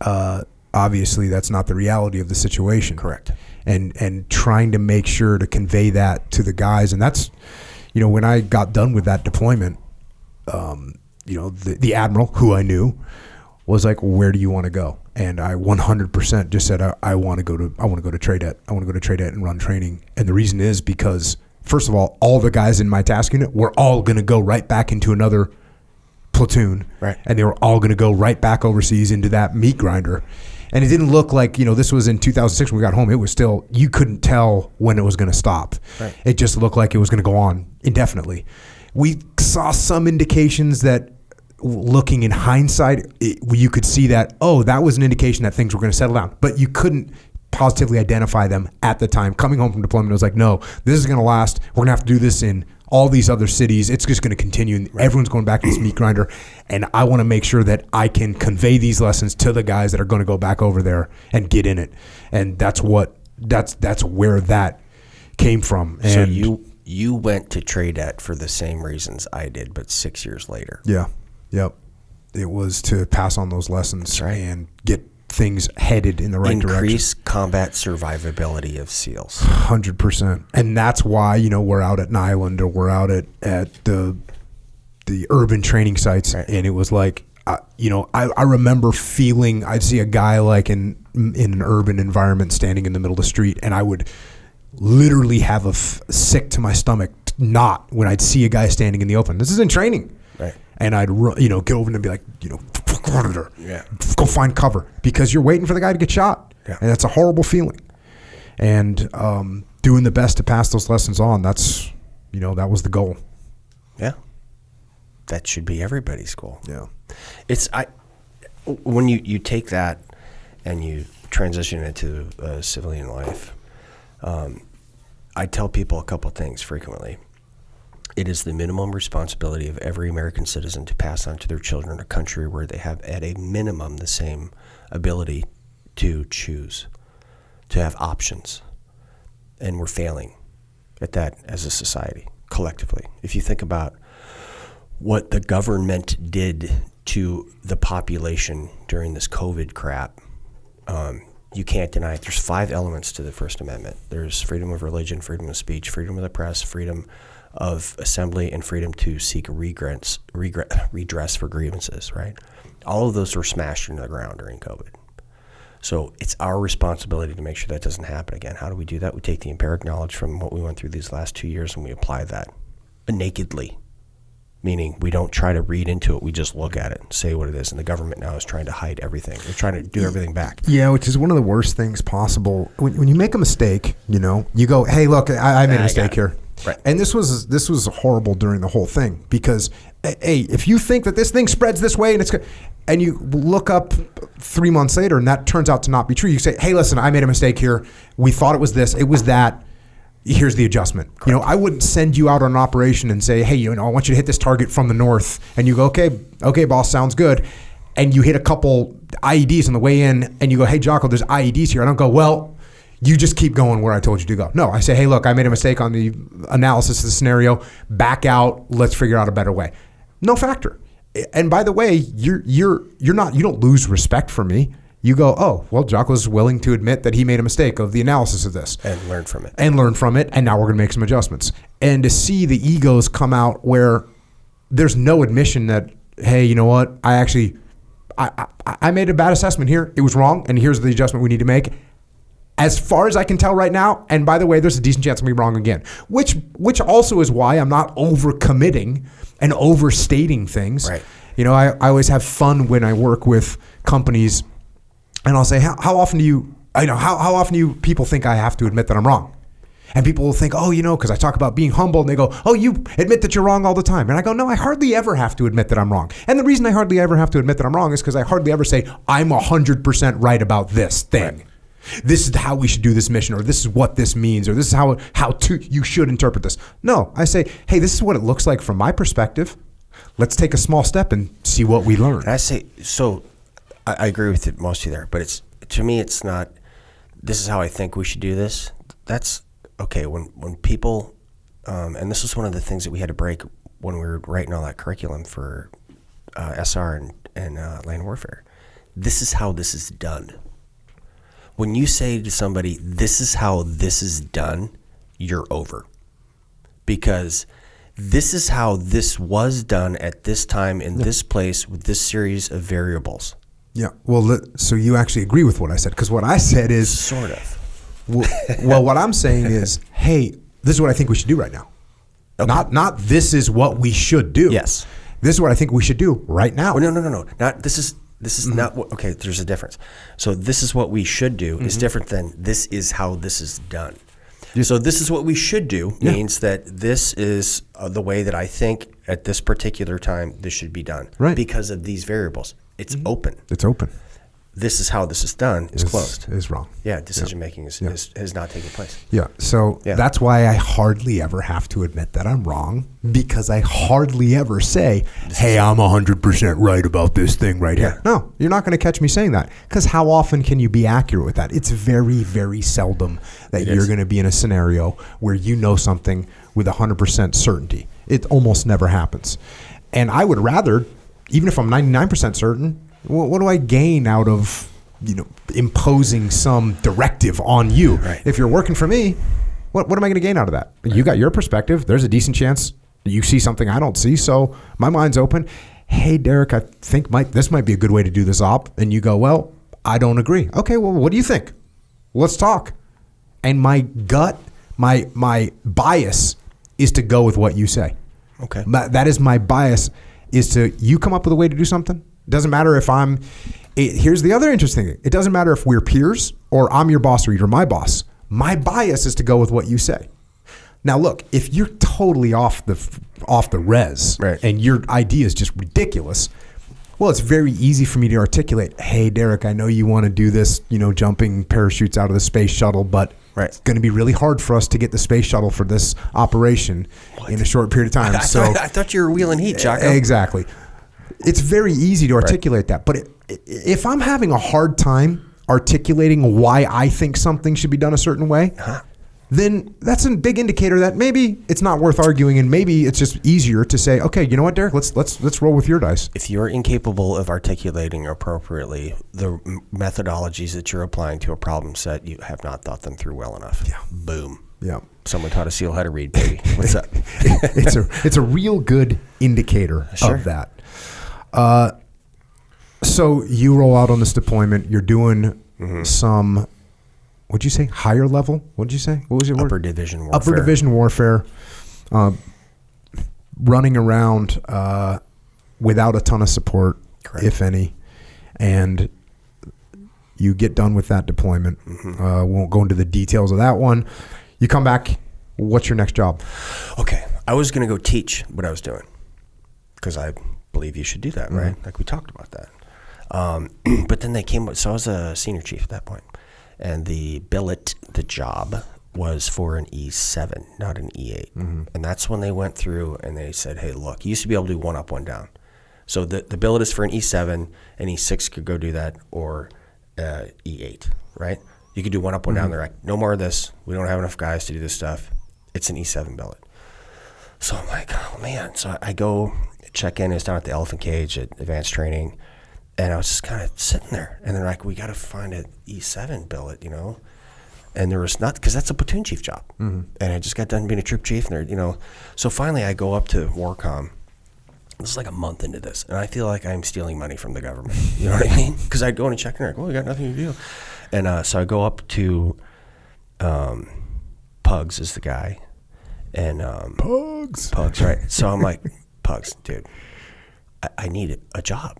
obviously that's not the reality of the situation. Correct. And trying to make sure to convey that to the guys. And that's, when I got done with that deployment, the admiral, who I knew, was like, where do you want to go? And I 100% just said, I want to go to TRADET. I want to go to TRADET and run training. And the reason is because, first of all the guys in my task unit were all going to go right back into another platoon. Right. And they were all going to go right back overseas into that meat grinder. And it didn't look like, this was in 2006 when we got home. It was still, you couldn't tell when it was going to stop. Right. It just looked like it was going to go on indefinitely. We saw some indications that, looking in hindsight, you could see that, that was an indication that things were going to settle down. But you couldn't positively identify them at the time. Coming home from deployment, it was like, no, this is going to last. We're going to have to do this in all these other cities. It's just going to continue. Right. Everyone's going back to this meat grinder. And I want to make sure that I can convey these lessons to the guys that are going to go back over there and get in it. And that's where that came from. And so you went to TRADET for the same reasons I did, but 6 years later. Yeah. Yep. It was to pass on those lessons, right, and get things headed in the right direction. Increase combat survivability of SEALs. 100%. And that's why, we're out at Nyland, or we're out at the urban training sites. Right. And it was like, I remember feeling, I'd see a guy like in an urban environment standing in the middle of the street, and I would literally have a sick to my stomach knot when I'd see a guy standing in the open. This is in training. Right. And I'd get over and be like, fuck out of there. Yeah. Go find cover, because you're waiting for the guy to get shot. Yeah. And that's a horrible feeling. And doing the best to pass those lessons on, that's, that was the goal. Yeah. That should be everybody's goal. Yeah. When you take that and you transition into civilian life, I tell people a couple things frequently. It is the minimum responsibility of every American citizen to pass on to their children a country where they have, at a minimum, the same ability to choose, to have options. And we're failing at that as a society, collectively. If you think about what the government did to the population during this COVID crap, you can't deny it. There's 5 elements to the First Amendment. There's freedom of religion, freedom of speech, freedom of the press, freedom of assembly, and freedom to seek redress for grievances, right? All of those were smashed into the ground during COVID. So it's our responsibility to make sure that doesn't happen again. How do we do that? We take the empiric knowledge from what we went through these last 2 years and we apply that nakedly, meaning we don't try to read into it. We just look at it and say what it is. And the government now is trying to hide everything. They're trying to do everything back. Yeah, which is one of the worst things possible. When you make a mistake, you go, hey, look, I made a mistake here. Right. And this was horrible during the whole thing, because, hey, if you think that this thing spreads this way and you look up 3 months later and that turns out to not be true, you say, hey, listen, I made a mistake here. We thought it was this. It was that. Here's the adjustment. Correct. I wouldn't send you out on an operation and say, hey, I want you to hit this target from the north. And you go, okay, boss, sounds good. And you hit a couple IEDs on the way in and you go, hey, Jocko, there's IEDs here. I don't go, well, you just keep going where I told you to go. No, I say, hey, look, I made a mistake on the analysis of the scenario. Back out. Let's figure out a better way. No factor. And by the way, you don't lose respect for me. You go, oh, well, Jocko's willing to admit that he made a mistake of the analysis of this. And learn from it. And now we're going to make some adjustments. And to see the egos come out where there's no admission that, hey, you know what? I made a bad assessment here. It was wrong. And here's the adjustment we need to make. As far as I can tell right now, and by the way, there's a decent chance I'm going to be wrong again, which also is why I'm not overcommitting and overstating things. Right. I always have fun when I work with companies, and I'll say, how often do you people think I have to admit that I'm wrong? And people will think, because I talk about being humble, and they go, oh, you admit that you're wrong all the time. And I go, no, I hardly ever have to admit that I'm wrong. And the reason I hardly ever have to admit that I'm wrong is because I hardly ever say, I'm 100% right about this thing. Right. This is how we should do this mission, or this is what this means, or this is how you should interpret this. No, I say, hey, this is what it looks like from my perspective. Let's take a small step and see what we learn. And I say, so I agree with it, most of you there, but to me, it's not, this is how I think we should do this. That's okay, when people, and this was one of the things that we had to break when we were writing all that curriculum for SR and land warfare. This is how this is done. When you say to somebody, this is how this is done, you're over. Because this is how this was done at this time in this place with this series of variables. Yeah. Well, so you actually agree with what I said? Because what I said is sort of. Well, what I'm saying is, hey, this is what I think we should do right now. Okay. Not this is what we should do. Yes. This is what I think we should do right now. Well, no. Not this is not what. Okay, there's a difference. So this is what we should do is different than this is how this is done. So this is what we should do means that this is the way that I think at this particular time this should be done. Right. Because of these variables. It's open. It's open. This is how this is done is closed. Is wrong. Yeah, decision making has not taken place. Yeah, so that's why I hardly ever have to admit that I'm wrong, because I hardly ever say, hey, I'm 100% right about this thing right here. No, you're not going to catch me saying that, because how often can you be accurate with that? It's very, very seldom that you're going to be in a scenario where you know something with 100% certainty. It almost never happens. And I would rather, even if I'm 99% certain, what do I gain out of, imposing some directive on you? Right. If you're working for me, what am I going to gain out of that? Right. You got your perspective. There's a decent chance you see something I don't see. So my mind's open. Hey, Derrick, I think this might be a good way to do this op. And you go, well, I don't agree. Okay, well, what do you think? Let's talk. And my gut, my bias is to go with what you say. Okay. That is my bias, is to, you come up with a way to do something. It doesn't matter if here's the other interesting thing. It doesn't matter if we're peers or I'm your boss or you're my boss. My bias is to go with what you say. Now, look, if you're totally off the res, right, and your idea is just ridiculous, well, it's very easy for me to articulate, hey, Derrick, I know you want to do this, jumping parachutes out of the space shuttle, but it's going to be really hard for us to get the space shuttle for this operation in a short period of time. I thought you were wheeling heat, Jocko. Exactly. It's very easy to articulate that. But if I'm having a hard time articulating why I think something should be done a certain way, then that's a big indicator that maybe it's not worth arguing, and maybe it's just easier to say, okay, you know what, Derrick, let's roll with your dice. If you're incapable of articulating appropriately the methodologies that you're applying to a problem set, you have not thought them through well enough. Yeah. Boom. Yeah. Someone taught a seal how to read, baby. What's up? It's a real good indicator of that. So you roll out on this deployment. You're doing some, what'd you say? Higher level? What'd you say? What was your word? Upper division warfare. Upper division warfare. Running around without a ton of support, correct, if any. And you get done with that deployment. Won't go into the details of that one. You come back. What's your next job? Okay. I was going to go teach what I was doing, because I believe you should do that, right? Like we talked about that. But then they came, so I was a senior chief at that point, and the billet, the job was for an E7, not an E8. And that's when they went through and they said, hey, look, you used to be able to do one up, one down. So the billet is for an E7, and E6 could go do that, or E8, right? You could do one up, one down. They're like, no more of this. We don't have enough guys to do this stuff. It's an E7 billet. So I'm like, oh man. So I go check in. It's down at the Elephant Cage at Advanced Training. And I was just kind of sitting there. And they're like, we got to find an E7 billet, And there was not, because that's a platoon chief job. And I just got done being a troop chief. And so finally I go up to Warcom. This is like a month into this. And I feel like I'm stealing money from the government. You know what I mean? Because I'd go in and check and they're like, well, we got nothing to do. And so I go up to Pugs is the guy. And Pugs, right? So I'm like, Pugs, dude, I need a job.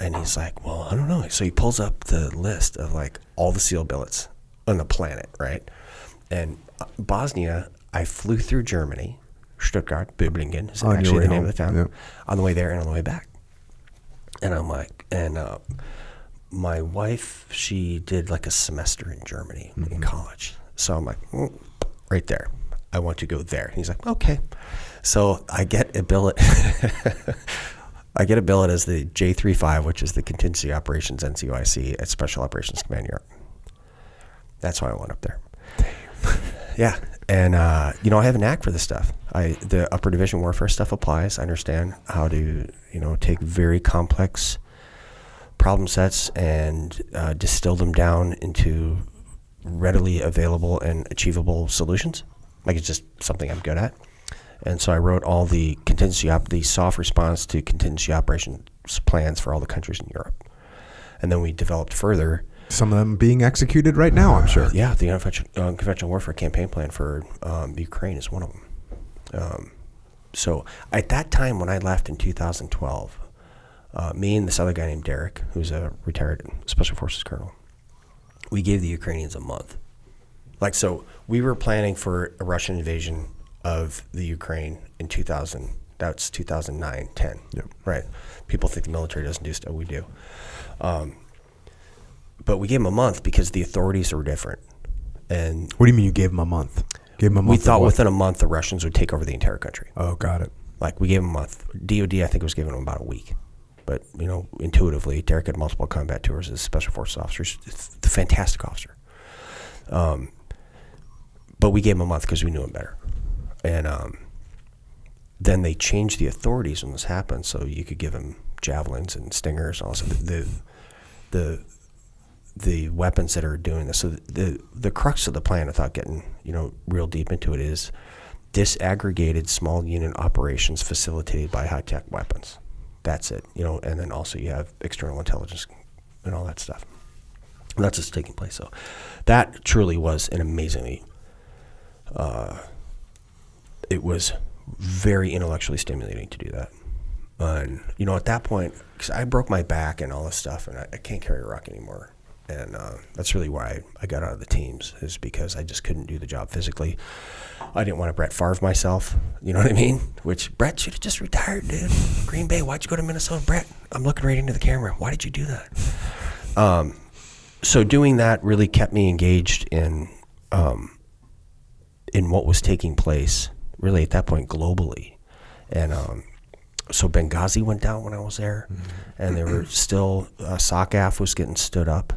And he's like, well, I don't know. So he pulls up the list of like all the SEAL billets on the planet, right? And Bosnia, I flew through Germany, Stuttgart, Böblingen is actually the name of the town, on the way there and on the way back. And I'm like, my wife, she did like a semester in Germany in college. So I'm like, right there. I want to go there. And he's like, okay. So I get a billet. I get a billet as the J35, which is the Contingency Operations NCOIC at Special Operations Command Europe. That's why I went up there. Yeah. And, I have a knack for this stuff. The upper division warfare stuff applies. I understand how to, take very complex problem sets and distill them down into readily available and achievable solutions. Like, it's just something I'm good at. And so I wrote all the the soft response to contingency operations plans for all the countries in Europe. And then we developed further. Some of them being executed right now, I'm sure. Yeah, the unconventional warfare campaign plan for Ukraine is one of them. So at that time when I left in 2012, me and this other guy named Derrick, who's a retired Special Forces colonel, we gave the Ukrainians a month. So we were planning for a Russian invasion of the Ukraine in 2000. That's 2009, 10. Yep. Right. People think the military doesn't do stuff. We do. But we gave them a month because the authorities were different. And what do you mean you gave them a month? Gave them a month. We thought within a month the Russians would take over the entire country. Oh, got it. We gave them a month. DOD, I think, was giving them about a week. But, intuitively, Derrick had multiple combat tours as a Special Forces officer. He's a fantastic officer. But we gave him a month because we knew him better. And then they changed the authorities when this happened, so you could give him javelins and stingers and also the weapons that are doing this. So the crux of the plan, without getting real deep into it, is disaggregated small unit operations facilitated by high-tech weapons. That's it. And then also you have external intelligence and all that stuff. And that's what's taking place. So that truly was an amazingly it was very intellectually stimulating to do that. And, at that point, because I broke my back and all this stuff, and I can't carry a rock anymore. And that's really why I got out of the teams, is because I just couldn't do the job physically. I didn't want to Brett Favre myself, you know what I mean? Which, Brett should have just retired, dude. Green Bay, why'd you go to Minnesota? Brett, I'm looking right into the camera. Why did you do that? So doing that really kept me engaged in what was taking place, really at that point globally. And so Benghazi went down when I was there, and there were still SOCAF was getting stood up,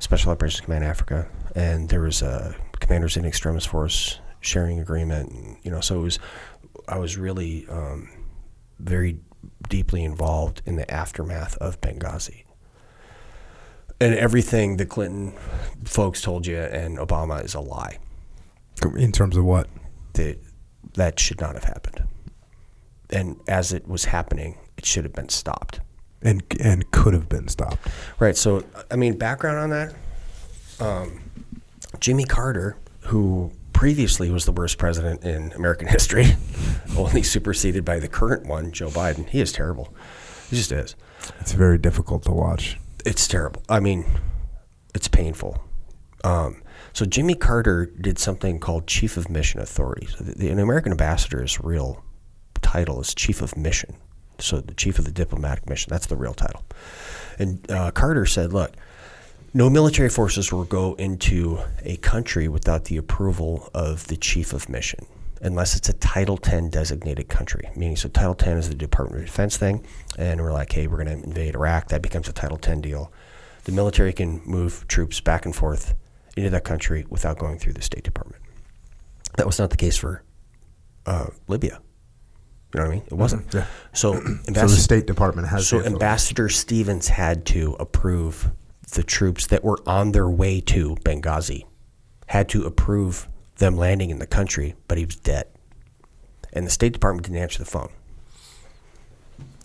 Special Operations Command Africa, and there was a Commanders in Extremis Force sharing agreement, and, so I was really very deeply involved in the aftermath of Benghazi. And everything the Clinton folks told you and Obama is a lie. In terms of what? That should not have happened. And as it was happening, it should have been stopped. And could have been stopped. Right. So, background on that. Jimmy Carter, who previously was the worst president in American history, only superseded by the current one, Joe Biden. He is terrible. He just is. It's very difficult to watch. It's terrible. It's painful. So Jimmy Carter did something called Chief of Mission Authority. So an American ambassador's real title is Chief of Mission. So the Chief of the Diplomatic Mission, that's the real title. And Carter said, look, no military forces will go into a country without the approval of the Chief of Mission, unless it's a Title 10 designated country. Meaning, so Title 10 is the Department of Defense thing, and we're like, hey, we're going to invade Iraq. That becomes a Title 10 deal. The military can move troops back and forth into that country without going through the State Department. That was not the case for Libya. You know what I mean? It wasn't. Mm-hmm. Yeah. So the State Department has. So Ambassador Stevens had to approve the troops that were on their way to Benghazi, had to approve them landing in the country, but he was dead. And the State Department didn't answer the phone.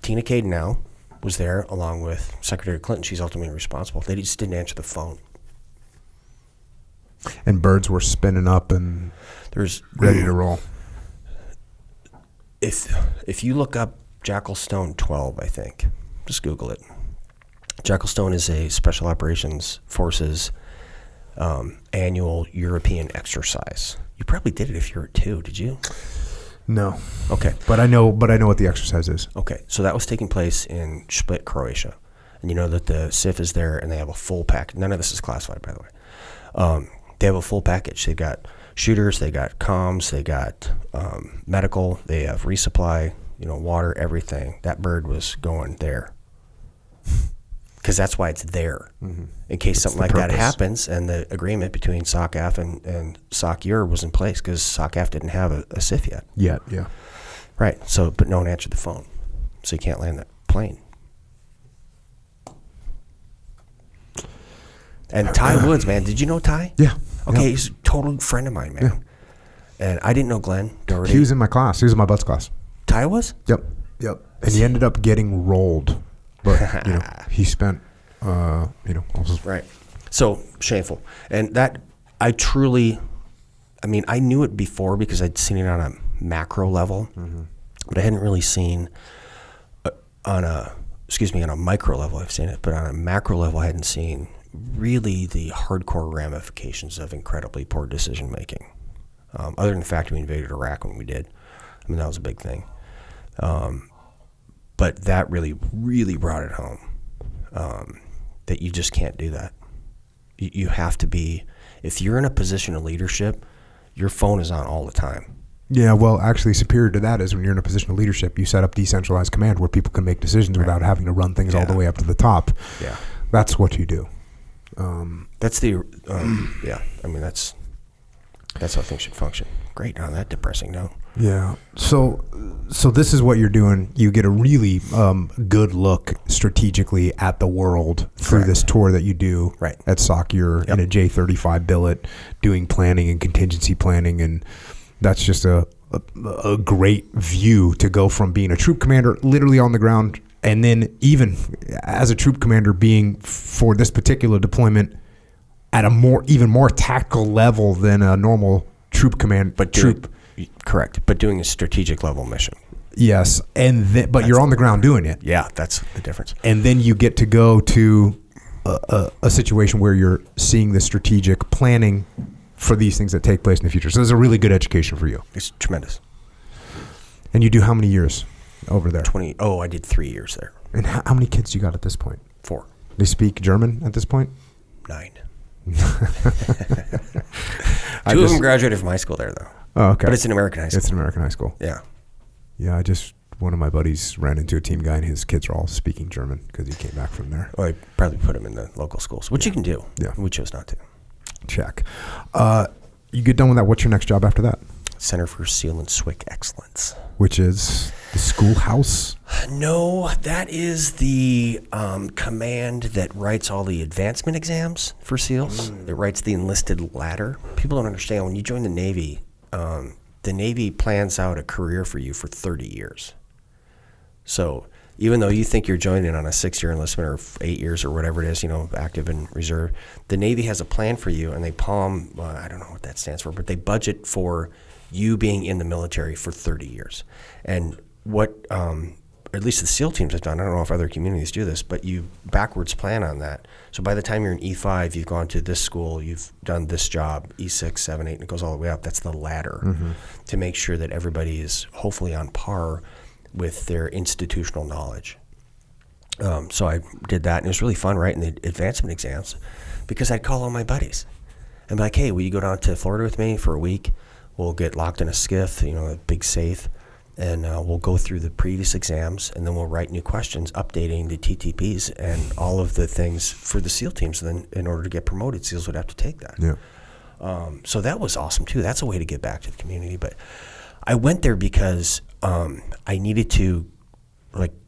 Tina Caden was there along with Secretary Clinton. She's ultimately responsible. They just didn't answer the phone. And birds were spinning up and ready to roll. If you look up Jackal Stone 12, I think, just Google it. Jackal Stone is a Special Operations Forces annual European exercise. You probably did it if you were 2, did you? No. Okay. But I know what the exercise is. Okay. So that was taking place in Split, Croatia. And you know that the SIF is there and they have a full package. None of this is classified, by the way. They have a full package. They've got shooters, they got comms, they got medical, they have resupply, water, everything. That bird was going there. because that's why it's there. In case something like that happens, and the agreement between SOCAF and SOCUR was in place because SOCAF didn't have a SIF yet. Yeah. Right. So, but no one answered the phone, so you can't land that plane. And Ty Woods, man, did you know Ty? Yeah. Okay, he's a total friend of mine, man. Yeah. And I didn't know Glenn Doherty. He was in my class. He was in my butts class. Ty was? Yep. And he ended up getting rolled, but he spent, Right. So shameful, and that I knew it before because I'd seen it on a macro level, but I hadn't really seen on a micro level. I've seen it, but on a macro level, I hadn't seen really the hardcore ramifications of incredibly poor decision making. Other than the fact we invaded Iraq when we did, I mean that was a big thing. But that really, really brought it home that you just can't do that. You have to be, if you're in a position of leadership, your phone is on all the time. Yeah, well, actually, superior to that is when you're in a position of leadership, you set up decentralized command where people can make decisions without having to run things all the way up to the top. Yeah. That's what you do. That's the, I mean, that's how things should function. Great, on that depressing note. Yeah. So this is what you're doing. You get a really good look strategically at the world through this tour that you do at SOC. You're in a J-35 billet doing planning and contingency planning, and that's just a great view to go from being a troop commander literally on the ground, and then even as a troop commander being for this particular deployment at a even more tactical level than a normal troop command, correct, but doing a strategic level mission. Yes, but you're on the ground doing it. Yeah, that's the difference. And then you get to go to a situation where you're seeing the strategic planning for these things that take place in the future. So it's a really good education for you. It's tremendous. And you do how many years over there? 20. Oh, I did 3 years there. And how many kids you got at this point? 4. They speak German at this point? 9. Two of them graduated from high school there, though. Oh, okay. But it's an American high school. It's an American high school. Yeah. Yeah, one of my buddies ran into a team guy, and his kids are all speaking German because he came back from there. Well, I probably put him in the local schools, which you can do. Yeah. We chose not to. Check. You get done with that. What's your next job after that? Center for SEAL and SWCC Excellence. Which is the schoolhouse? No, that is the command that writes all the advancement exams for SEALs. It writes the enlisted ladder. People don't understand, when you join the Navy plans out a career for you for 30 years. So even though you think you're joining on a 6-year enlistment or 8 years or whatever it is, active and reserve, the Navy has a plan for you, and they I don't know what that stands for, but they budget for you being in the military for 30 years. And what, at least the SEAL teams have done, I don't know if other communities do this, but you backwards plan on that. So by the time you're in E5, you've gone to this school, you've done this job, E6, 7, 8, and it goes all the way up. That's the ladder to make sure that everybody is hopefully on par with their institutional knowledge. So I did that, and it was really fun writing the advancement exams because I'd call all my buddies and be like, hey, will you go down to Florida with me for a week? We'll get locked in a skiff, a big safe, and we'll go through the previous exams, and then we'll write new questions, updating the TTPs and all of the things for the SEAL teams. And then in order to get promoted, SEALs would have to take that. Yeah. So that was awesome, too. That's a way to get back to the community. But I went there because I needed to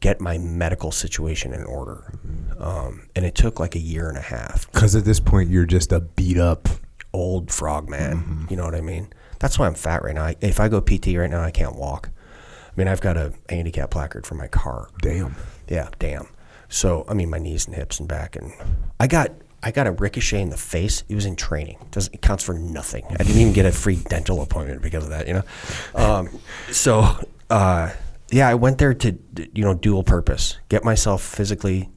get my medical situation in order. And it took like a year and a half. Because at this point, you're just a beat up old frog man. You know what I mean? That's why I'm fat right now. If I go PT right now, I can't walk. I mean, I've got a handicap placard for my car. Damn. Yeah, damn. So, I mean, my knees and hips and back. And I got a ricochet in the face. It was in training. It counts for nothing. I didn't even get a free dental appointment because of that, I went there to, dual purpose. Get myself physically,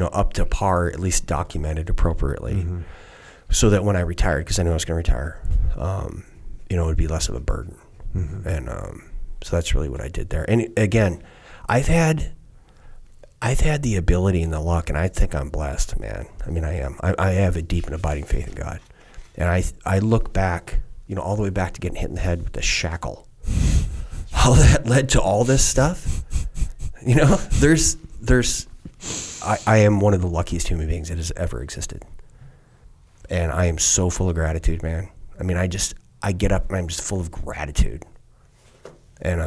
up to par, at least documented appropriately. So that when I retired, because I knew I was going to retire, it would be less of a burden. And so that's really what I did there. And again, I've had the ability and the luck, and I think I'm blessed, man. I mean, I am. I have a deep and abiding faith in God. And I look back, all the way back to getting hit in the head with the shackle. How that led to all this stuff. There's I am one of the luckiest human beings that has ever existed. And I am so full of gratitude, man. I mean, I get up and I'm just full of gratitude. And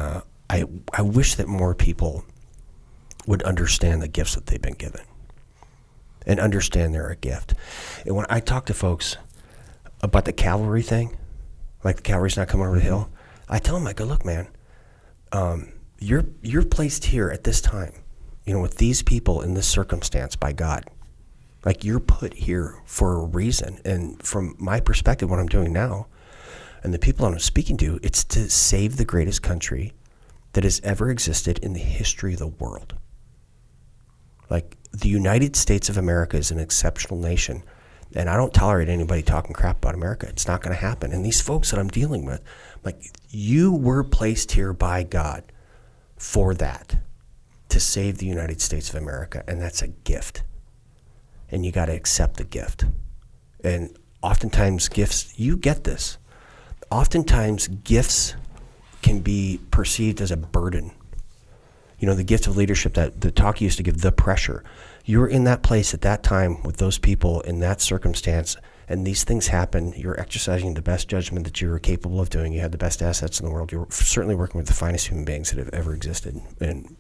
I wish that more people would understand the gifts that they've been given and understand they're a gift. And when I talk to folks about the cavalry thing, like the cavalry's not coming over the hill, I tell them, I go, look, man, you're placed here at this time, with these people in this circumstance by God. Like, you're put here for a reason. And from my perspective, what I'm doing now, and the people I'm speaking to, it's to save the greatest country that has ever existed in the history of the world. Like, the United States of America is an exceptional nation, and I don't tolerate anybody talking crap about America. It's not going to happen. And these folks that I'm dealing with, like, you were placed here by God for that, to save the United States of America, and that's a gift. And you got to accept the gift. And oftentimes gifts, you get this, oftentimes gifts can be perceived as a burden. The gift of leadership that the talk used to give, the pressure. You were in that place at that time with those people in that circumstance, and these things happen. You're exercising the best judgment that you were capable of doing. You had the best assets in the world. You're certainly working with the finest human beings that have ever existed, and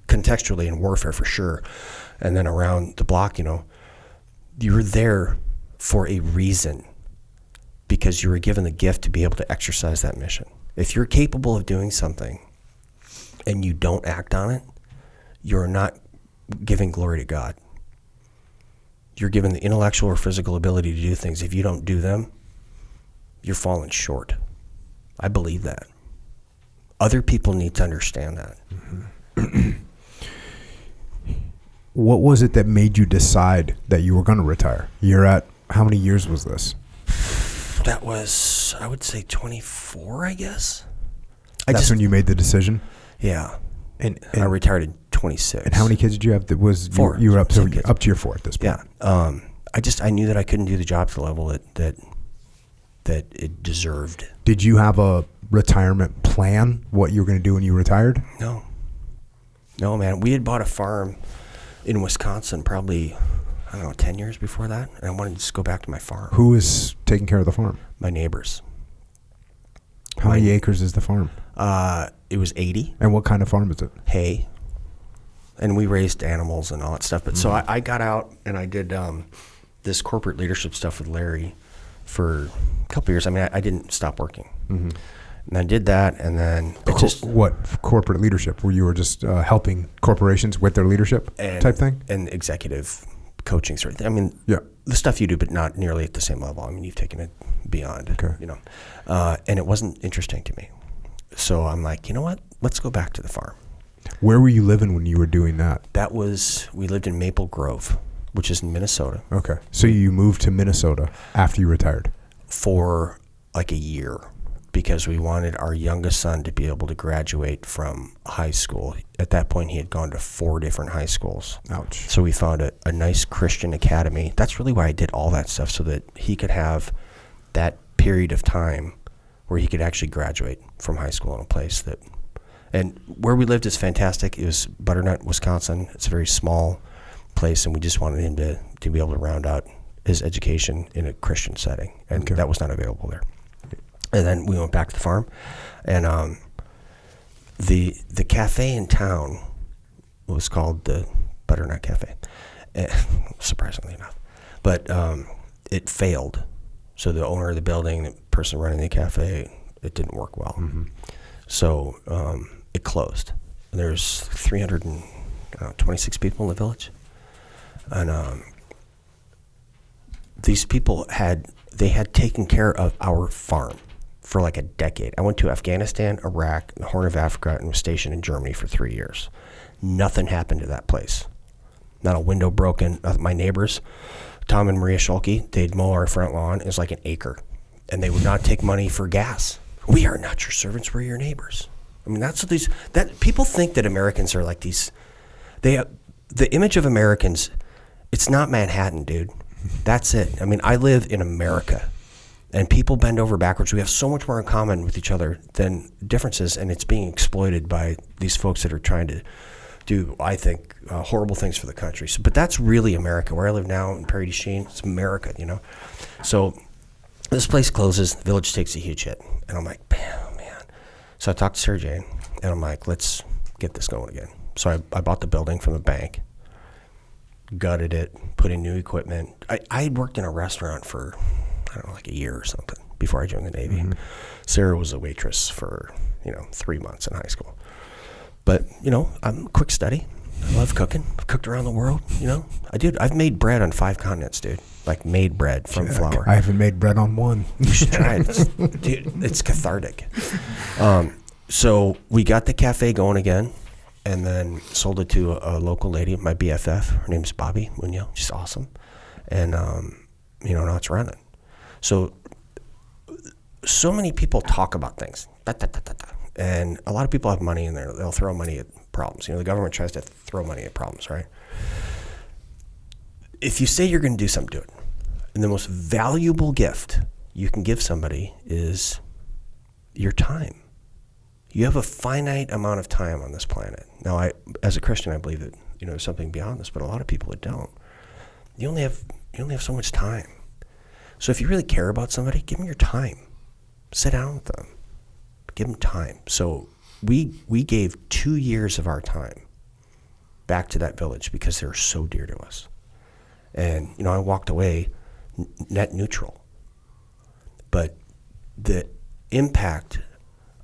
contextually in warfare for sure. And then around the block, you're there for a reason, because you were given the gift to be able to exercise that mission. If you're capable of doing something and you don't act on it, you're not giving glory to God. You're given the intellectual or physical ability to do things. If you don't do them, you're falling short. I believe that. Other people need to understand that. Mm-hmm. What was it that made you decide that you were going to retire? You're at, how many years was this? That was, I would say 24, I guess. That's when you made the decision? Yeah. And I retired at 26. And how many kids did you have? That was 4. You were up to your 4 at this point. Yeah. I knew that I couldn't do the job to the level that it deserved. Did you have a retirement plan, what you were going to do when you retired? No, man. We had bought a farm in Wisconsin probably, 10 years before that, and I wanted to just go back to my farm. Who is taking care of the farm? My neighbors. How many acres is the farm? It was 80. And what kind of farm is it? Hay. And we raised animals and all that stuff. But so I got out and I did this corporate leadership stuff with Larry for a couple of years. I mean, I didn't stop working. Mm-hmm. And I did that, and then what corporate leadership? Where you were just helping corporations with their leadership type thing? And executive coaching sort of thing. I mean, yeah, the stuff you do, but not nearly at the same level. I mean, you've taken it beyond, and it wasn't interesting to me. So I'm like, you know what? Let's go back to the farm. Where were you living when you were doing that? We lived in Maple Grove, which is in Minnesota. Okay. So you moved to Minnesota after you retired? For like a year, because we wanted our youngest son to be able to graduate from high school. At that point, he had gone to 4 different high schools. Ouch. So we found a nice Christian academy. That's really why I did all that stuff, so that he could have that period of time where he could actually graduate from high school in a place that... And where we lived is fantastic. It was Butternut, Wisconsin. It's a very small place, and we just wanted him to be able to round out his education in a Christian setting, and that was not available there. And then we went back to the farm, and the cafe in town was called the Butternut Cafe, surprisingly enough. But it failed. So the owner of the building, the person running the cafe, it didn't work well. Mm-hmm. So it closed. There's 326 people in the village, and these people had taken care of our farm for like a decade. I went to Afghanistan, Iraq, the Horn of Africa, and was stationed in Germany for 3 years. Nothing happened to that place. Not a window broken. My neighbors, Tom and Maria Schulke, they'd mow our front lawn. It was like an acre. And they would not take money for gas. We are not your servants, we're your neighbors. I mean, that's what that people think that Americans are like these. The image of Americans, it's not Manhattan, dude. That's it. I mean, I live in America, and people bend over backwards. We have so much more in common with each other than differences, and it's being exploited by these folks that are trying do, I think, horrible things for the country. So, but that's really America. Where I live now in Prairie du Chien, it's America, you know. So this place closes, the village takes a huge hit. And I'm like, man. So I talked to Sarah Jane, and I'm like, let's get this going again. So I bought the building from the bank, gutted it, put in new equipment. I had worked in a restaurant for, I don't know, like a year or something before I joined the Navy. Mm-hmm. Sarah was a waitress for, 3 months in high school. But, I'm a quick study. I love cooking. I've cooked around the world, I've made bread on 5 continents, dude. Like made bread from flour. I haven't made bread on one. You should try it. Dude, it's cathartic. So we got the cafe going again and then sold it to a local lady, my BFF. Her name's Bobby Munoz. She's awesome. And, now it's running. So many people talk about things. And a lot of people have money in there. They'll throw money at problems. The government tries to throw money at problems, right? If you say you're going to do something, do it. And the most valuable gift you can give somebody is your time. You have a finite amount of time on this planet. Now, as a Christian, I believe that there's something beyond this, but a lot of people that don't. You only have so much time. So if you really care about somebody, give them your time. Sit down with them. Give them time. So we gave 2 years of our time back to that village because they're so dear to us. And, I walked away net neutral. But the impact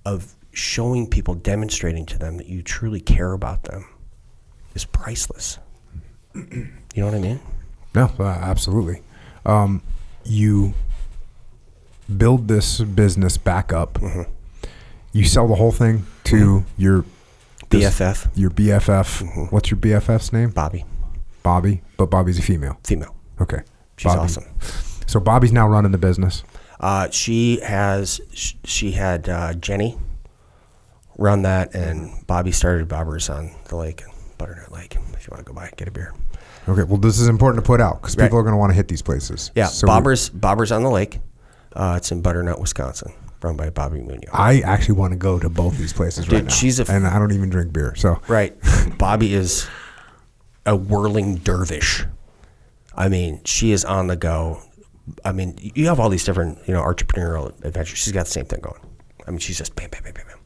of showing people, demonstrating to them that you truly care about them is priceless. You know what I mean? No, absolutely. You build this business back up. Mm-hmm. You sell the whole thing to your BFF. Your BFF. Mm-hmm. What's your BFF's name? Bobby. Bobby, but Bobby's a female. Female. Okay. She's Bobby. Awesome. So Bobby's now running the business. She had Jenny run that, and Bobby started Bobbers on the lake, Butternut Lake. If you want to go by, get a beer. Okay. Well, this is important to put out because people are going to want to hit these places. Yeah. So Bobbers on the lake. It's in Butternut, Wisconsin, run by Bobby Munoz. I actually want to go to both these places right now. And I don't even drink beer. So right. Bobby is a whirling dervish. I mean, she is on the go. I mean, you have all these different, entrepreneurial adventures. She's got the same thing going. I mean, she's just bam, bam, bam, bam, bam.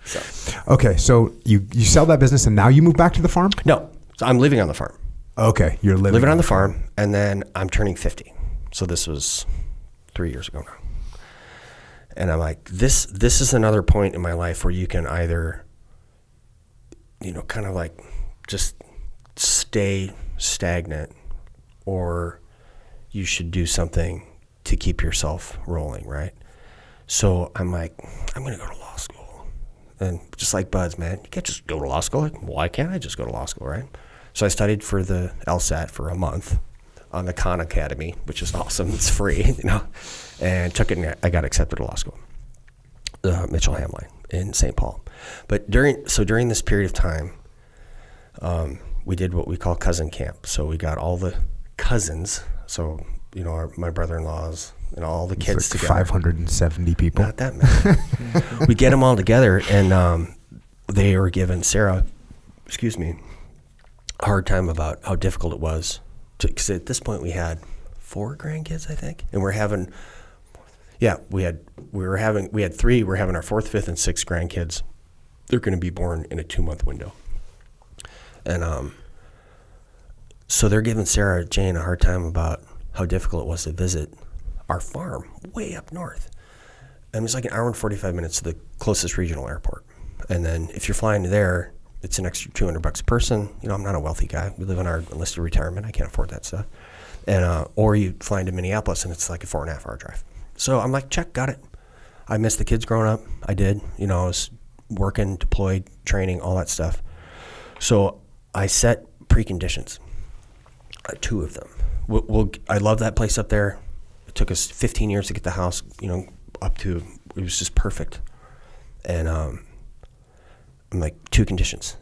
So. Okay, so you sell that business and now you move back to the farm? No, so I'm living on the farm. Okay, you're living on the farm, and then I'm turning 50. So this was 3 years ago now. And I'm like, this is another point in my life where you can either, kind of like just stay stagnant, or you should do something to keep yourself rolling, right? So I'm like, I'm going to go to law school. And just like Bud's, man, you can't just go to law school. Like, why can't I just go to law school, right? So I studied for the LSAT for a month on the Khan Academy, which is awesome. It's free, and took it, and I got accepted to law school, Mitchell Hamline in St. Paul. But during this period of time, we did what we call cousin camp. So we got all the cousins, so my brother-in-laws and all the kids like together. 570 people. Not that many. We get them all together, and they were giving Sarah, a hard time about how difficult it was. Because at this point we had 4 grandkids, I think, and we had 3. We're having our 4th, 5th, and 6th grandkids. They're going to be born in a 2-month window, and so they're giving Sarah Jane a hard time about how difficult it was to visit our farm way up north. And it's like an hour and 45 minutes to the closest regional airport. And then if you're flying there, it's an extra $200 a person. I'm not a wealthy guy. We live on our enlisted retirement. I can't afford that stuff. And or you fly into Minneapolis, and it's like a 4.5-hour drive. So I'm like, check, got it. I missed the kids growing up. I did. I was working, deployed, training, all that stuff. So I set preconditions. 2 of them. I love that place up there. It took us 15 years to get the house, up to, it was just perfect. And I'm like, 2 conditions.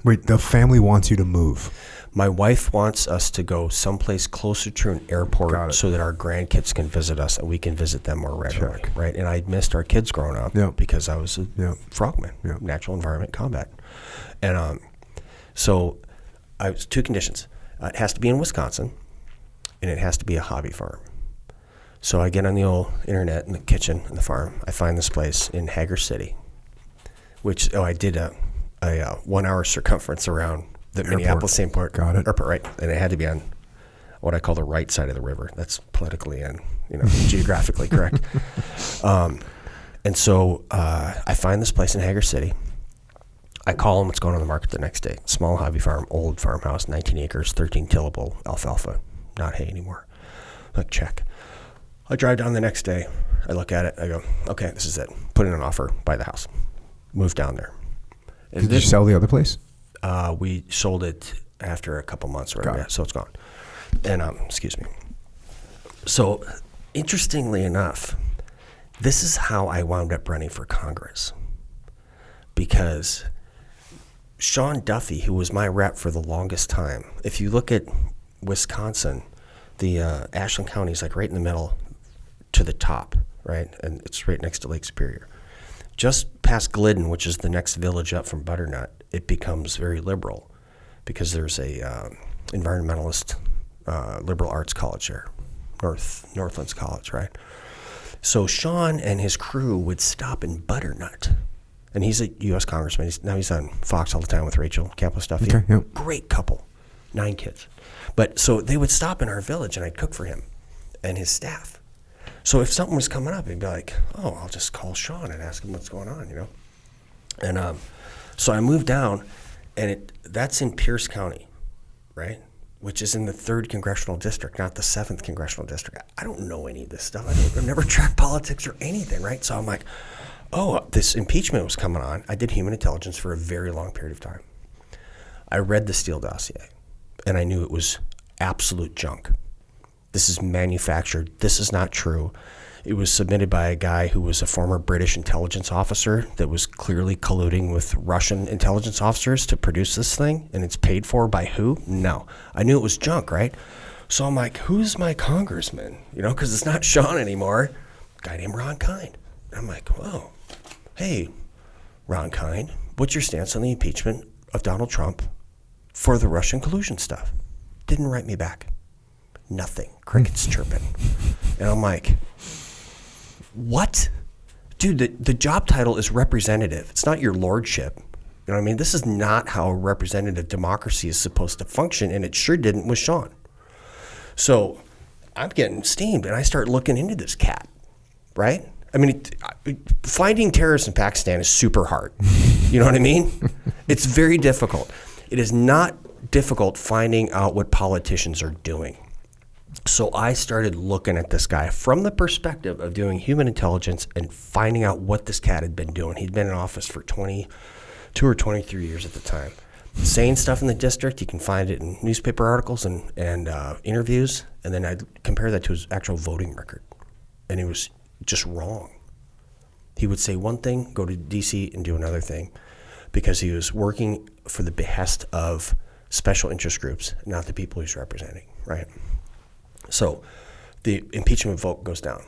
Wait, the family wants you to move. My wife wants us to go someplace closer to an airport so that our grandkids can visit us and we can visit them more regularly, right? And I missed our kids growing up because I was a frogman, natural environment combat. And So I was 2 conditions. It has to be in Wisconsin, and it has to be a hobby farm. So I get on the old internet in the kitchen in the farm. I find this place in Hager City, which I did a 1 hour circumference around the Minneapolis-St. Port airport, right? And it had to be on what I call the right side of the river. That's politically and geographically correct. And so I find this place in Hager City. I call them what's going on the market the next day. Small hobby farm, old farmhouse, 19 acres, 13 tillable alfalfa, not hay anymore. Like, check. I drive down the next day. I look at it. I go, okay, this is it. Put in an offer, buy the house. Move down there. Did you sell the other place? We sold it after a couple months, right? So it's gone. And excuse me. So interestingly enough, this is how I wound up running for Congress, because Sean Duffy, who was my rep for the longest time, if you look at Wisconsin, the Ashland County is like right in the middle to the top, right? And it's right next to Lake Superior. Just past Glidden, which is the next village up from Butternut, it becomes very liberal because there's a environmentalist liberal arts college there, Northlands College, right? So Sean and his crew would stop in Butternut. And he's a U.S. Congressman. Now he's on Fox all the time with Rachel Campos Duffy. Okay, yep. Great couple, 9 kids. But so they would stop in our village, and I'd cook for him and his staff. So if something was coming up, he'd be like, oh, I'll just call Sean and ask him what's going on, And so I moved down, and that's in Pierce County, right? Which is in the 3rd Congressional District, not the 7th Congressional District. I don't know any of this stuff. I've never tracked politics or anything, right? So I'm like, oh, this impeachment was coming on. I did human intelligence for a very long period of time. I read the Steele dossier, and I knew it was absolute junk. This is manufactured. This is not true. It was submitted by a guy who was a former British intelligence officer that was clearly colluding with Russian intelligence officers to produce this thing, and it's paid for by who? No. I knew it was junk, right? So I'm like, who's my congressman? Because it's not Sean anymore. A guy named Ron Kind. I'm like, whoa. Hey, Ron Kind, what's your stance on the impeachment of Donald Trump for the Russian collusion stuff? Didn't write me back. Nothing. Crickets chirping. And I'm like, what? Dude, the job title is representative. It's not your lordship. You know what I mean? This is not how a representative democracy is supposed to function, and it sure didn't with Sean. So I'm getting steamed, and I start looking into this cat, right? I mean, finding terrorists in Pakistan is super hard. You know what I mean? It's very difficult. It is not difficult finding out what politicians are doing. So I started looking at this guy from the perspective of doing human intelligence and finding out what this cat had been doing. He'd been in office for 22 or 23 years at the time. Saying stuff in the district, you can find it in newspaper articles and interviews, and then I'd compare that to his actual voting record. And it was just wrong. He would say one thing, go to D.C. and do another thing, because he was working for the behest of special interest groups, not the people he's representing, right? So the impeachment vote goes down.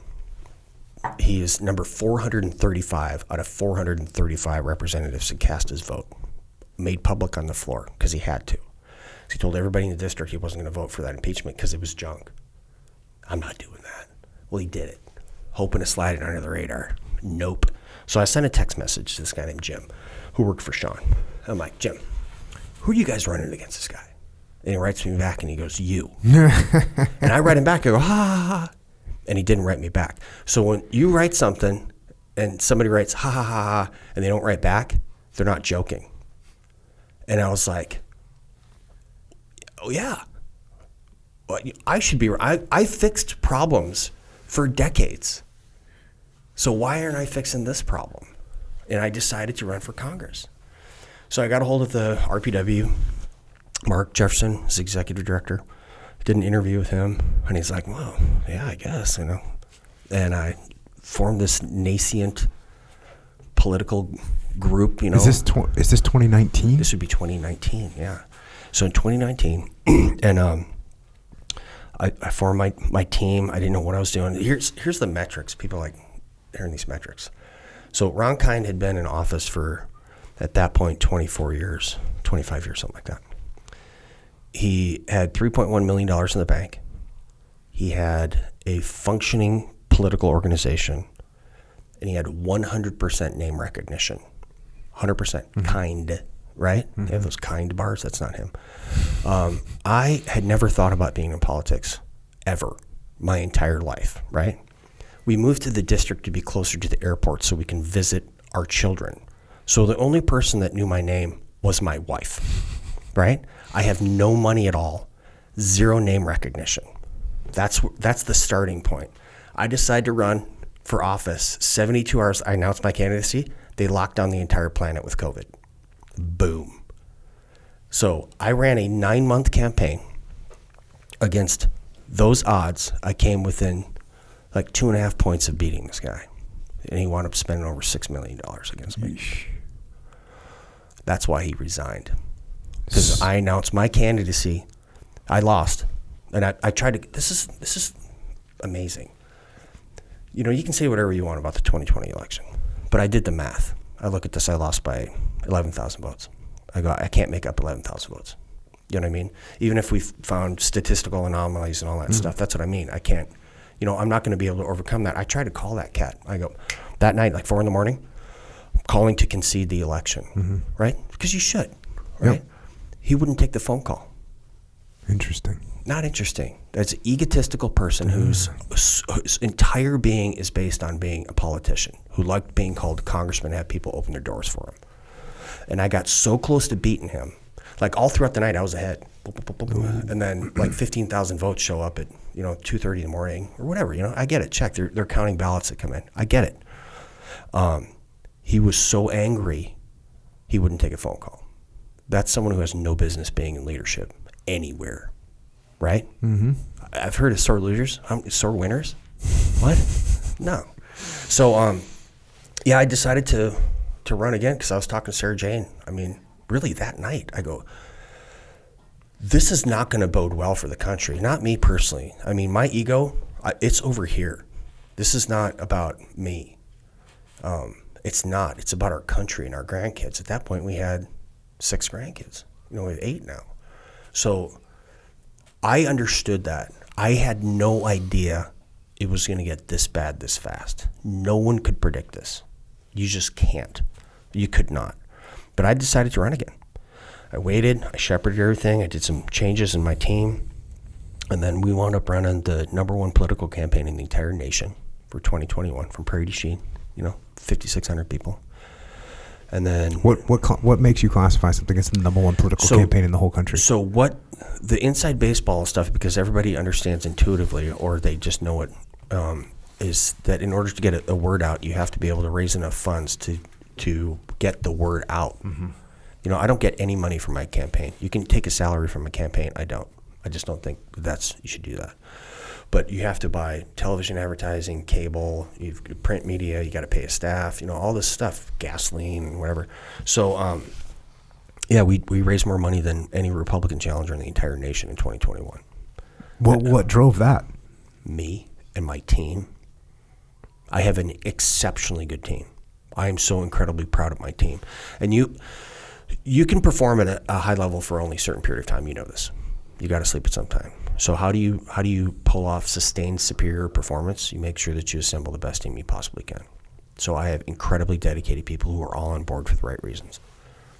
He is number 435 out of 435 representatives that cast his vote, made public on the floor because he had to. So he told everybody in the district he wasn't going to vote for that impeachment because it was junk. I'm not doing that. Well, he did it, hoping to slide it under the radar. Nope. So I sent a text message to this guy named Jim, who worked for Sean. I'm like, Jim, who are you guys running against this guy? And he writes me back and he goes, you. And I write him back. I go, ha, ha, ha. And he didn't write me back. So when you write something and somebody writes, ha, ha, ha, ha, and they don't write back, they're not joking. And I was like, oh, yeah. Well, I should be. I fixed problems for decades. So why aren't I fixing this problem? And I decided to run for Congress. So I got a hold of the RPW. Mark Jefferson, his executive director, did an interview with him, and he's like, well, yeah, I guess, And I formed this nascent political group, Is this 2019? This would be 2019, yeah. So in 2019, and I formed my team. I didn't know what I was doing. Here's the metrics. People like hearing these metrics. So Ron Kind had been in office for, at that point, 24 years. 25 years, something like that. He had $3.1 million in the bank. He had a functioning political organization, and he had 100% name recognition. 100% kind, right? They have those kind bars. That's not him. I had never thought about being in politics ever, my entire life, right? We moved to the district to be closer to the airport so we can visit our children. So the only person that knew my name was my wife, right? I have no money at all, zero name recognition. That's the starting point. I decided to run for office. 72 hours, I announced my candidacy. They locked down the entire planet with COVID. Boom. So I ran a 9-month campaign against those odds. I came within like 2.5 points of beating this guy. And he wound up spending over $6 million against me. That's why he resigned. Because I announced my candidacy. I lost. And I tried to, this is amazing. You know, you can say whatever you want about the 2020 election, but I did the math. I look at this, I lost by 11,000 votes. I go, I can't make up 11,000 votes. You know what I mean? Even if we found statistical anomalies and all that stuff, that's what I mean. I can't, you know, I'm not going to be able to overcome that. I tried to call that cat. I go, that night, like 4 a.m, calling to concede the election, right? Because you should, right? Yep. He wouldn't take the phone call. Interesting. Not interesting. That's an egotistical person whose entire being is based on being a politician, who liked being called a congressman and have people open their doors for him. And I got so close to beating him. Like all throughout the night, I was ahead. And then like 15,000 votes show up at, 2:30 in the morning or whatever. I get it. Check. They're counting ballots that come in. I get it. He was so angry, he wouldn't take a phone call. That's someone who has no business being in leadership anywhere. Right? Mm-hmm. I've heard of sore losers, sore winners. What? No. So, I decided to run again because I was talking to Sarah Jane. I mean, really that night, I go, this is not going to bode well for the country. Not me personally. I mean, my ego, it's over here. This is not about me. It's not. It's about our country and our grandkids. At that point, we had 6 grandkids. We have 8 now. So I understood that. I had no idea it was going to get this bad this fast. No one could predict this. You just can't. You could not. But I decided to run again. I waited. I shepherded everything. I did some changes in my team. And then we wound up running the #1 political campaign in the entire nation for 2021 from Prairie du Chien, 5,600 people. And then what makes you classify something as the #1 political campaign in the whole country? So what the inside baseball stuff, because everybody understands intuitively, or they just know it, is that in order to get a word out, you have to be able to raise enough funds to get the word out. Mm-hmm. I don't get any money from my campaign. You can take a salary from a campaign. I don't. I just don't think you should do that. But you have to buy television advertising, cable, you've print media, you got to pay a staff, all this stuff, gasoline, whatever. So, we raised more money than any Republican challenger in the entire nation in 2021. What drove that? Me and my team. I have an exceptionally good team. I am so incredibly proud of my team. And you can perform at a high level for only a certain period of time. You know this. You got to sleep at some time. So how do you pull off sustained superior performance? You make sure that you assemble the best team you possibly can. So I have incredibly dedicated people who are all on board for the right reasons.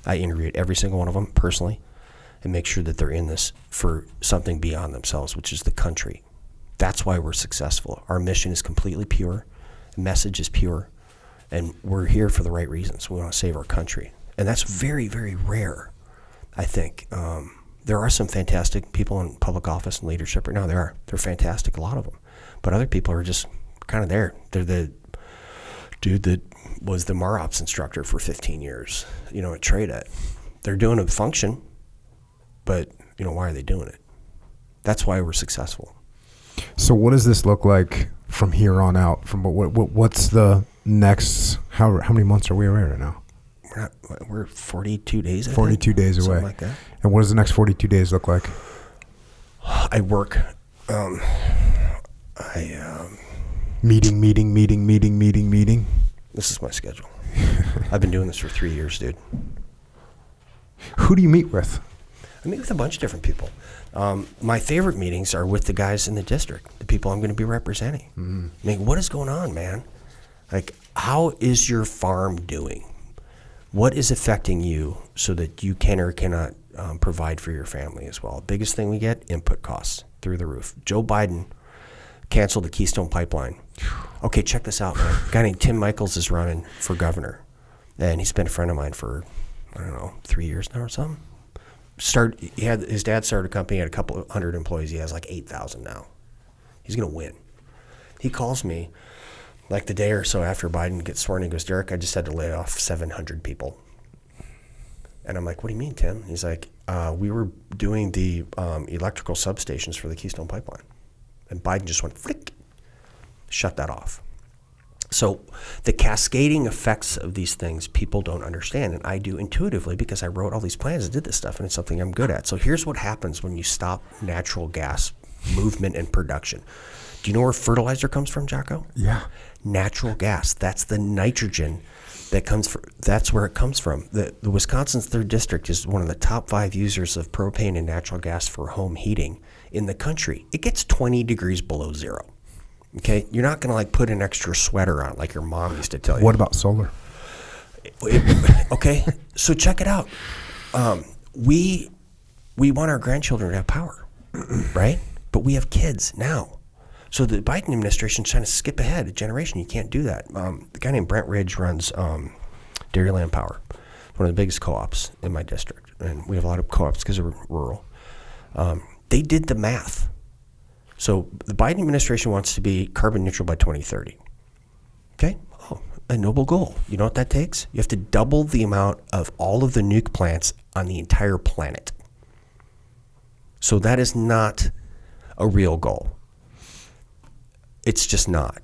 I interviewed every single one of them personally and make sure that they're in this for something beyond themselves, which is the country. That's why we're successful. Our mission is completely pure. The message is pure. And we're here for the right reasons. We want to save our country. And that's very, very rare, I think. There are some fantastic people in public office and leadership right now. They're fantastic, a lot of them. But other people are just kind of there. They're the dude that was the MAROPS instructor for 15 years, at TRADET. They're doing a function, but, why are they doing it? That's why we're successful. So what does this look like from here on out? From what's the next, how many months are we away right now? We're 42 days. 42 days away. Something like that. And what does the next 42 days look like? I work. Meeting. This is my schedule. I've been doing this for 3 years, dude. Who do you meet with? I meet with a bunch of different people. My favorite meetings are with the guys in the district, the people I'm going to be representing. I mean, what is going on, man? Like, how is your farm doing? What is affecting you so that you can or cannot provide for your family as well? Biggest thing we get, input costs through the roof. Joe Biden canceled the Keystone Pipeline. Okay, check this out, man. A guy named Tim Michaels is running for governor, and he's been a friend of mine for, 3 years now or something. His dad started a company, had a couple of hundred employees. He has like 8,000 now. He's going to win. He calls me like the day or so after Biden gets sworn. He goes, Derrick, I just had to lay off 700 people. And I'm like, what do you mean, Tim? He's like, we were doing the electrical substations for the Keystone Pipeline. And Biden just went, flick, shut that off. So the cascading effects of these things people don't understand, and I do intuitively because I wrote all these plans and did this stuff, and it's something I'm good at. So here's what happens when you stop natural gas movement and production. Do you know where fertilizer comes from, Jocko? Yeah. Natural gas. That's the nitrogen that comes from. That's where it comes from. The Wisconsin's 3rd District is one of the top 5 users of propane and natural gas for home heating in the country. It gets 20 degrees below zero. Okay, you're not going to like put an extra sweater on like your mom used to tell you. What about solar? Okay, so check it out. We want our grandchildren to have power, right? But we have kids now. So the Biden administration is trying to skip ahead a generation. You can't do that. The guy named Brent Ridge runs Dairyland Power, one of the biggest co-ops in my district, and we have a lot of co-ops because we're rural. They did the math. So the Biden administration wants to be carbon neutral by 2030. Okay? Oh, a noble goal. You know what that takes? You have to double the amount of all of the nuke plants on the entire planet. So that is not a real goal. It's just not.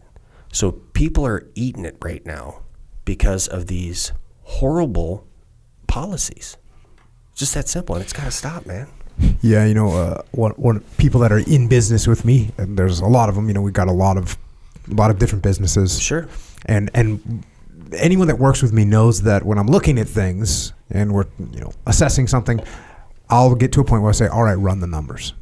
So people are eating it right now because of these horrible policies. It's just that simple, and it's got to stop, man. Yeah, one people that are in business with me, and there's a lot of them. We got a lot of different businesses. Sure. And anyone that works with me knows that when I'm looking at things and we're assessing something, I'll get to a point where I say, all right, run the numbers.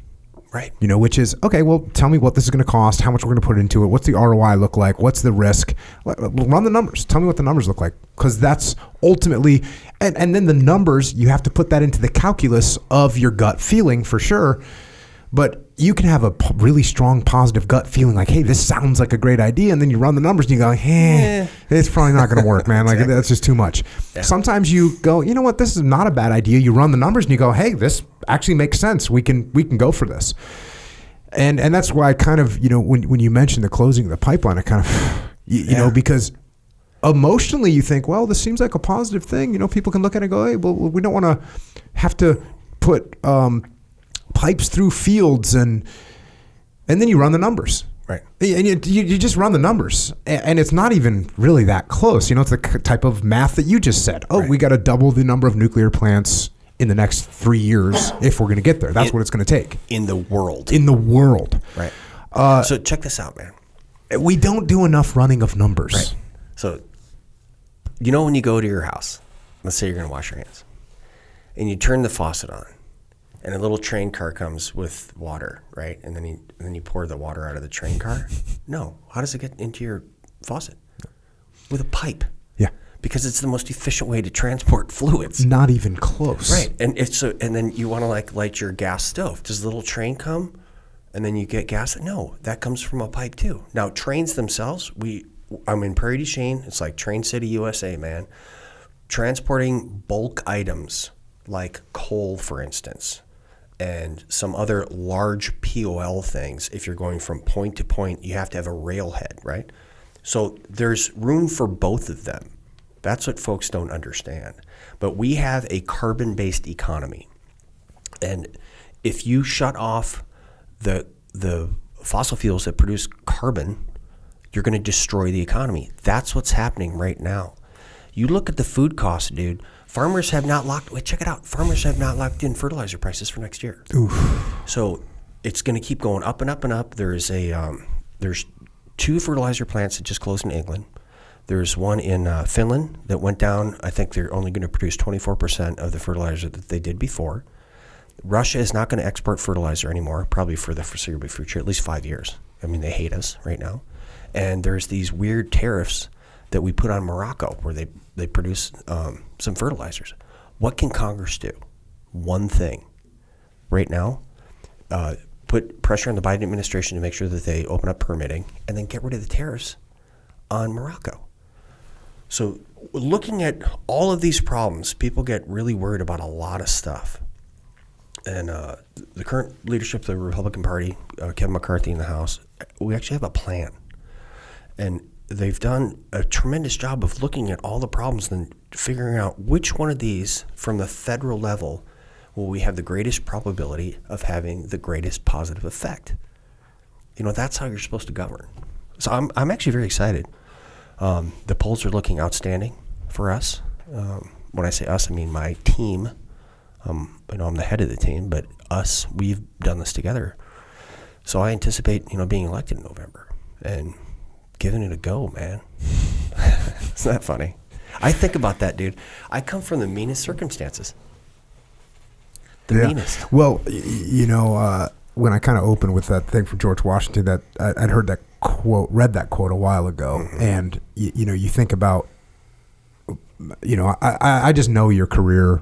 Right. Which is, okay, well, tell me what this is going to cost, how much we're going to put into it, what's the ROI look like, what's the risk? Run the numbers. Tell me what the numbers look like, because that's ultimately, and then the numbers, you have to put that into the calculus of your gut feeling for sure. But you can have a really strong positive gut feeling like, hey, this sounds like a great idea. And then you run the numbers and you go, it's probably not going to work, man. Like, exactly. That's just too much. Yeah. Sometimes you go, you know what, this is not a bad idea. You run the numbers and you go, hey, this actually makes sense. We can go for this. And that's why I kind of, when you mentioned the closing of the pipeline, I kind of, you know, because emotionally you think, well, this seems like a positive thing. People can look at it and go, hey, well, we don't want to have to put pipes through fields, and then you run the numbers, right? And you just run the numbers, and it's not even really that close. It's the type of math that you just said. Oh, right. We got to double the number of nuclear plants in the next 3 years if we're going to get there. That's what it's going to take in the world. Right. So check this out, man. We don't do enough running of numbers. Right. So, when you go to your house, let's say you're going to wash your hands, and you turn the faucet on. And a little train car comes with water, right? And then you pour the water out of the train car. No, how does it get into your faucet? With a pipe. Yeah, because it's the most efficient way to transport fluids. Not even close. Right, and then you want to light your gas stove. Does the little train come, and then you get gas? No, that comes from a pipe too. Now trains themselves. I'm in Prairie du Chien. It's like Train City, USA, man. Transporting bulk items like coal, for instance, and some other large POL things. If you're going from point to point, you have to have a railhead, right? So there's room for both of them. That's what folks don't understand. But we have a carbon-based economy. And if you shut off the fossil fuels that produce carbon, you're going to destroy the economy. That's what's happening right now. You look at the food costs, dude. Farmers have not check it out. Farmers have not locked in fertilizer prices for next year. Oof. So it's going to keep going up and up and up. There's 2 fertilizer plants that just closed in England. There's one in Finland that went down. I think they're only going to produce 24% of the fertilizer that they did before. Russia is not going to export fertilizer anymore, probably for the foreseeable future, at least 5 years. I mean, they hate us right now. And there's these weird tariffs that we put on Morocco where they produce some fertilizers. What can Congress do? One thing. Right now, put pressure on the Biden administration to make sure that they open up permitting and then get rid of the tariffs on Morocco. So looking at all of these problems, people get really worried about a lot of stuff. And the current leadership of the Republican Party, Kevin McCarthy in the House, we actually have a plan. And they've done a tremendous job of looking at all the problems and figuring out which one of these from the federal level will we have the greatest probability of having the greatest positive effect. You know, that's how you're supposed to govern. So I'm actually very excited. The polls are looking outstanding for us. When I say us, I mean my team. I know I'm the head of the team, but us, we've done this together. So I anticipate, being elected in November and giving it a go, man. Isn't that funny? I think about that, dude. I come from the meanest circumstances. The meanest. Well, when I kind of opened with that thing from George Washington, that I'd heard that quote, read that quote a while ago, and you think about, I just know your career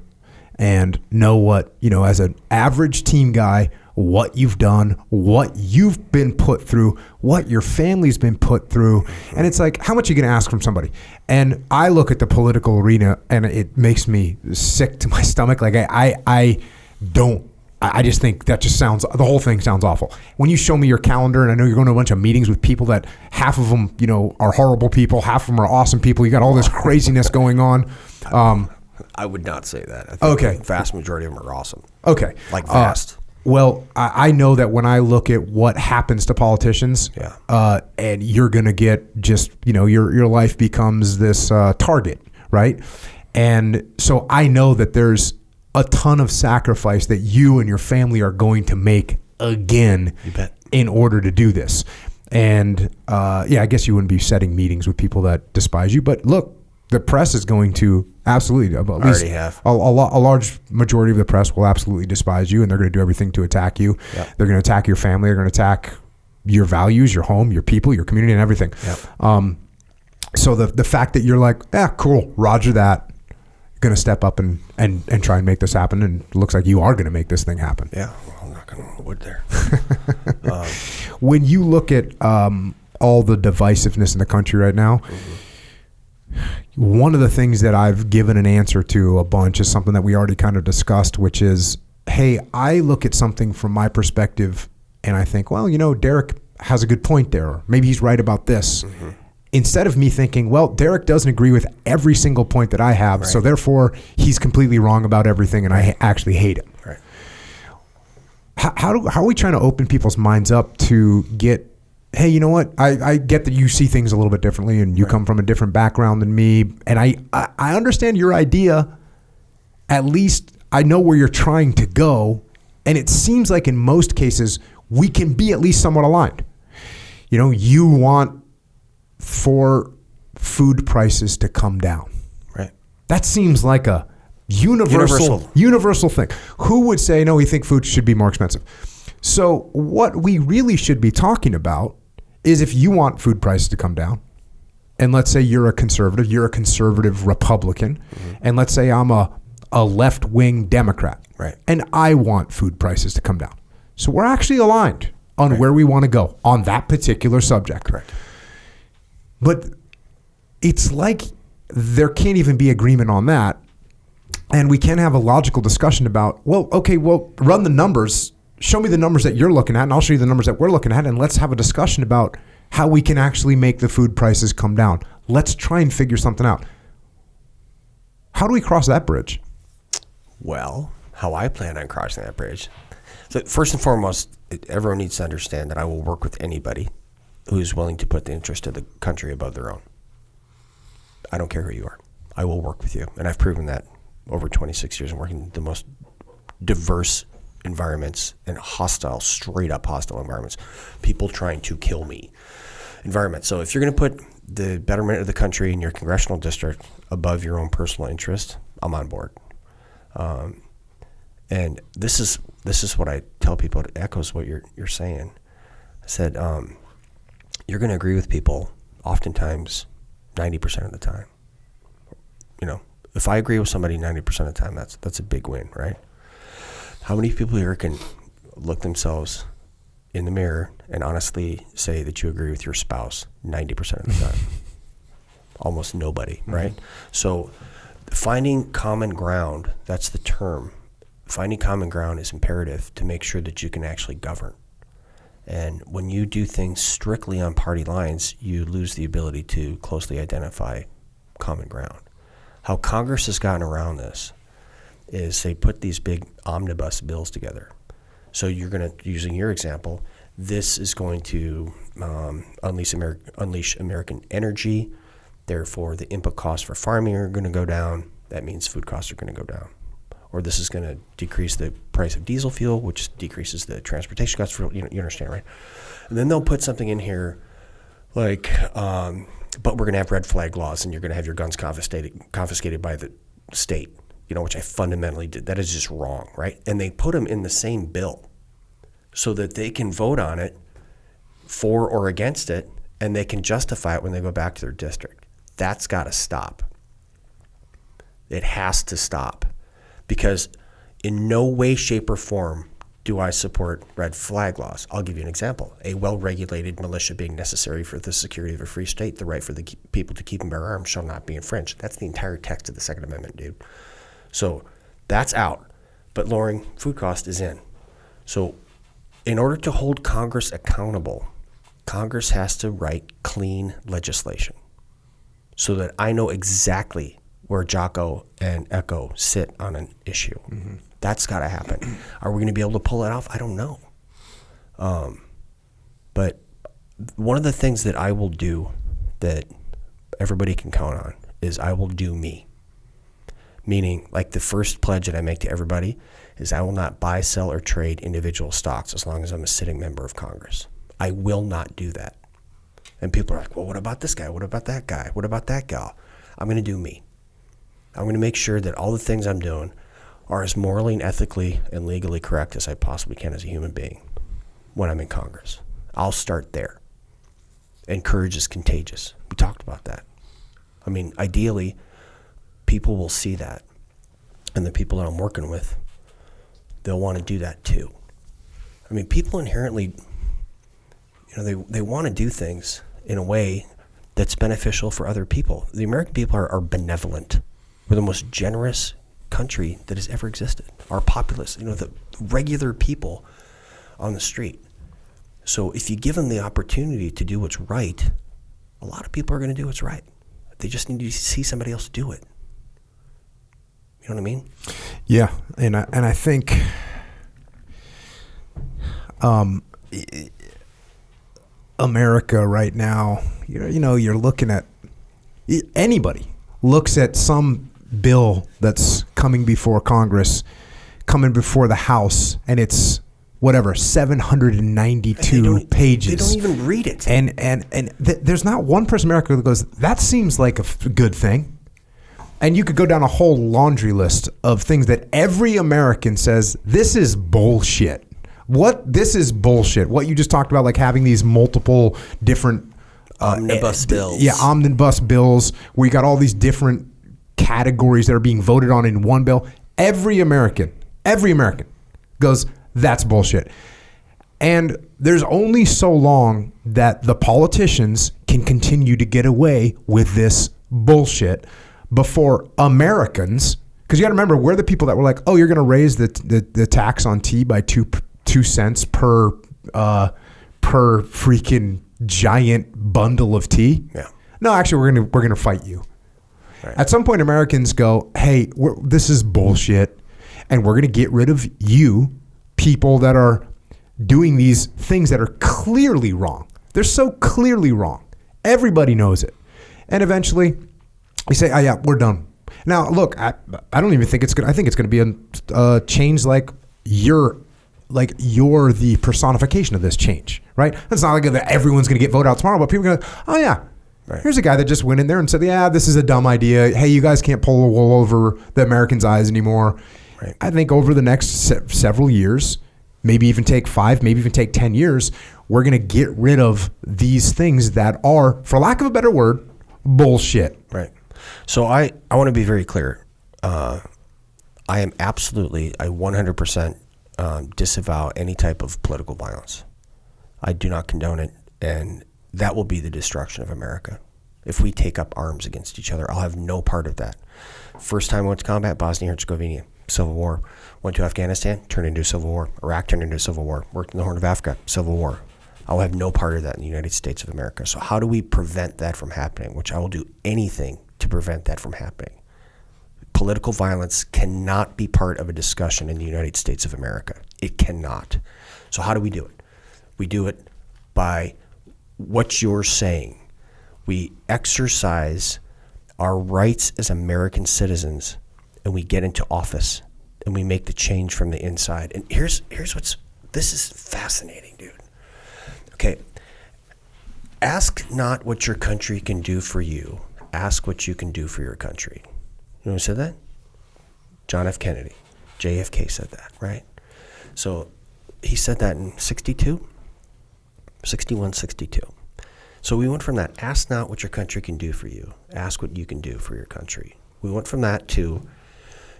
and know what, as an average team guy, what you've done, what you've been put through, what your family's been put through. And it's like, how much are you going to ask from somebody? And I look at the political arena and it makes me sick to my stomach. Like I just think that just sounds, the whole thing sounds awful. When you show me your calendar, and I know you're going to a bunch of meetings with people that half of them, are horrible people, half of them are awesome people. You got all this craziness going on. I would not say that. I think okay. The vast majority of them are awesome. Okay. Like vast. Well, I know that when I look at what happens to politicians, and you're going to get just, your life becomes this target, right? And so I know that there's a ton of sacrifice that you and your family are going to make again in order to do this. And I guess you wouldn't be setting meetings with people that despise you, but look, the press is going to absolutely, at least a large majority of the press will absolutely despise you, and they're going to do everything to attack you. Yep. They're going to attack your family. They're going to attack your values, your home, your people, your community, and everything. Yep. So the fact that you're like, cool, roger that, going to step up and try and make this happen, and it looks like you are going to make this thing happen. Yeah, well, I'm not going to wood there. When you look at all the divisiveness in the country right now, one of the things that I've given an answer to a bunch is something that we already kind of discussed, which is, hey, I look at something from my perspective and I think, well, Derrick has a good point there, or maybe he's right about this. Mm-hmm. Instead of me thinking, well, Derrick doesn't agree with every single point that I have, right, so therefore he's completely wrong about everything and I actually hate him. Right. How are we trying to open people's minds up to get, hey, you know what? I get that you see things a little bit differently and you come from a different background than me. And I understand your idea. At least I know where you're trying to go. And it seems like in most cases, we can be at least somewhat aligned. You want for food prices to come down. Right. That seems like a universal thing. Who would say, no, we think food should be more expensive? So what we really should be talking about is if you want food prices to come down, and let's say you're a conservative Republican, and let's say I'm a left-wing Democrat, right, and I want food prices to come down. So we're actually aligned on where we want to go on that particular subject. Correct. But it's like there can't even be agreement on that, and we can't have a logical discussion about, run the numbers. Show me the numbers that you're looking at, and I'll show you the numbers that we're looking at, and let's have a discussion about how we can actually make the food prices come down. Let's try and figure something out. How do we cross that bridge? Well, how I plan on crossing that bridge. So first and foremost, everyone needs to understand that I will work with anybody who's willing to put the interest of the country above their own. I don't care who you are. I will work with you, and I've proven that over 26 years of working in the most diverse environments and straight up hostile environments, people trying to kill me. environment. So if you're going to put the betterment of the country in your congressional district above your own personal interest, I'm on board. And this is what I tell people. It echoes what you're saying. I said, you're going to agree with people oftentimes 90% of the time. You know, if I agree with somebody 90% of the time, that's a big win, right? How many people here can look themselves in the mirror and honestly say that you agree with your spouse 90% of the time? Almost nobody, right? So finding common ground, that's the term. Finding common ground is imperative to make sure that you can actually govern. And when you do things strictly on party lines, you lose the ability to closely identify common ground. How Congress has gotten around this is they put these big omnibus bills together. So you're going to, using your example, this is going to unleash American energy. Therefore, the input costs for farming are going to go down. That means food costs are going to go down. Or this is going to decrease the price of diesel fuel, which decreases the transportation costs. You understand, right? And then they'll put something in here like, but we're going to have red flag laws, and you're going to have your guns confiscated by the state, you know, which I fundamentally did. That is just wrong, right? And they put them in the same bill so that they can vote on it for or against it, and they can justify it when they go back to their district. That's got to stop. It has to stop. Because in no way, shape, or form do I support red flag laws. I'll give you an example. A well-regulated militia being necessary for the security of a free state, the right for the people to keep and bear arms shall not be infringed. That's the entire text of the Second Amendment, dude. So that's out. But lowering food cost is in. So in order to hold Congress accountable, Congress has to write clean legislation so that I know exactly where Jocko and Echo sit on an issue. Mm-hmm. That's got to happen. Are we going to be able to pull it off? I don't know. But one of the things that I will do that everybody can count on is I will do me. Meaning, like the first pledge that I make to everybody is I will not buy, sell, or trade individual stocks as long as I'm a sitting member of Congress. I will not do that. And people are like, well, what about this guy? What about that guy? What about that gal? I'm going to do me. I'm going to make sure that all the things I'm doing are as morally and ethically and legally correct as I possibly can as a human being when I'm in Congress. I'll start there. And courage is contagious. We talked about that. I mean, ideally, people will see that. And the people that I'm working with, they'll want to do that too. I mean, people inherently, you know, they want to do things in a way that's beneficial for other people. The American people are benevolent. We're the most generous country that has ever existed. Our populace, you know, the regular people on the street. So if you give them the opportunity to do what's right, a lot of people are going to do what's right. They just need to see somebody else do it. You know what I mean? Yeah, and I think America right now, you know, you're looking at anybody looks at some bill that's coming before Congress, coming before the House, and it's whatever 792 pages. They don't even read it. And there's not one person in America that goes, that seems like a good thing. And you could go down a whole laundry list of things that every American says, this is bullshit. This is bullshit. What you just talked about, like having these multiple different omnibus bills. Yeah, omnibus bills where you got all these different categories that are being voted on in one bill. Every American goes, that's bullshit. And there's only so long that the politicians can continue to get away with this bullshit before Americans, because you got to remember, we're the people that were like, oh, you're going to raise the tax on tea by 2 cents per freaking giant bundle of tea. Yeah. No, actually, we're gonna fight you. Right. At some point, Americans go, hey, this is bullshit, and we're gonna get rid of you, people that are doing these things that are clearly wrong. They're so clearly wrong. Everybody knows it, and eventually, we say, oh yeah, we're done. Now, look, I don't even think it's gonna. I think it's gonna be a change like you're like you're the personification of this change, right? It's not like that everyone's going to get voted out tomorrow, but people are going to, oh yeah, Right. here's a guy that just went in there and said, yeah, this is a dumb idea. Hey, you guys can't pull the wool over the Americans' eyes anymore. Right. I think over the next several years, maybe even take 5, maybe even take 10 years, we're going to get rid of these things that are, for lack of a better word, bullshit. Right. So I want to be very clear. I am absolutely, I 100% disavow any type of political violence. I do not condone it, and that will be the destruction of America. If we take up arms against each other, I'll have no part of that. First time I went to combat, Bosnia-Herzegovina, civil war. Went to Afghanistan, turned into a civil war. Iraq turned into a civil war. Worked in the Horn of Africa, civil war. I'll have no part of that in the United States of America. So how do we prevent that from happening? Which I will do anything to prevent that from happening. Political violence cannot be part of a discussion in the United States of America. It cannot. So how do we do it? We do it by what you're saying. We exercise our rights as American citizens, and we get into office, and we make the change from the inside. And here's this is fascinating, dude. Okay, ask not what your country can do for you. Ask what you can do for your country. You know who said that? John F. Kennedy. JFK said that, right? So he said that in 62, 61, 62. So we went from that, ask not what your country can do for you. Ask what you can do for your country. We went from that to,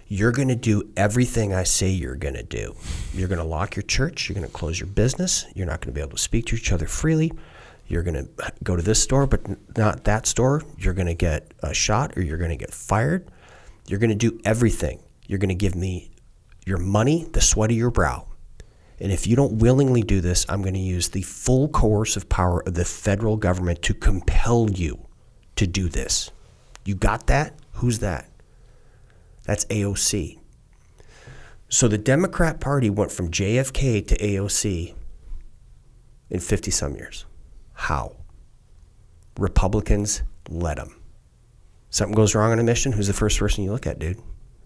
you're going to do everything I say you're going to do. You're going to lock your church. You're going to close your business. You're not going to be able to speak to each other freely. You're going to go to this store, but not that store. You're going to get a shot, or you're going to get fired. You're going to do everything. You're going to give me your money, the sweat of your brow. And if you don't willingly do this, I'm going to use the full coercive power of the federal government to compel you to do this. You got that? Who's that? That's AOC. So the Democrat Party went from JFK to AOC in 50-some years. How? Republicans let them. Something goes wrong on a mission, who's the first person you look at, dude?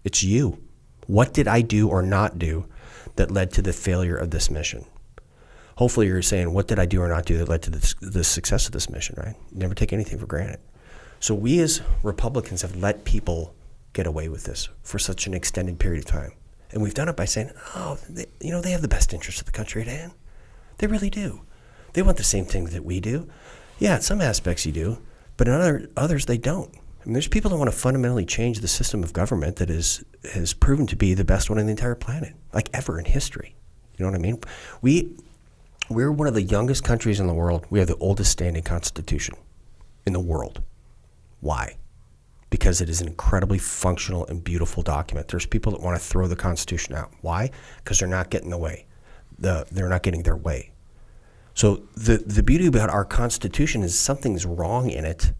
It's you. What did I do or not do that led to the failure of this mission? Hopefully you're saying, what did I do or not do that led to the success of this mission, right? Never take anything for granted. So we as Republicans have let people get away with this for such an extended period of time. And we've done it by saying, they have the best interest of the country at hand. They really do. They want the same things that we do. Yeah, in some aspects you do, but in others they don't. I mean, there's people that want to fundamentally change the system of government that has proven to be the best one on the entire planet, like ever in history. You know what I mean? We're one of the youngest countries in the world. We have the oldest standing constitution in the world. Why? Because it is an incredibly functional and beautiful document. There's people that want to throw the Constitution out. Why? Because they're not getting the way. They're not getting their way. So the beauty about our Constitution is something's wrong in it.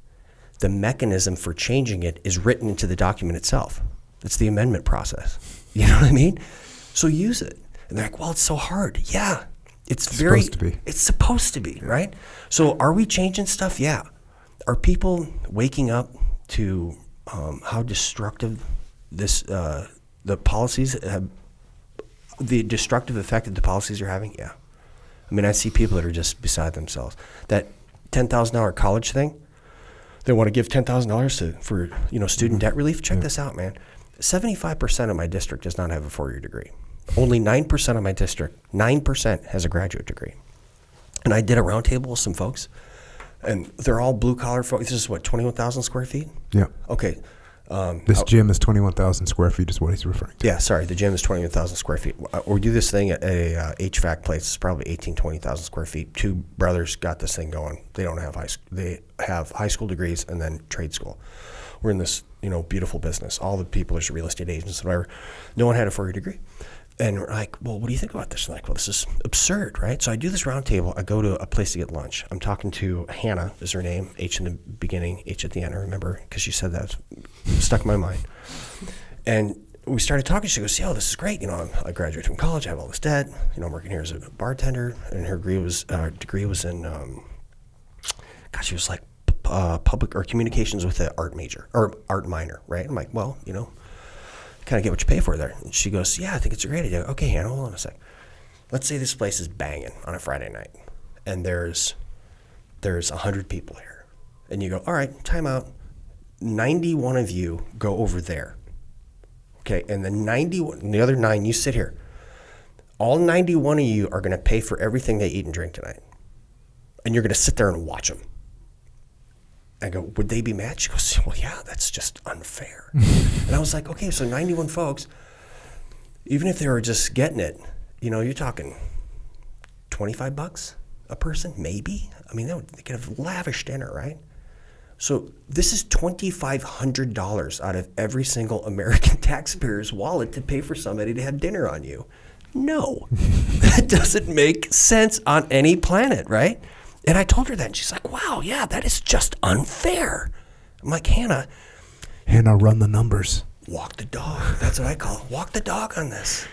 The mechanism for changing it is written into the document itself. It's the amendment process. You know what I mean? So use it. And they're like, well, it's so hard. Yeah, it's supposed to be. It's supposed to be, right? So are we changing stuff? Yeah. Are people waking up to how destructive the policies have, the destructive effect that the policies are having? Yeah. I mean, I see people that are just beside themselves. That $10,000 college thing, they want to give $10,000 for student debt relief. Check this out, man. 75% of my district does not have a 4-year degree. Only 9% of my district, 9% has a graduate degree. And I did a roundtable with some folks, and they're all blue-collar folks. This is what, 21,000 square feet? Yeah. Okay. This gym is 21,000 square feet is what he's referring to. Yeah, sorry. The gym is 21,000 square feet. We do this thing at a HVAC place. It's probably 20,000 square feet. 2 brothers got this thing going. They don't have they have high school degrees and then trade school. We're in this, beautiful business. All the people are real estate agents and whatever. No one had a 4-year degree. And we're like, well, what do you think about this? And like, well, this is absurd, right? So I do this roundtable. I go to a place to get lunch. I'm talking to Hannah, is her name, H in the beginning, H at the end. I remember because she said that. It stuck in my mind. And we started talking. She goes, this is great. I graduated from college. I have all this debt. I'm working here as a bartender. And her degree was in, she was like public or communications with an art major or art minor, right? I'm like, well, kind of get what you pay for there. And she goes, yeah, I think it's a great idea. Okay, Hannah, hold on a sec. let's say this place is banging on a Friday night, and there's 100 people here, and you go, all right, time out. 91 of you go over there. Okay, and the other 9, you sit here. All 91 of you are going to pay for everything they eat and drink tonight. And you're going to sit there and watch them. I go, would they be mad? She goes, well, yeah, that's just unfair. And I was like, okay, so 91 folks, even if they were just getting it, you're talking $25 a person, maybe. I mean, they could have lavish dinner, right? So this is $2,500 out of every single American taxpayer's wallet to pay for somebody to have dinner on you. No, that doesn't make sense on any planet, right? And I told her that, and she's like, wow, yeah, that is just unfair. I'm like, Hannah, run the numbers. Walk the dog. That's what I call it. Walk the dog on this.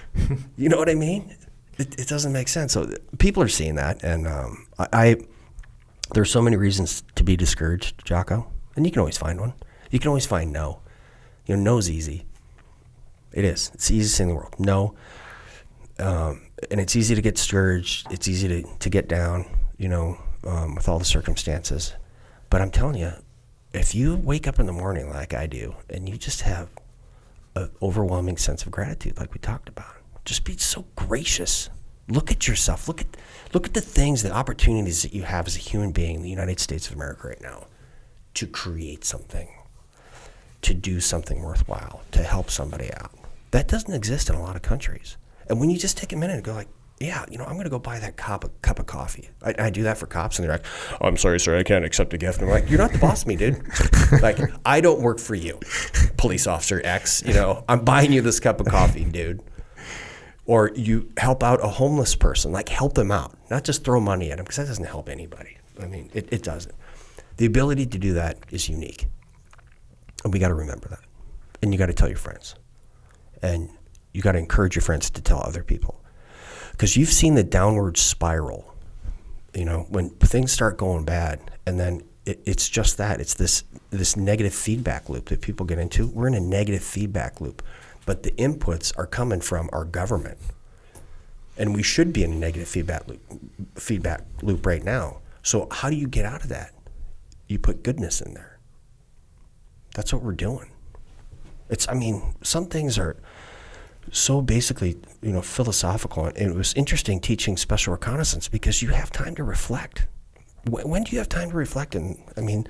You know what I mean? It doesn't make sense. So people are seeing that, and there's so many reasons to be discouraged, Jocko, and you can always find one. You can always find no. No's easy. It is. It's the easiest thing in the world. No. And it's easy to get discouraged. It's easy to get down, with all the circumstances. But I'm telling you, if you wake up in the morning like I do, and you just have an overwhelming sense of gratitude like we talked about, just be so gracious. Look at yourself. Look at the things, the opportunities that you have as a human being in the United States of America right now to create something, to do something worthwhile, to help somebody out. That doesn't exist in a lot of countries. And when you just take a minute and go like, yeah, I'm going to go buy that cup of coffee. I do that for cops, and they're like, oh, I'm sorry, sir, I can't accept a gift. And I'm like, you're not the boss of me, dude. Like, I don't work for you, police officer X. I'm buying you this cup of coffee, dude. Or you help out a homeless person, like help them out, not just throw money at them, because that doesn't help anybody. I mean, it doesn't. The ability to do that is unique. And we got to remember that. And you got to tell your friends. And you got to encourage your friends to tell other people. Because you've seen the downward spiral, when things start going bad, and then it's just that. It's this negative feedback loop that people get into. We're in a negative feedback loop. But the inputs are coming from our government. And we should be in a negative feedback loop right now. So how do you get out of that? You put goodness in there. That's what we're doing. Some things are so basically, philosophical. And it was interesting teaching special reconnaissance because you have time to reflect. When do you have time to reflect? And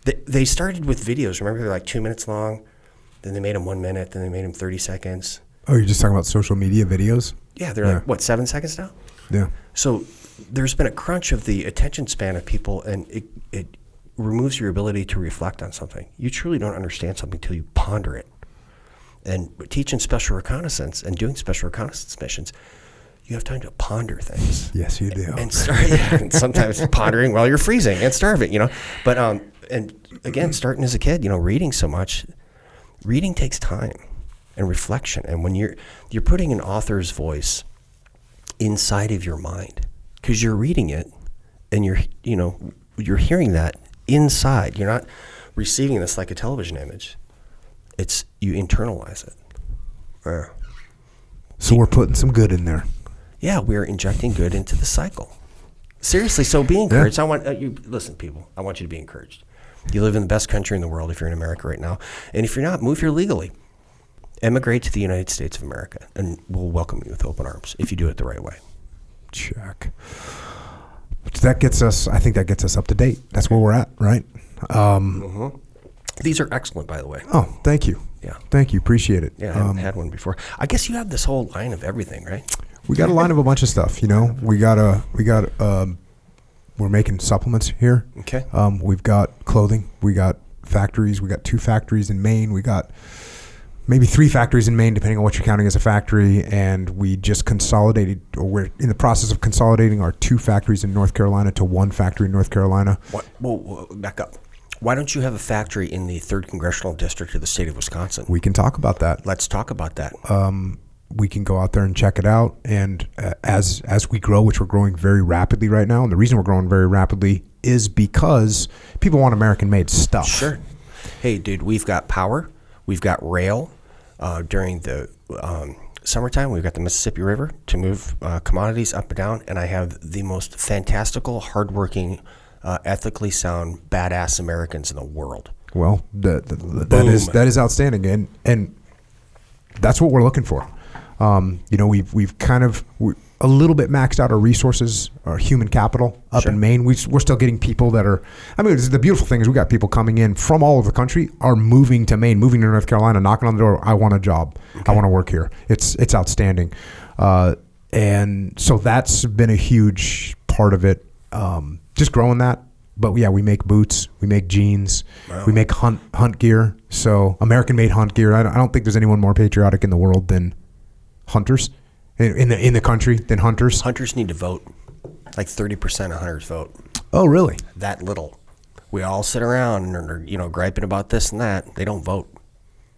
they started with videos. Remember, they're like 2 minutes long. Then they made them 1 minute. Then they made them 30 seconds. Oh, you're just talking about social media videos? Yeah, they're like, 7 seconds now? Yeah. So there's been a crunch of the attention span of people, and it removes your ability to reflect on something. You truly don't understand something until you ponder it. And teaching special reconnaissance and doing special reconnaissance missions, you have time to ponder things. Yes, you do. And and sometimes pondering while you're freezing and starving, But and again, starting as a kid, reading so much. Reading takes time and reflection, and when you're putting an author's voice inside of your mind, because you're reading it, and you're hearing that inside. You're not receiving this like a television image. It's you internalize it. So we're putting some good in there. Yeah, we're injecting good into the cycle. Seriously, so be encouraged. Yeah. I want you listen, people. I want you to be encouraged. You live in the best country in the world if you're in America right now. And if you're not, move here legally. Emigrate to the United States of America, and we'll welcome you with open arms if you do it the right way. Check. I think that gets us up to date. That's where we're at, right? These are excellent, by the way. Oh, thank you. Yeah. Thank you. Appreciate it. Yeah, I haven't had one before. I guess you have this whole line of everything, right? We got a line of a bunch of stuff, we're making supplements here. Okay. We've got clothing. We got factories. We got 2 factories in Maine. We got maybe 3 factories in Maine, depending on what you're counting as a factory. And we just consolidated, or we're in the process of consolidating our 2 factories in North Carolina to 1 factory in North Carolina. Well, back up. Why don't you have a factory in the 3rd Congressional District of the state of Wisconsin? We can talk about that. Let's talk about that. We can go out there and check it out. And as we grow, which we're growing very rapidly right now, and the reason we're growing very rapidly is because people want American-made stuff. Sure. Hey, dude, we've got power. We've got rail. During the summertime, we've got the Mississippi River to move commodities up and down, and I have the most fantastical, hardworking, ethically sound, badass Americans in the world. Well, that is outstanding, and that's what we're looking for. We've kind of a little bit maxed out our resources, our human capital up in Maine. We're still getting people that are. I mean, the beautiful thing is we got people coming in from all over the country, are moving to Maine, moving to North Carolina, knocking on the door. I want a job. Okay. I want to work here. It's outstanding, and so that's been a huge part of it. Just growing that. But yeah, we make boots, we make jeans, we make hunt gear. So American-made hunt gear. I don't think there's anyone more patriotic in the world than hunters, in the country than hunters. Hunters need to vote. Like 30% of hunters vote. Oh, really? That little. We all sit around and are, griping about this and that. They don't vote.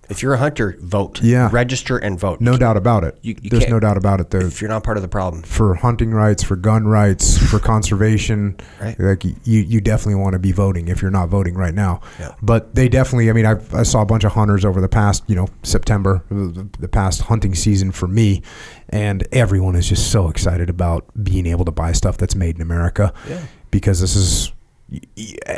If you're a hunter, vote. Yeah. Register and vote. No doubt about it. There's no doubt about it. If you're not part of the problem. For hunting rights, for gun rights, for conservation, right. Like you definitely want to be voting if you're not voting right now. Yeah. But they definitely, I mean, I saw a bunch of hunters over the past, September, the past hunting season for me, and everyone is just so excited about being able to buy stuff that's made in America. Yeah. Because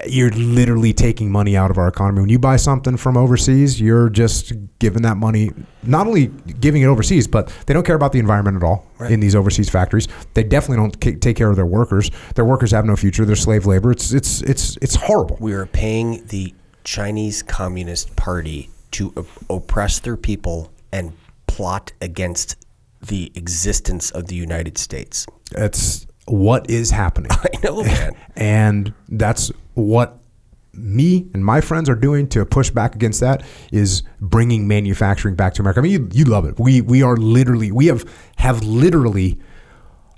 you're literally taking money out of our economy. When you buy something from overseas, you're just giving that money, not only giving it overseas, but they don't care about the environment at all in these overseas factories. They definitely don't take care of their workers. Their workers have no future. They're slave labor. It's horrible. We are paying the Chinese Communist Party to oppress their people and plot against the existence of the United States. That's what is happening. I know, man. And that's what me and my friends are doing to push back against that, is bringing manufacturing back to America. I mean, you love it. We have literally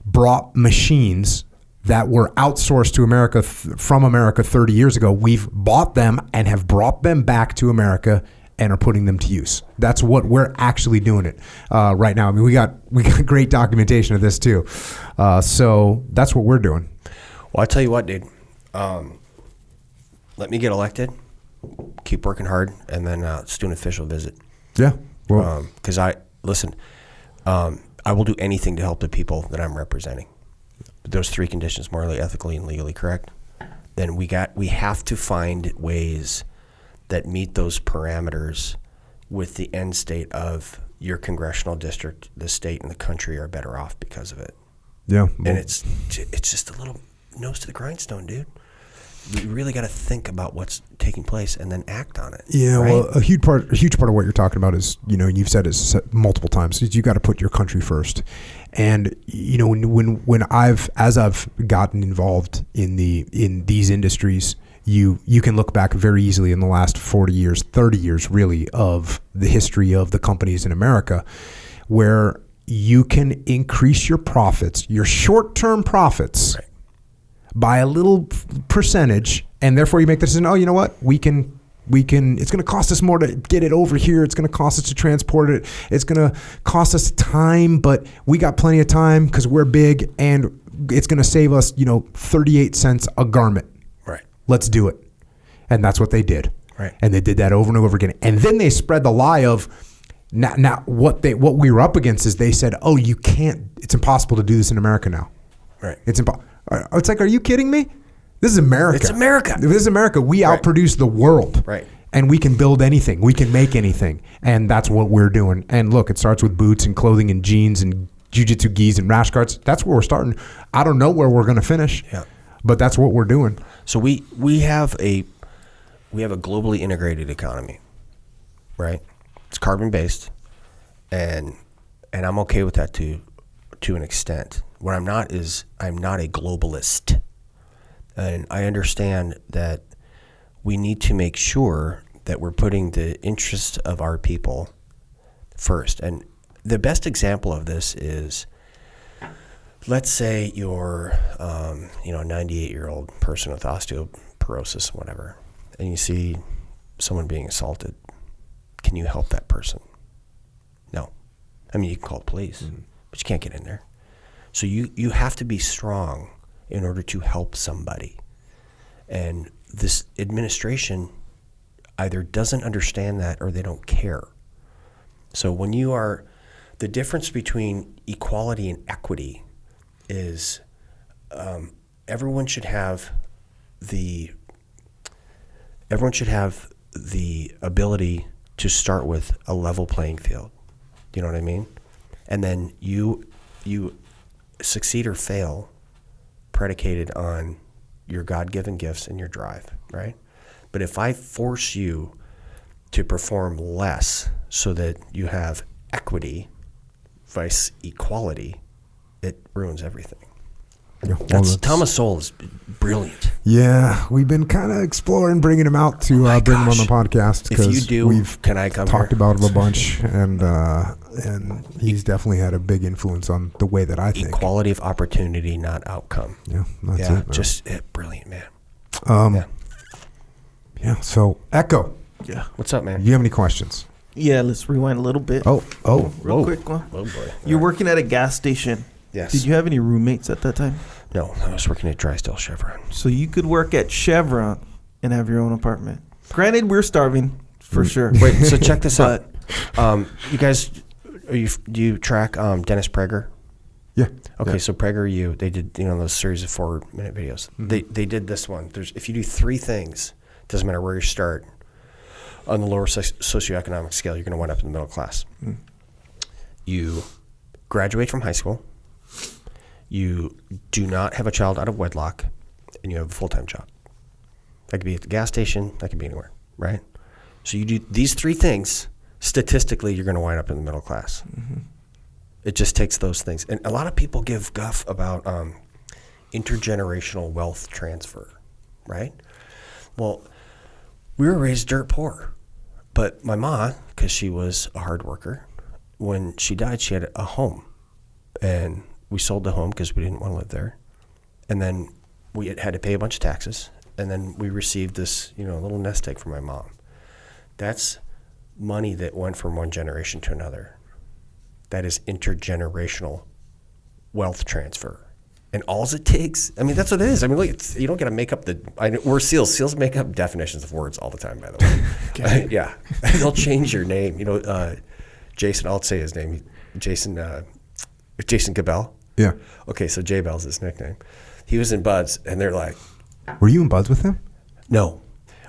brought machines that were outsourced to America from America 30 years ago. We've bought them and have brought them back to America and are putting them to use. That's what we're actually doing it right now. I mean, we got great documentation of this too. So that's what we're doing. Well, I tell you what, dude. Let me get elected. Keep working hard, and then let's do an official visit. Yeah. Well, because I will do anything to help the people that I'm representing. But those three conditions: morally, ethically, and legally correct. Then we have to find ways that meet those parameters with the end state of your congressional district, the state, and the country are better off because of it. Yeah. And it's just a little nose to the grindstone, dude. We really got to think about what's taking place and then act on it. Yeah, right? well, a huge part of what you're talking about is, you've said it multiple times, is you got to put your country first. And when I've gotten involved in these industries, you can look back very easily in the last 40 years, 30 years really, of the history of the companies in America, where you can increase your profits, your short-term profits, right, by a little percentage, and therefore you make the decision, oh, you know what, we can, it's going to cost us more to get it over here, it's going to cost us to transport it, it's going to cost us time, but we got plenty of time because we're big, and it's going to save us, 38 cents a garment. Right. Let's do it. And that's what they did. Right. And they did that over and over again. And then they spread the lie of, now what we were up against is they said, oh, you can't, it's impossible to do this in America now. Right. It's like, are you kidding me? This is America. It's America. This is America. We outproduce the world. Right. And we can build anything. We can make anything. And that's what we're doing. And look, it starts with boots and clothing and jeans and jiu-jitsu gis and rash guards. That's where we're starting. I don't know where we're going to finish. Yeah. But that's what we're doing. So we have a globally integrated economy, right? It's carbon based, and I'm okay with that to an extent. What I'm not is I'm not a globalist, and I understand that we need to make sure that we're putting the interests of our people first. And the best example of this is, let's say you're, a 98-year-old person with osteoporosis, whatever, and you see someone being assaulted. Can you help that person? No. I mean, you can call the police, but you can't get in there. So you have to be strong in order to help somebody. And this administration either doesn't understand that or they don't care. So when you are the difference between equality and equity is everyone should have the ability to start with a level playing field. You know what I mean? And then you succeed or fail predicated on your God-given gifts and your drive, right? But if I force you to perform less so that you have equity vice equality, it ruins everything. Yeah, well, Thomas Sowell is brilliant. Yeah, we've been kind of exploring bringing him out to bring him on the podcast. If you do, we've can I come talked here? about him a bunch, and he's definitely had a big influence on the way that I think. Equality of opportunity, not outcome. Yeah, that's yeah, it. Man. Just brilliant, man. Yeah. So Echo, Yeah. What's up, man? you have any questions? Yeah, let's rewind a little bit. Oh, Real quick one. Oh boy. You're working at a gas station. Yes. Did you have any roommates at that time? No, I was working at Drysdale Chevron. So you could work at Chevron and have your own apartment. Granted, we're starving for sure. Wait, so check this out. You guys, do you track Dennis Prager? Yeah. Okay, Yeah. so Prager, they did those series of 4-minute videos. Mm-hmm. They did this one. If you do 3 things, doesn't matter where you start, on the lower socioeconomic scale, you're going to wind up in the middle class. Mm. You graduate from high school. You do not have a child out of wedlock, and you have a full-time job. That could be at the gas station. That could be anywhere, right? So you do these 3 things. Statistically, you're going to wind up in the middle class. Mm-hmm. It just takes those things. And a lot of people give guff about intergenerational wealth transfer, right? Well, we were raised dirt poor. But my ma, because she was a hard worker, when she died, she had a home. And we sold the home because we didn't want to live there. And then we had to pay a bunch of taxes. And then we received this, little nest egg from my mom. That's money that went from one generation to another. That is intergenerational wealth transfer. And all it takes, that's what it is. Look, you don't got to make up we're SEALs. SEALs make up definitions of words all the time, by the way. Okay. Yeah. They'll change your name. Jason, I'll say his name. Jason Cabell. Yeah. Okay, so J Bell's his nickname. He was in Buds, and they're like, Were you in Buds with him? no,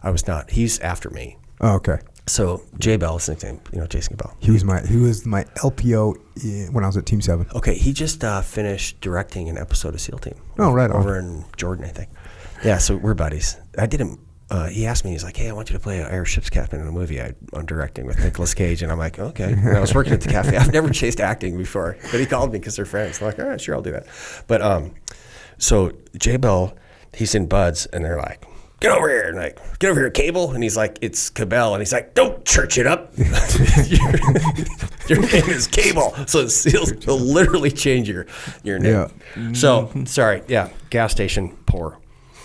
I was not. He's after me. Oh, okay. So J Bell's nickname, Jason Cabell. He was my LPO when I was at Team 7. Okay, he just finished directing an episode of SEAL Team. Oh, right on. Over in Jordan, I think. Yeah, so we're buddies. I did him. He asked me, he's like, hey, I want you to play an airship's captain in a movie I'm directing with Nicolas Cage. And I'm like, okay. And I was working at the cafe. I've never chased acting before, but he called me because they're friends. I'm like, all right, sure, I'll do that. But so J Bell, he's in Buds, and they're like, get over here. And like, get over here, Cable. And he's like, it's Cabell. And he's like, don't church it up. Your name is Cable. So he'll literally change your name. Yeah. So, sorry. Yeah, gas station, poor.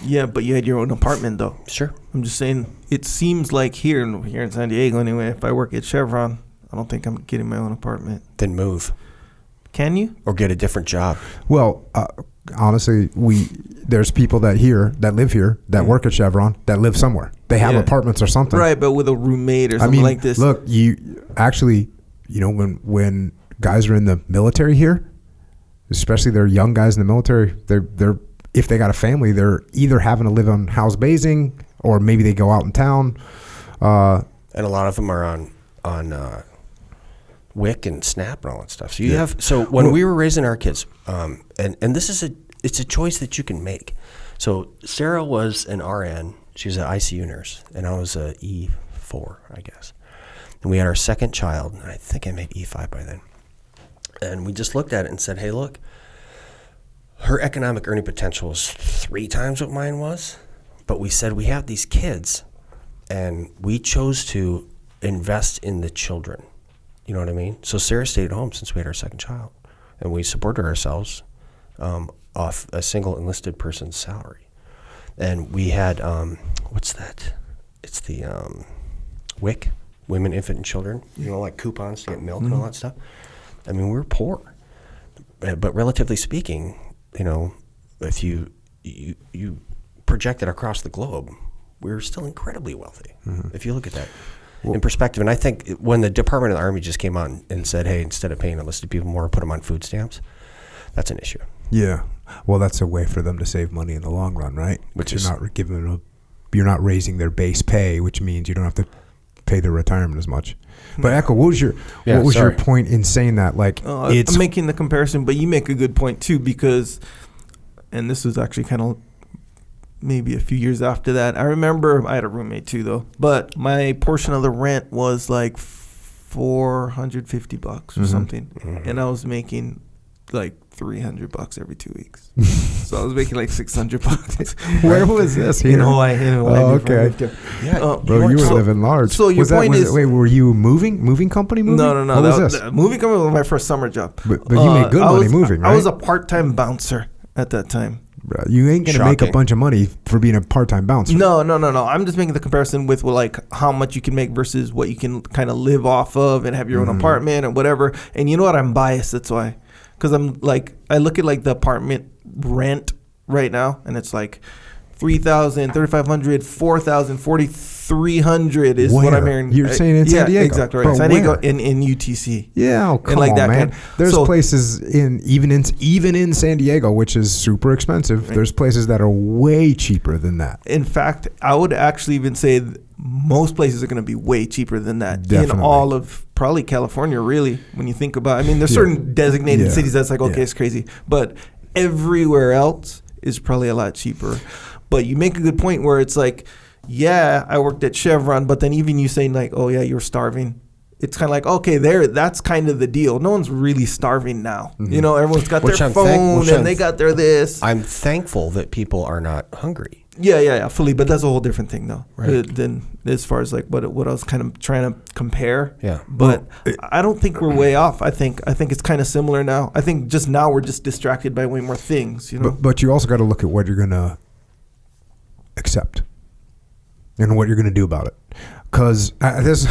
Yeah, but you had your own apartment, though. Sure. I'm just saying, it seems like here in San Diego anyway, if I work at Chevron, I don't think I'm getting my own apartment. Then move. Can you? Or get a different job. Well, honestly, there's people that live here, that work at Chevron, that live somewhere. They have apartments or something. Right, but with a roommate or something like this. Look, you actually, when guys are in the military here, especially they're young guys in the military, they're if they got a family, they're either having to live on house basing or maybe they go out in town. And a lot of them are on WIC and SNAP and all that stuff. So you have. So when we were raising our kids, and this is it's a choice that you can make. So Sarah was an RN. She was an ICU nurse, and I was a E4, I guess. And we had our second child, and I think I made E5 by then. And we just looked at it and said, hey, look, her economic earning potential was 3 times what mine was. But we said we have these kids, and we chose to invest in the children. You know what I mean? So Sarah stayed at home since we had our second child, and we supported ourselves off a single enlisted person's salary. And we had, what's that? It's the WIC, Women, Infant, and Children, like coupons to get milk and all that stuff. I mean, we were poor. But relatively speaking, if you project it across the globe, we're still incredibly wealthy. Mm-hmm. If you look at that. in perspective. And I think when the Department of the Army just came out and said, hey, instead of paying enlisted people more, put them on food stamps, that's an issue. Yeah. Well, that's a way for them to save money in the long run, right? Which you're is not giving them you're not raising their base pay, which means you don't have to pay their retirement as much. But Echo, what was your point in saying that? Like, I'm making the comparison, but you make a good point too, because, and this was actually kind of maybe a few years after that. I remember I had a roommate too, though, but my portion of the rent was like $450 or something, and I was making like $300 every 2 weeks. So I was making like $600. Where was this? Here? In Hawaii. Oh, okay. Yeah, bro, you were living large. So your point is, wait, were you moving company moving? No. What was this? Moving company was my first summer job. But you made good money moving, right? I was a part-time bouncer at that time. Bro, you ain't gonna make a bunch of money for being a part-time bouncer. No. I'm just making the comparison with like how much you can make versus what you can kind of live off of and have your own apartment or whatever. And you know what? I'm biased. That's why. Because I'm like, I look at like the apartment rent right now, and it's like $3,000, $3,500, $4,000, $4,300 is what I'm hearing. You're saying in San Diego? Yeah, exactly right. Bro, San Diego where? in UTC. Yeah, come like on, that man. kind. There's places even in San Diego, which is super expensive. Right. There's places that are way cheaper than that. In fact, I would actually even say most places are going to be way cheaper than that. Definitely. In all of probably California, really, when you think about it. I mean, there's certain designated cities that's like, okay, it's crazy. But everywhere else is probably a lot cheaper. But you make a good point where it's like, yeah, I worked at Chevron, but then even you saying like, oh, yeah, you're starving. It's kind of like, okay, that's kind of the deal. No one's really starving now. Mm-hmm. You know, everyone's got their phone and they got their this. I'm thankful that people are not hungry. Yeah, fully. But that's a whole different thing, though. Right. Than as far as like what I was kind of trying to compare. Yeah. But I don't think we're way off. I think it's kind of similar now. I think just now we're just distracted by way more things. You know. But you also got to look at what you're gonna accept and what you're gonna do about it. Because I was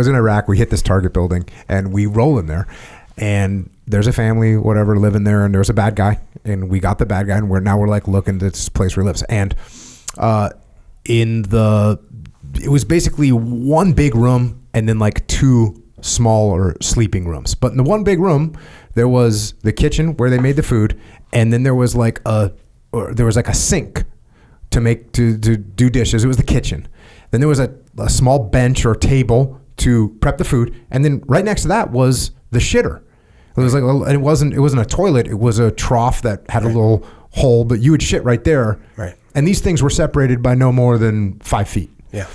in Iraq. We hit this Target building and we roll in there, and there's a family, whatever, living there, and there's a bad guy, and we got the bad guy, and we're like looking at this place where he lives, and it was basically one big room and then like two smaller sleeping rooms. But in the one big room, there was the kitchen where they made the food, and then there was like a sink to do dishes. It was the kitchen. Then there was a small bench or table to prep the food, and then right next to that was the shitter. It was like, and it wasn't a toilet. It was a trough that had a little hole, but you would shit right there. Right. And these things were separated by no more than 5 feet. Yeah.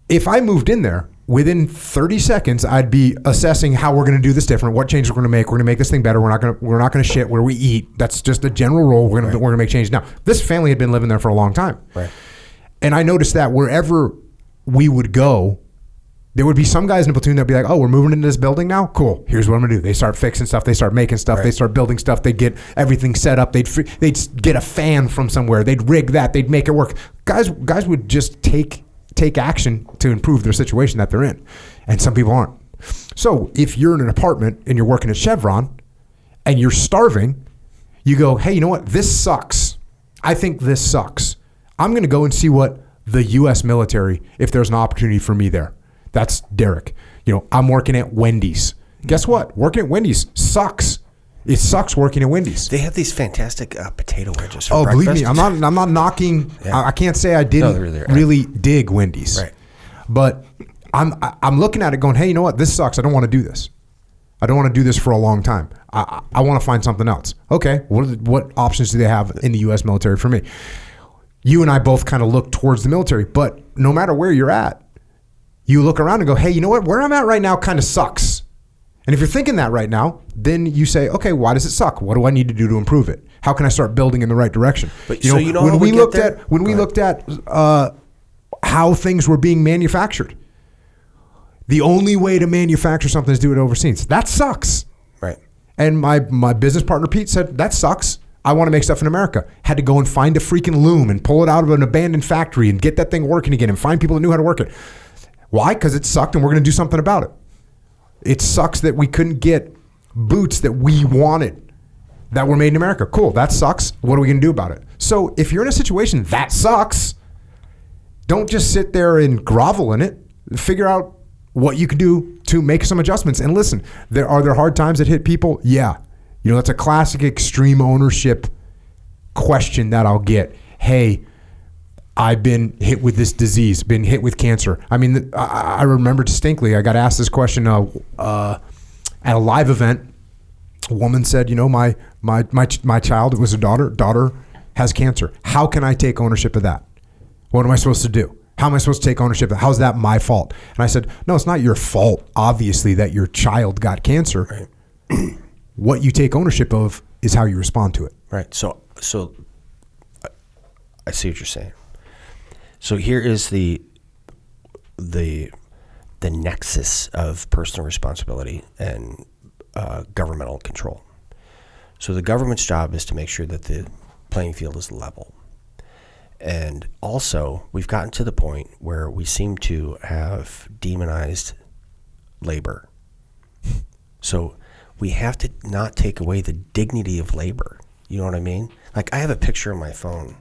If I moved in there, within 30 seconds, I'd be assessing how we're going to do this different, what changes we're going to make. We're going to make this thing better. We're not going to shit where we eat. That's just a general rule. We're going to make changes. Now, this family had been living there for a long time. Right. And I noticed that wherever we would go, there would be some guys in the platoon that'd be like, oh, we're moving into this building now? Cool. Here's what I'm going to do. They start fixing stuff. They start making stuff. Right. They start building stuff. They'd get everything set up. They'd get a fan from somewhere. They'd rig that. They'd make it work. Guys would just take action to improve their situation that they're in. And some people aren't. So if you're in an apartment and you're working at Chevron and you're starving, you go, hey, you know what? This sucks. I think this sucks. I'm going to go and see what the U.S. military, if there's an opportunity for me there. That's Derrick. I'm working at Wendy's. Guess what? Working at Wendy's sucks. It sucks working at Wendy's. They have these fantastic potato wedges for breakfast. Believe me, I'm not knocking. Yeah. I can't say I didn't really dig Wendy's. Right. But I'm looking at it going, hey, you know what? This sucks. I don't want to do this. I don't want to do this for a long time. I want to find something else. Okay. What options do they have in the U.S. military for me? You and I both kind of look towards the military, but no matter where you're at, you look around and go, hey, you know what? Where I'm at right now kind of sucks. And if you're thinking that right now, then you say, okay, why does it suck? What do I need to do to improve it? How can I start building in the right direction? But when we looked at how things were being manufactured, the only way to manufacture something is do it overseas. That sucks. Right. And my business partner Pete said, that sucks. I want to make stuff in America. Had to go and find a freaking loom and pull it out of an abandoned factory and get that thing working again and find people that knew how to work it. Why? Because it sucked and we're going to do something about it. It sucks that we couldn't get boots that we wanted that were made in America. Cool, that sucks. What are we going to do about it? So if you're in a situation that sucks, Don't just sit there and grovel in it. Figure out what you can do to make some adjustments. And listen, are there hard times that hit people? Yeah. You know, that's a classic extreme ownership question that I'll get. Hey, I've been hit with this disease, been hit with cancer. I mean, I remember distinctly, I got asked this question at a live event. A woman said, you know, my child, it was a daughter has cancer. How can I take ownership of that? What am I supposed to do? How am I supposed to take ownership of that? How's that my fault? And I said, no, it's not your fault, obviously, that your child got cancer. Right. What you take ownership of is how you respond to it. Right. So I see what you're saying. So here is the nexus of personal responsibility and governmental control. So the government's job is to make sure that the playing field is level. And also, we've gotten to the point where we seem to have demonized labor. So we have to not take away the dignity of labor. You know what I mean? Like, I have a picture on my phone.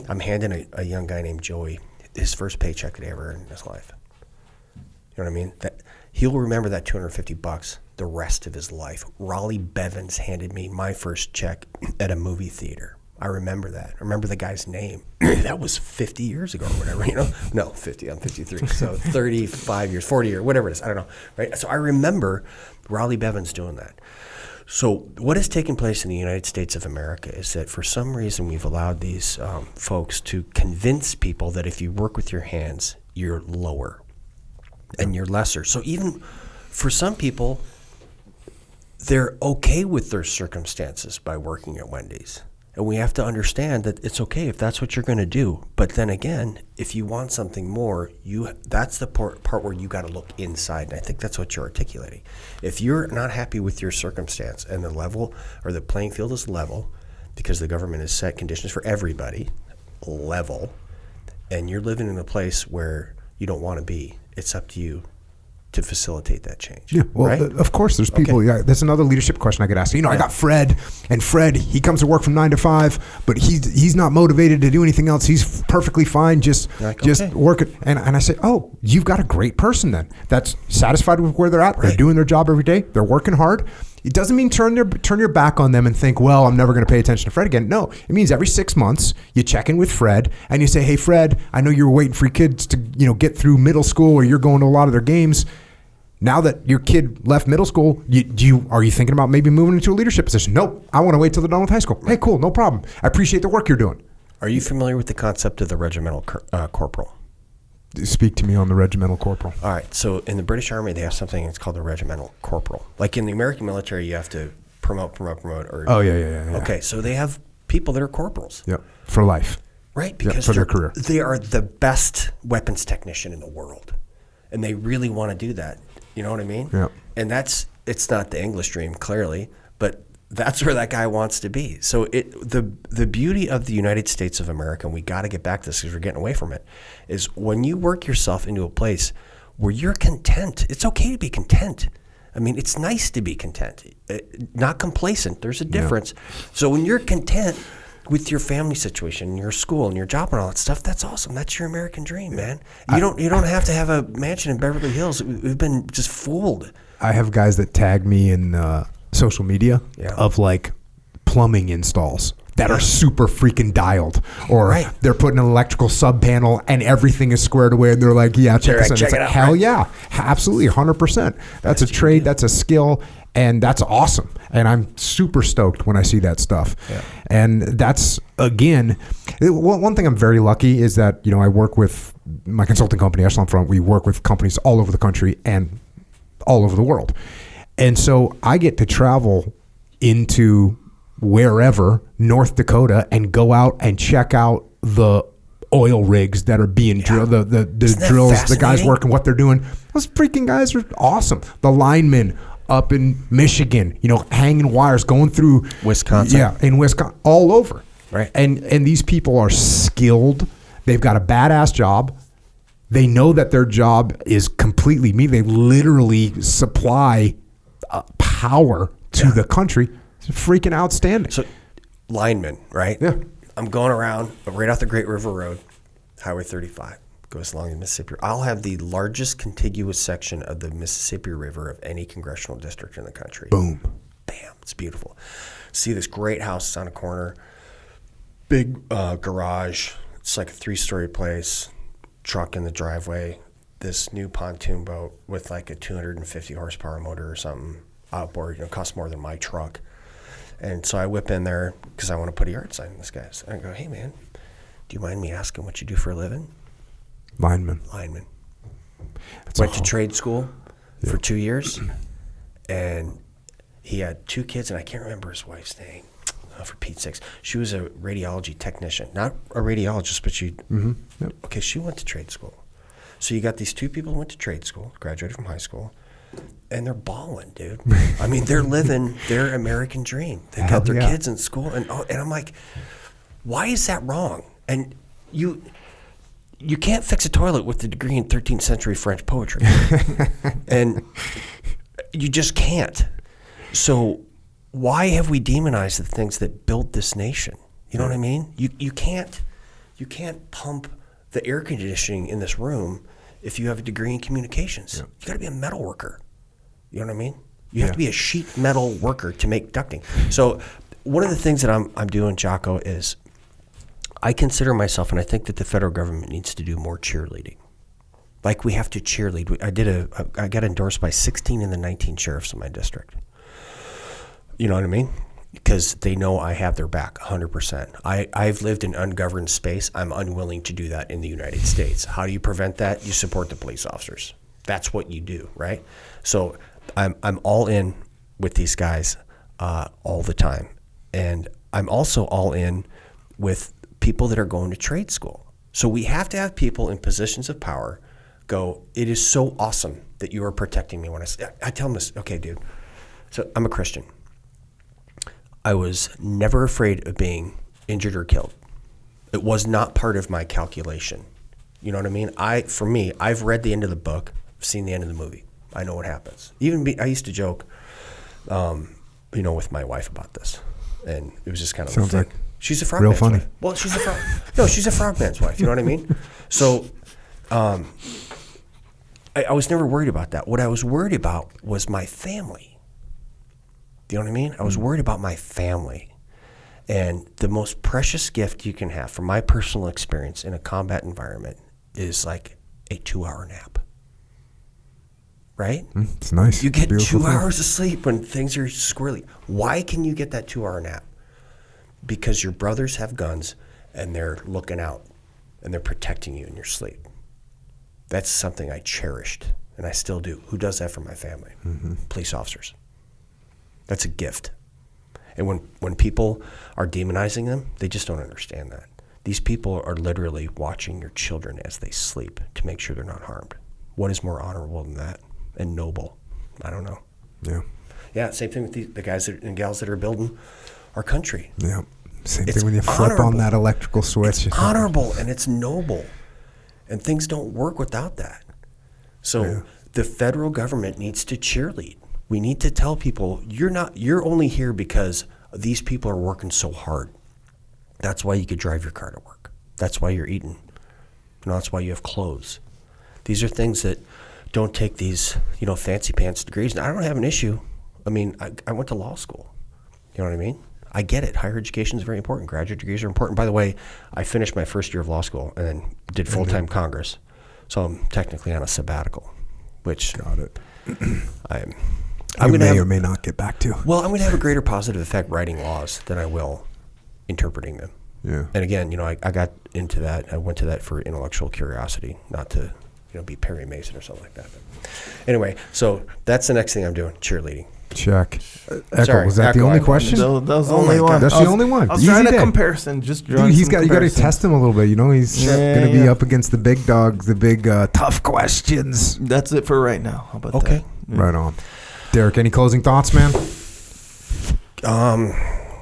I'm handing a young guy named Joey his first paycheck that he ever earned in his life. You know what I mean? That he'll remember that $250 the rest of his life. Raleigh Bevins handed me my first check at a movie theater. I remember that. I remember the guy's name. That was 50 years ago or whatever, you know? No, 50. I'm 53. So 35 years, 40 years, whatever it is. I don't know. Right? So I remember Raleigh Bevins doing that. So what has taken place in the United States of America is that for some reason we've allowed these folks to convince people that if you work with your hands, you're lower and you're lesser. So even for some people, they're okay with their circumstances by working at Wendy's. And we have to understand that it's okay if that's what you're going to do. But then again, if you want something more, that's the part where you got to look inside. And I think that's what you're articulating. If you're not happy with your circumstance and the level or the playing field is level, because the government has set conditions for everybody, level, and you're living in a place where you don't want to be, it's up to you to facilitate that change. Yeah, well, right? Of course, there's people. Okay. Yeah, that's another leadership question I could ask. You know, I got Fred, and Fred, he comes to work from 9 to 5, but he's not motivated to do anything else. He's perfectly fine, just working. And I say, oh, you've got a great person then that's satisfied with where they're at. Right. They're doing their job every day. They're working hard. It doesn't mean turn your back on them and think, well, I'm never going to pay attention to Fred again. No, it means every 6 months you check in with Fred and you say, hey, Fred, I know you were waiting for your kids to get through middle school, or you're going to a lot of their games. Now that your kid left middle school, are you thinking about maybe moving into a leadership position? Nope, I want to wait till they're done with high school. Hey, cool, no problem. I appreciate the work you're doing. Are you familiar with the concept of the regimental corporal? Speak to me on the regimental corporal. All right. So in the British Army, they have something that's called the regimental corporal. Like in the American military, you have to promote. Or, oh, yeah. Okay. So they have people that are corporals. Yep. For life. Right. Because for their career. They are the best weapons technician in the world. And they really want to do that. You know what I mean? Yeah. And it's not the English dream, clearly, but that's where that guy wants to be. So the beauty of the United States of America, and we got to get back to this because we're getting away from it, is when you work yourself into a place where you're content. It's okay to be content. I mean, it's nice to be content, not complacent. There's a difference. Yeah. So when you're content with your family situation, your school, and your job, and all that stuff, that's awesome. That's your American dream, man. You don't have to have a mansion in Beverly Hills. We've been just fooled. I have guys that tag me in social media of like plumbing installs that are super freaking dialed, or they're putting an electrical sub panel and everything is squared away, and they're like, check this out. It's like, hell yeah, absolutely, 100%. That's a trade, that's a skill, and that's awesome. And I'm super stoked when I see that stuff. Yeah. And that's, again, one thing I'm very lucky is that, I work with my consulting company, Echelon Front. We work with companies all over the country and all over the world. And so I get to travel into wherever, North Dakota, and go out and check out the oil rigs that are being drilled, the drills, the guys working, what they're doing. Those freaking guys are awesome. The linemen up in Michigan, hanging wires, going through Wisconsin. Yeah, in Wisconsin, all over. Right. And these people are skilled. They've got a badass job. They know that their job is completely me. They literally supply power to the country. It's freaking outstanding. So, linemen, right? Yeah. I'm going around right off the Great River Road, Highway 35. goes along the Mississippi. I'll have the largest contiguous section of the Mississippi River of any congressional district in the country. Boom. Bam. It's beautiful. See this great house on a corner, big garage. It's like a 3-story place, truck in the driveway, this new pontoon boat with like a 250 horsepower motor or something outboard, costs more than my truck. And so I whip in there because I want to put a yard sign in this guy's. And I go, hey, man, do you mind me asking what you do for a living? Lineman. Went to trade school for 2 years, and he had 2 kids, and I can't remember his wife's name. For Pete's sakes, she was a radiology technician, not a radiologist, but she. Yep. Okay, she went to trade school. So you got these 2 people who went to trade school, graduated from high school, and they're balling, dude. I mean, they're living their American dream. They got their kids in school, and I'm like, why is that wrong? And you can't fix a toilet with a degree in 13th century French poetry, and you just can't. So why have we demonized the things that built this nation? You know what I mean? You can't pump the air conditioning in this room if you have a degree in communications. You got to be a metal worker. You know what I mean? You have to be a sheet metal worker to make ducting. So one of the things that I'm doing, Jocko, is I consider myself, and I think that the federal government needs to do more cheerleading. Like we have to cheerlead. I got endorsed by 16 of the 19 sheriffs in my district. You know what I mean? Because they know I have their back 100%. I've lived in ungoverned space. I'm unwilling to do that in the United States. How do you prevent that? You support the police officers. That's what you do, right? So I'm all in with these guys all the time. And I'm also all in with people that are going to trade school. So we have to have people in positions of power go, it is so awesome that you are protecting me when I tell them this, okay, dude. So I'm a Christian. I was never afraid of being injured or killed. It was not part of my calculation. You know what I mean? For me, I've read the end of the book, I've seen the end of the movie. I know what happens. I used to joke, with my wife about this, and it was just kind of sounds like she's a frogman's wife. Well, she's a frogman's wife. You know what I mean? So, I was never worried about that. What I was worried about was my family. Do you know what I mean? I was worried about my family. And the most precious gift you can have, from my personal experience in a combat environment, is like a 2-hour nap. Right? It's nice. You get 2 hours of sleep when things are squirrely. Why can you get that 2-hour nap? Because your brothers have guns and they're looking out and they're protecting you in your sleep. That's something I cherished, and I still do. Who does that for my family? Police officers. That's a gift. And when people are demonizing them, they just don't understand that. These people are literally watching your children as they sleep to make sure they're not harmed. What is more honorable than that and noble? I don't know. Yeah, same thing with the guys and gals that are building our country. Yeah, same thing when you flip on that electrical switch. It's honorable and it's noble. And things don't work without that. So the federal government needs to cheerlead. We need to tell people, you're only here because these people are working so hard. That's why you could drive your car to work. That's why you're eating. That's why you have clothes. These are things that don't take these, fancy pants degrees. And I don't have an issue. I mean, I went to law school. You know what I mean? I get it. Higher education is very important. Graduate degrees are important. By the way, I finished my first year of law school and then did full-time Congress. So I'm technically on a sabbatical, which got it. I'm going to or may not get back to. Well, I'm going to have a greater positive effect writing laws than I will interpreting them. Yeah. And again, I got into that. I went to that for intellectual curiosity, not to, be Perry Mason or something like that. But anyway, so that's the next thing I'm doing, cheerleading. Check. Echo, was that the only question? That was the only one. That's the only one. I was trying a comparison. Just drawing you got to test him a little bit. He's going to be up against the big dogs, the big tough questions. That's it for right now. How about that? Okay. Right on. Derrick, any closing thoughts, man?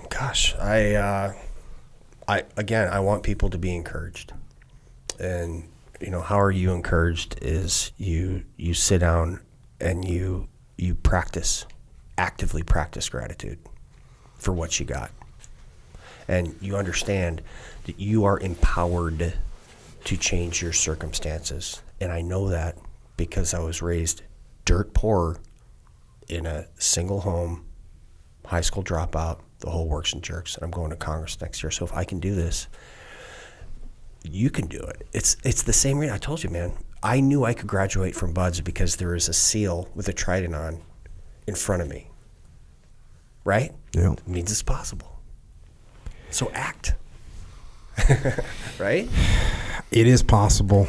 Gosh, I want people to be encouraged. And, how are you encouraged is you sit down and you actively practice gratitude for what you got. And you understand that you are empowered to change your circumstances. And I know that because I was raised dirt poor in a single home, high school dropout, the whole works and jerks. And I'm going to Congress next year. So if I can do this, you can do it. It's the same reason I told you, man. I knew I could graduate from Buds because there was a seal with a trident on in front of me. Right? Yeah. It means it's possible. So act. Right? It is possible.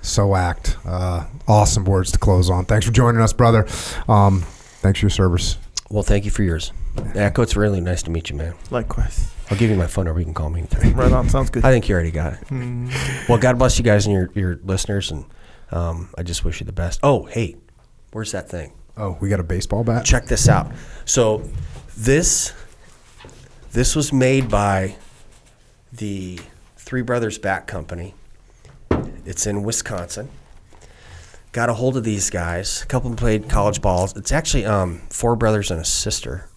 So act. Awesome words to close on. Thanks for joining us, brother. Thanks for your service. Well, thank you for yours. Echo, it's really nice to meet you, man. Likewise. I'll give you my phone number. You can call me anytime. Right on. Sounds good. I think you already got it. Well, God bless you guys and your listeners, and I just wish you the best. Oh, hey, where's that thing? Oh, we got a baseball bat? Check this out. So this was made by the Three Brothers Bat Company. It's in Wisconsin. Got a hold of these guys. A couple of them played college balls. It's actually 4 brothers and a sister.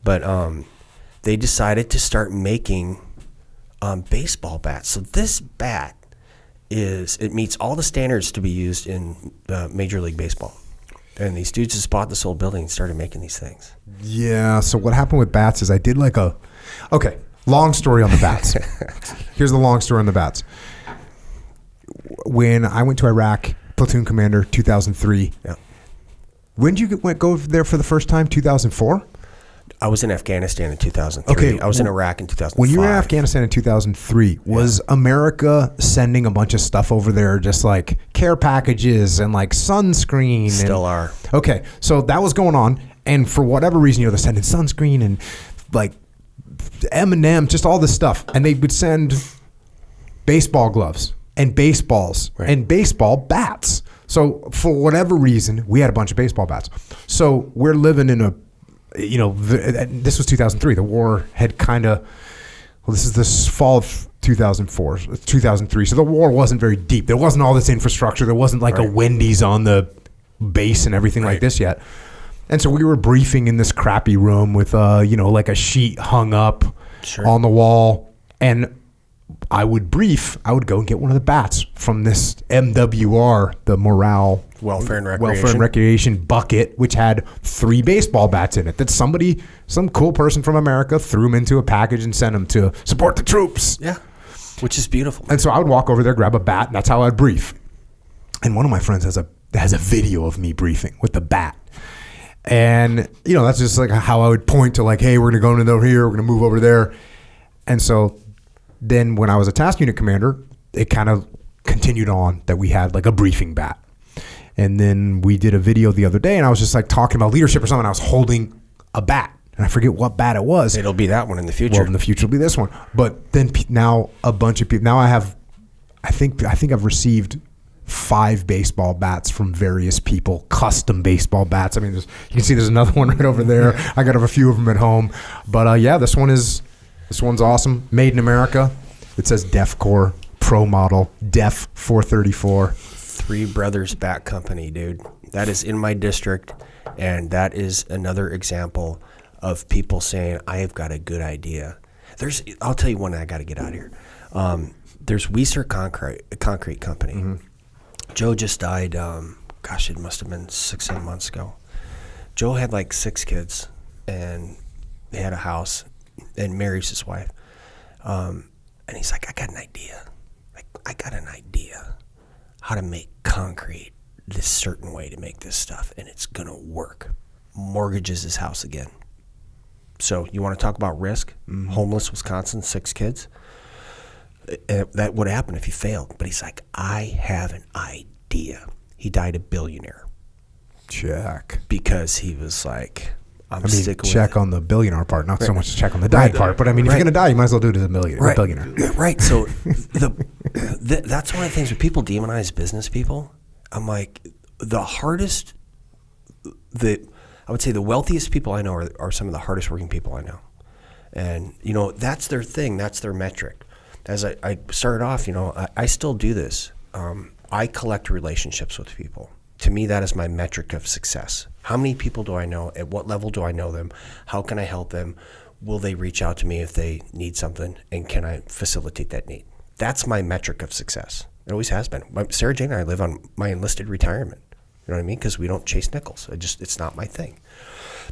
But they decided to start making baseball bats. So this bat it meets all the standards to be used in Major League Baseball. And these dudes just bought this old building and started making these things. Yeah, so what happened with bats is I did okay, long story on the bats. Here's the long story on the bats. When I went to Iraq, platoon commander, 2003. Yeah. When did you go there for the first time? 2004? I was in Afghanistan in 2003. Okay. I was in Iraq in 2005. When you were in Afghanistan in 2003, was America sending a bunch of stuff over there, just like care packages and like sunscreen? Still are. Okay, so that was going on, and for whatever reason, they're sending sunscreen and like M&M, just all this stuff, and they would send baseball gloves and baseballs and baseball bats. So for whatever reason, we had a bunch of baseball bats. So we're living in this was 2003. The war had this is this fall of 2004, 2003. So the war wasn't very deep. There wasn't all this infrastructure. There wasn't like a Wendy's on the base and everything like this yet. And so we were briefing in this crappy room with, like a sheet hung up on the wall. And I would go and get one of the bats from this MWR, the Morale Welfare and Recreation bucket, which had 3 baseball bats in it that some cool person from America threw them into a package and sent them to support the troops. Yeah, which is beautiful. And so I would walk over there, grab a bat, and that's how I'd brief. And one of my friends has a video of me briefing with the bat. And, that's just like how I would point to like, hey, we're going to go over here, we're going to move over there. And so then when I was a task unit commander, it kind of continued on that we had like a briefing bat. And then we did a video the other day, and I was just like talking about leadership or something. I was holding a bat, and I forget what bat it was. It'll be that one in the future. Well, in the future it'll be this one. But then now a bunch of people. Now I think I've received 5 baseball bats from various people, custom baseball bats. I mean, you can see there's another one right over there. I got a few of them at home. But this one's awesome. Made in America. It says DEFCOR Pro Model DEF 434. Three Brothers Bat Company, dude. That is in my district, and that is another example of people saying, I have got a good idea. I'll tell you one I got to get out of here. There's Weiser Concrete Company. Mm-hmm. Joe just died, it must have been 6-7 months ago. Joe had like 6 kids, and they had a house, and marries his wife. And he's like, I got an idea. How to make concrete this certain way to make this stuff, and it's going to work. Mortgages his house again. So you want to talk about risk? Mm-hmm. Homeless Wisconsin, 6 kids. That would happen if he failed. But he's like, I have an idea. He died a billionaire. Check. Because he was like, I'm sick with check it. on the billionaire part, not so much check on the dying part. But I mean, if you're going to die, you might as well do it as a billionaire. Right. So that's one of the things when people demonize business people. I'm like, I would say the wealthiest people I know are some of the hardest working people I know. And, that's their thing. That's their metric. As I started off, I still do this. I collect relationships with people. To me, that is my metric of success. How many people do I know? At what level do I know them? How can I help them? Will they reach out to me if they need something? And can I facilitate that need? That's my metric of success. It always has been. Sarah Jane and I live on my enlisted retirement. You know what I mean? Because we don't chase nickels. It's not my thing.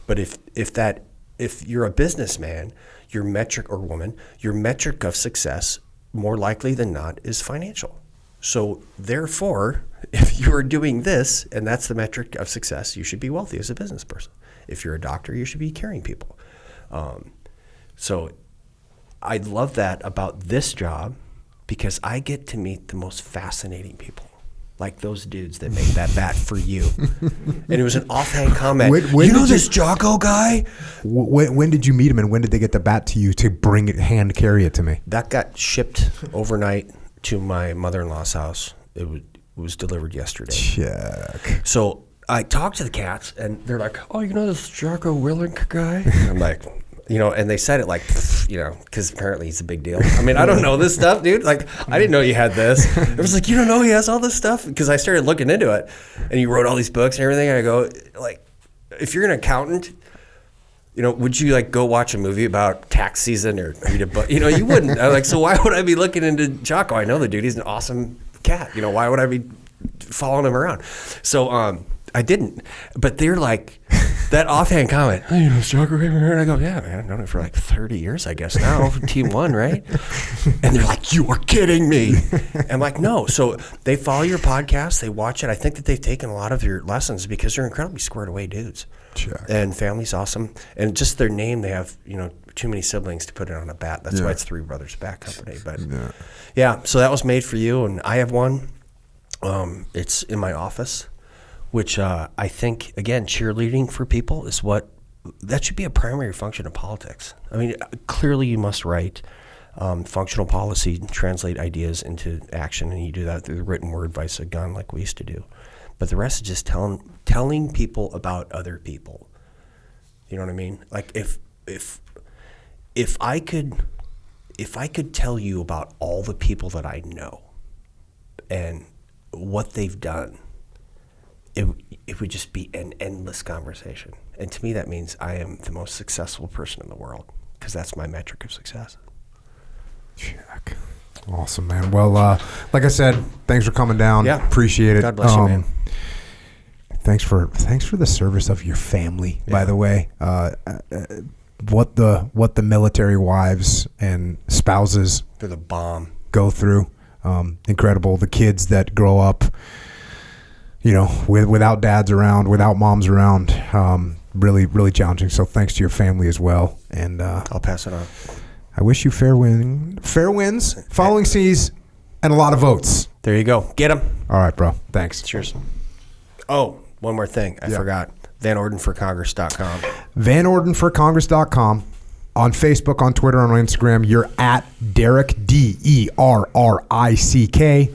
But if you're a businessman, your metric, or woman, your metric of success, more likely than not, is financial. So therefore, if you are doing this, and that's the metric of success, you should be wealthy as a business person. If you're a doctor, you should be caring people. So I love that about this job, because I get to meet the most fascinating people, like those dudes that made that bat for you. And it was an offhand comment. You know this Jocko guy? When did you meet him, and when did they get the bat to you to bring it, hand carry it to me? That got shipped overnight to my mother-in-law's house. It was delivered yesterday. Check. So I talked to the cats, and they're like, "Oh, you know this Jocko Willink guy?" And I'm like, and they said it like, because apparently he's a big deal. I mean, I don't know this stuff, dude. Like, I didn't know you had this. It was like, you don't know he has all this stuff? Because I started looking into it, and you wrote all these books and everything. And I go, like, if you're an accountant, would you like go watch a movie about tax season or read a book? You wouldn't. I'm like, so why would I be looking into Jocko? I know the dude. He's an awesome cat. Why would I be following him around? So I didn't. But they're like, that offhand comment, "Hey, you know Jocko?" And I go, "Yeah, man, I've known it for like 30 years, I guess now, Team 1, right?" And they're like, "You are kidding me." I'm like, "No." So they follow your podcast, they watch it. I think that they've taken a lot of your lessons, because they're incredibly squared away dudes. Sure. And family's awesome. And just their name, they have, too many siblings to put it on a bat. That's why it's Three Brothers Bat Company. But yeah, so that was made for you, and I have one. It's in my office, which I think, again, cheerleading for people is that should be a primary function of politics. I mean, clearly you must write functional policy, translate ideas into action, and you do that through the written word vice a gun like we used to do. But the rest is just telling people about other people. You know what I mean? Like if I could tell you about all the people that I know and what they've done, it would just be an endless conversation. And to me, that means I am the most successful person in the world, because that's my metric of success. Check. Awesome, man. Well, like I said, thanks for coming down. Yeah. Appreciate it. God bless you, man. Thanks for the service of your family, by the way. What the military wives and spouses, they're the bomb, go through. Incredible. The kids that grow up, without dads around, without moms around, really, really challenging. So thanks to your family as well. And I'll pass it on. I wish you fair winds, following seas, and a lot of votes. There you go. Get them. All right, bro. Thanks. Cheers. Oh, one more thing. I forgot. VanOrdenForCongress.com. VanOrdenForCongress.com. On Facebook, on Twitter, on Instagram, you're at Derrick, Derrick,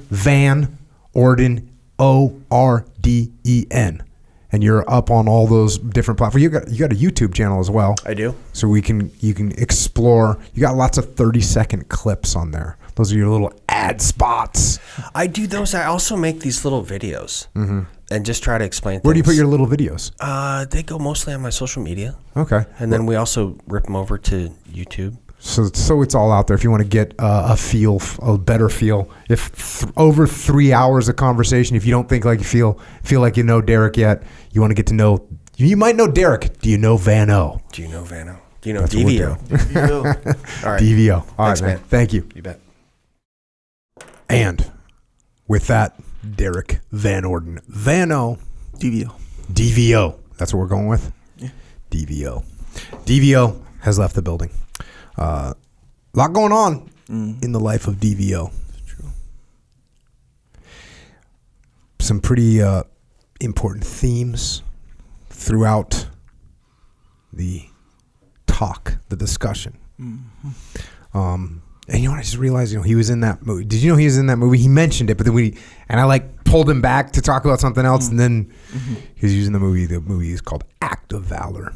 Van Orden, Orden. And you're up on all those different platforms. You got a YouTube channel as well. I do. So you can explore. You got lots of 30-second clips on there. Those are your little ad spots. I do those. I also make these little videos and just try to explain things. Where do you put your little videos? They go mostly on my social media. Okay. And then we also rip them over to YouTube. So it's all out there. If you want to get a better feel, if over 3 hours of conversation, if you don't think like you feel like you know Derrick yet, you want to get to know. You might know Derrick. Do you know Vano? Do you know Vano? Do you know DVO? All right. DVO. All right, man. Thank you. You bet. And with that, Derrick Van Orden. Vano. DVO. That's what we're going with? Yeah. DVO has left the building. A lot going on in the life of DVO. That's true. Some pretty important themes throughout the discussion. And I just realized, he was in that movie. Did you know he was in that movie? He mentioned it, but then I pulled him back to talk about something else, and then he was using the movie. The movie is called Act of Valor.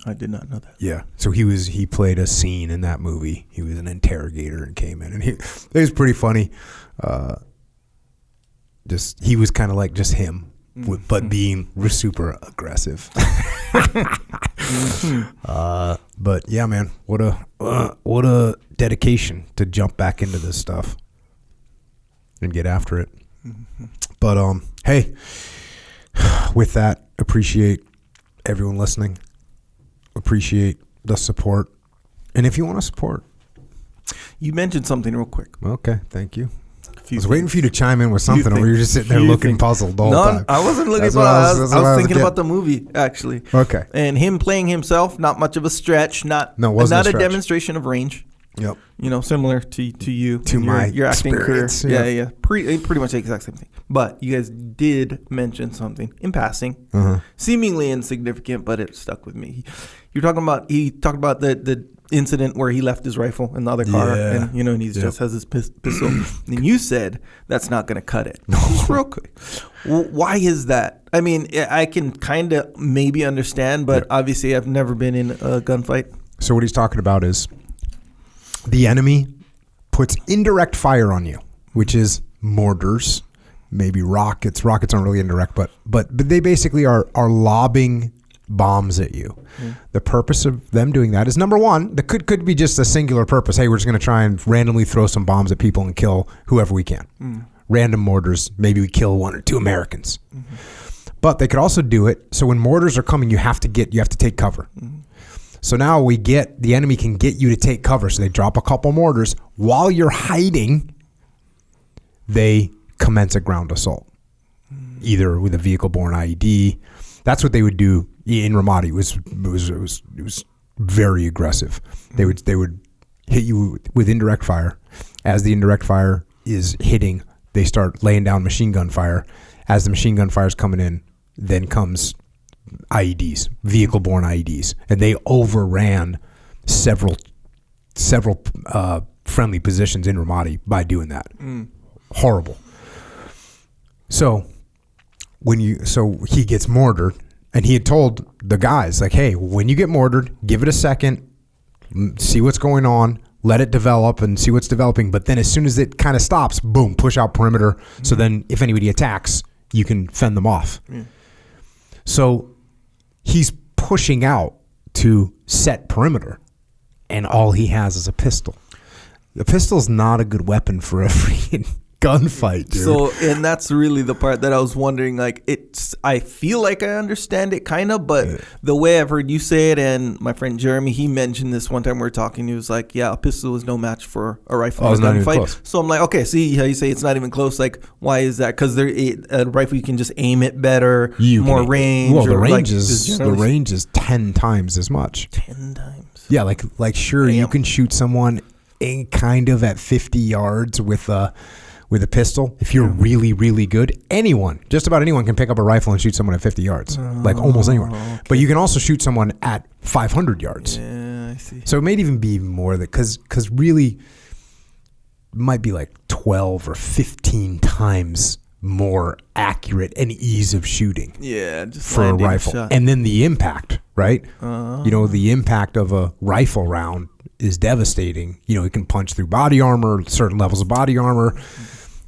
I did not know that. Yeah. So he played a scene in that movie. He was an interrogator and came in, and it was pretty funny. He was kind of like just him, but being super aggressive. But yeah, man, what a dedication to jump back into this stuff. and get after it. But hey, with that, appreciate everyone listening. Appreciate the support. And if you want to support. You mentioned something real quick. Okay, thank you. I was waiting for you to chime in with something, or were you just sitting there looking puzzled the whole time? I wasn't looking puzzled. I was thinking about the movie, actually. Okay. And him playing himself, not much of a stretch, not a demonstration of range. Yep. You know, similar to you. To your acting career. Yeah. Pretty much the exact same thing. But you guys did mention something in passing, seemingly insignificant, but it stuck with me. He talked about the incident where he left his rifle in the other car, and and he just has his pistol. And you said that's not going to cut it. Just real quick, why is that? I mean, I can kind of maybe understand, but obviously I've never been in a gunfight. So what he's talking about is the enemy puts indirect fire on you, which is mortars, maybe rockets. Rockets aren't really indirect, but they basically are lobbing bombs at you. The purpose of them doing that is, number one, that could be just a singular purpose. Hey, we're just going to try and randomly throw some bombs at people and kill whoever we can. Random mortars, maybe we kill 1 or 2 Americans. But they could also do it so when mortars are coming, you have to take cover. So now the enemy can get you to take cover. So they drop a couple mortars. While you're hiding, they commence a ground assault, either with a vehicle-borne IED. That's what they would do in Ramadi. It was very aggressive. They would hit you with indirect fire. As the indirect fire is hitting, they start laying down machine gun fire. As the machine gun fire is coming in, then comes IEDs, vehicle-borne IEDs, and they overran several friendly positions in Ramadi by doing that. Horrible. So he gets mortared, and he had told the guys, like, hey, when you get mortared, give it a second, see what's going on, let it develop and see what's developing. But then as soon as it kind of stops, boom, push out perimeter. So then if anybody attacks, you can fend them off. So he's pushing out to set perimeter, and all he has is a pistol. The pistol's not a good weapon for a freaking gunfight, dude. So, and that's really the part that I was wondering, like, I feel like I understand it kind of, but the way I've heard you say it, and my friend Jeremy, he mentioned this one time we were talking, he was like, yeah, a pistol is no match for a rifle in a gunfight. So I'm like, okay, see how you say it's not even close, like, why is that? Because a rifle, you can just aim it better, more range. Well, the range is 10 times as much. 10 times? Yeah, like sure, you can shoot someone in kind of at 50 yards with a pistol. If you're really, really good, just about anyone can pick up a rifle and shoot someone at 50 yards, like almost anyone. Okay. But you can also shoot someone at 500 yards. Yeah, I see. So it may even be more because really it might be like 12 or 15 times more accurate and ease of shooting. Yeah, just for a rifle. And then the impact, right? The impact of a rifle round is devastating. It can punch through body armor, certain levels of body armor.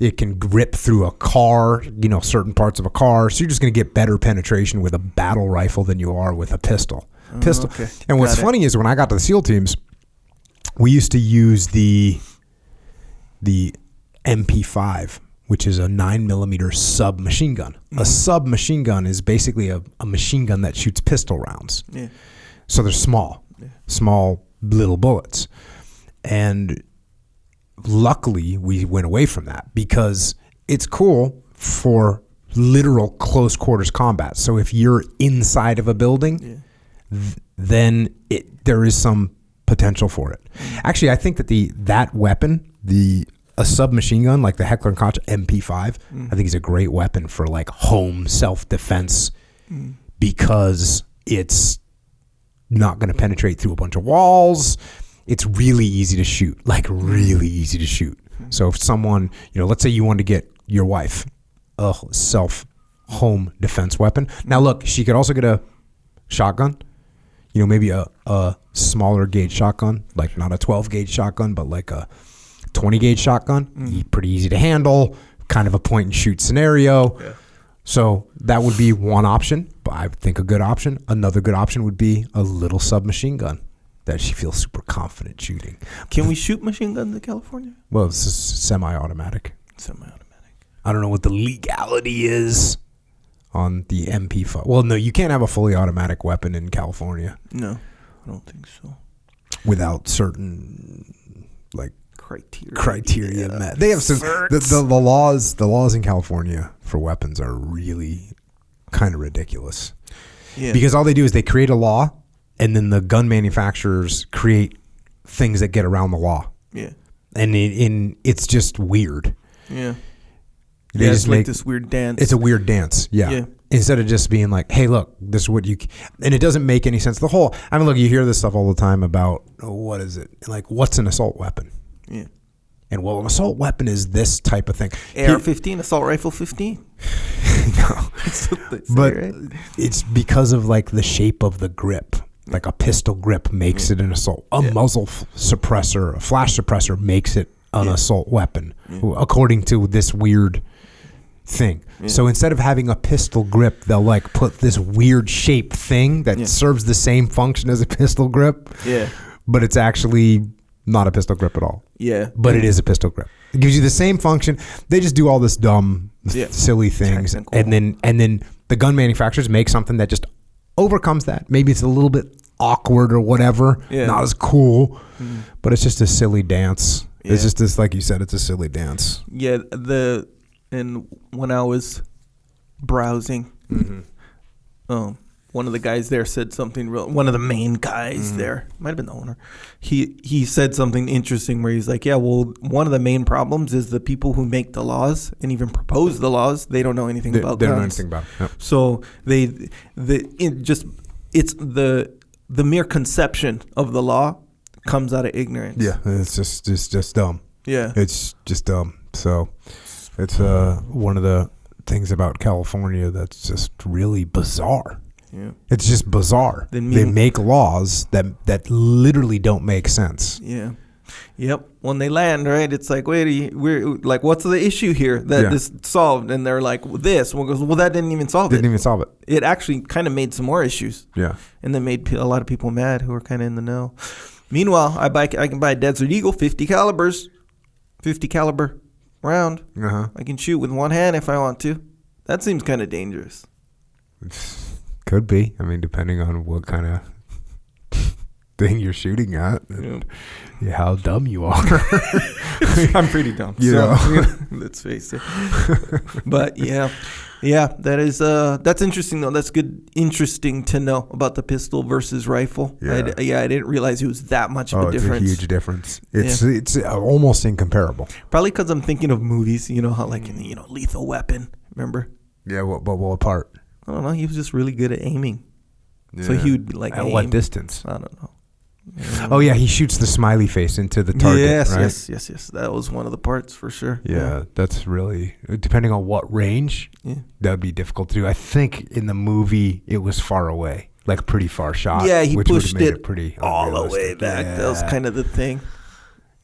It can rip through a car, certain parts of a car. So you're just going to get better penetration with a battle rifle than you are with a pistol. Okay. And what's funny is when I got to the SEAL teams, we used to use the MP5, which is a 9mm submachine gun. A submachine gun is basically a machine gun that shoots pistol rounds. Yeah. So they're small little bullets. And luckily we went away from that because it's cool for literal close quarters combat. So if you're inside of a building, then there is some potential for it. Actually, I think that that weapon, a submachine gun like the Heckler & Koch MP5, I think is a great weapon for like home self-defense because it's not going to penetrate through a bunch of walls. It's really easy to shoot, So if someone, let's say you want to get your wife a home defense weapon. Now look, she could also get a shotgun, maybe a smaller gauge shotgun, like not a 12 gauge shotgun, but like a 20 gauge shotgun. Pretty easy to handle, kind of a point and shoot scenario. Yeah. So that would be one option, but I think a good option. Another good option would be a little submachine gun that she feels super confident shooting. Can we shoot machine guns in California? Well, it's semi-automatic. Semi-automatic. I don't know what the legality is on the MP5. Well, no, you can't have a fully automatic weapon in California. No, I don't think so. Without certain like criteria. Met. They have some the laws in California for weapons are really kind of ridiculous. Yeah. Because all they do is they create a law, and then the gun manufacturers create things that get around the law. Yeah. And it's just weird. Yeah. They yeah, just it's like this weird dance. It's a weird dance. Yeah. Instead of just being like, hey, look, this is what you... And it doesn't make any sense. Look, you hear this stuff all the time about, what is it? Like, what's an assault weapon? Yeah. And, well, an assault weapon is this type of thing. AR-15, assault rifle 15. No. But right? It's because of, like, the shape of the grip. Like, a pistol grip makes it an assault. A muzzle suppressor, a flash suppressor makes it an assault weapon, according to this weird thing. So instead of having a pistol grip, they'll like put this weird shaped thing that serves the same function as a pistol grip. Yeah. But it's actually not a pistol grip at all. Yeah. But it is a pistol grip. It gives you the same function. They just do all this dumb, silly things. Technical. And then the gun manufacturers make something that just overcomes that. Maybe it's a little bit awkward or whatever. Yeah. Not as cool. But it's just a silly dance. Yeah. It's just this, like you said, it's a silly dance. Yeah. And when I was browsing, one of the guys there said something real. One of the main guys there, might have been the owner. He said something interesting where he's like, "Yeah, well, one of the main problems is the people who make the laws and even propose the laws. They don't know anything about guns. They don't know anything about it. Yep. So it's the mere conception of the law comes out of ignorance. Yeah, it's just dumb. Yeah, it's just dumb. So." It's one of the things about California that's just really bizarre. Yeah. It's just bizarre. They make laws that literally don't make sense. Yeah. Yep. When they land, right, it's like, we're like, what's the issue here that this solved? And they're like, this. One goes, well, that didn't even solve it. Didn't even solve it. It actually kind of made some more issues. Yeah. And then made a lot of people mad who were kind of in the know. Meanwhile, I can buy a Desert Eagle 50 caliber round. I can shoot with one hand if I want to. That seems kind of dangerous. Could be. I mean, depending on what kind of thing you're shooting at and how dumb you are. I'm pretty dumb. Let's face it. But yeah, that is that's interesting though. That's interesting to know about the pistol versus rifle. I didn't realize it was that much of a difference. It's a huge difference. It's almost incomparable. Probably because I'm thinking of movies. You know how like Lethal Weapon. Remember? Yeah. What part? I don't know. He was just really good at aiming. Yeah. So he would like at what distance? I don't know. Oh yeah, he shoots the smiley face into the target. Yes. That was one of the parts for sure. Yeah, that's really depending on what range. Yeah, that'd be difficult to do. I think in the movie it was far away, like pretty far shot. Yeah, he pushed it pretty all the way back. Yeah. That was kind of the thing.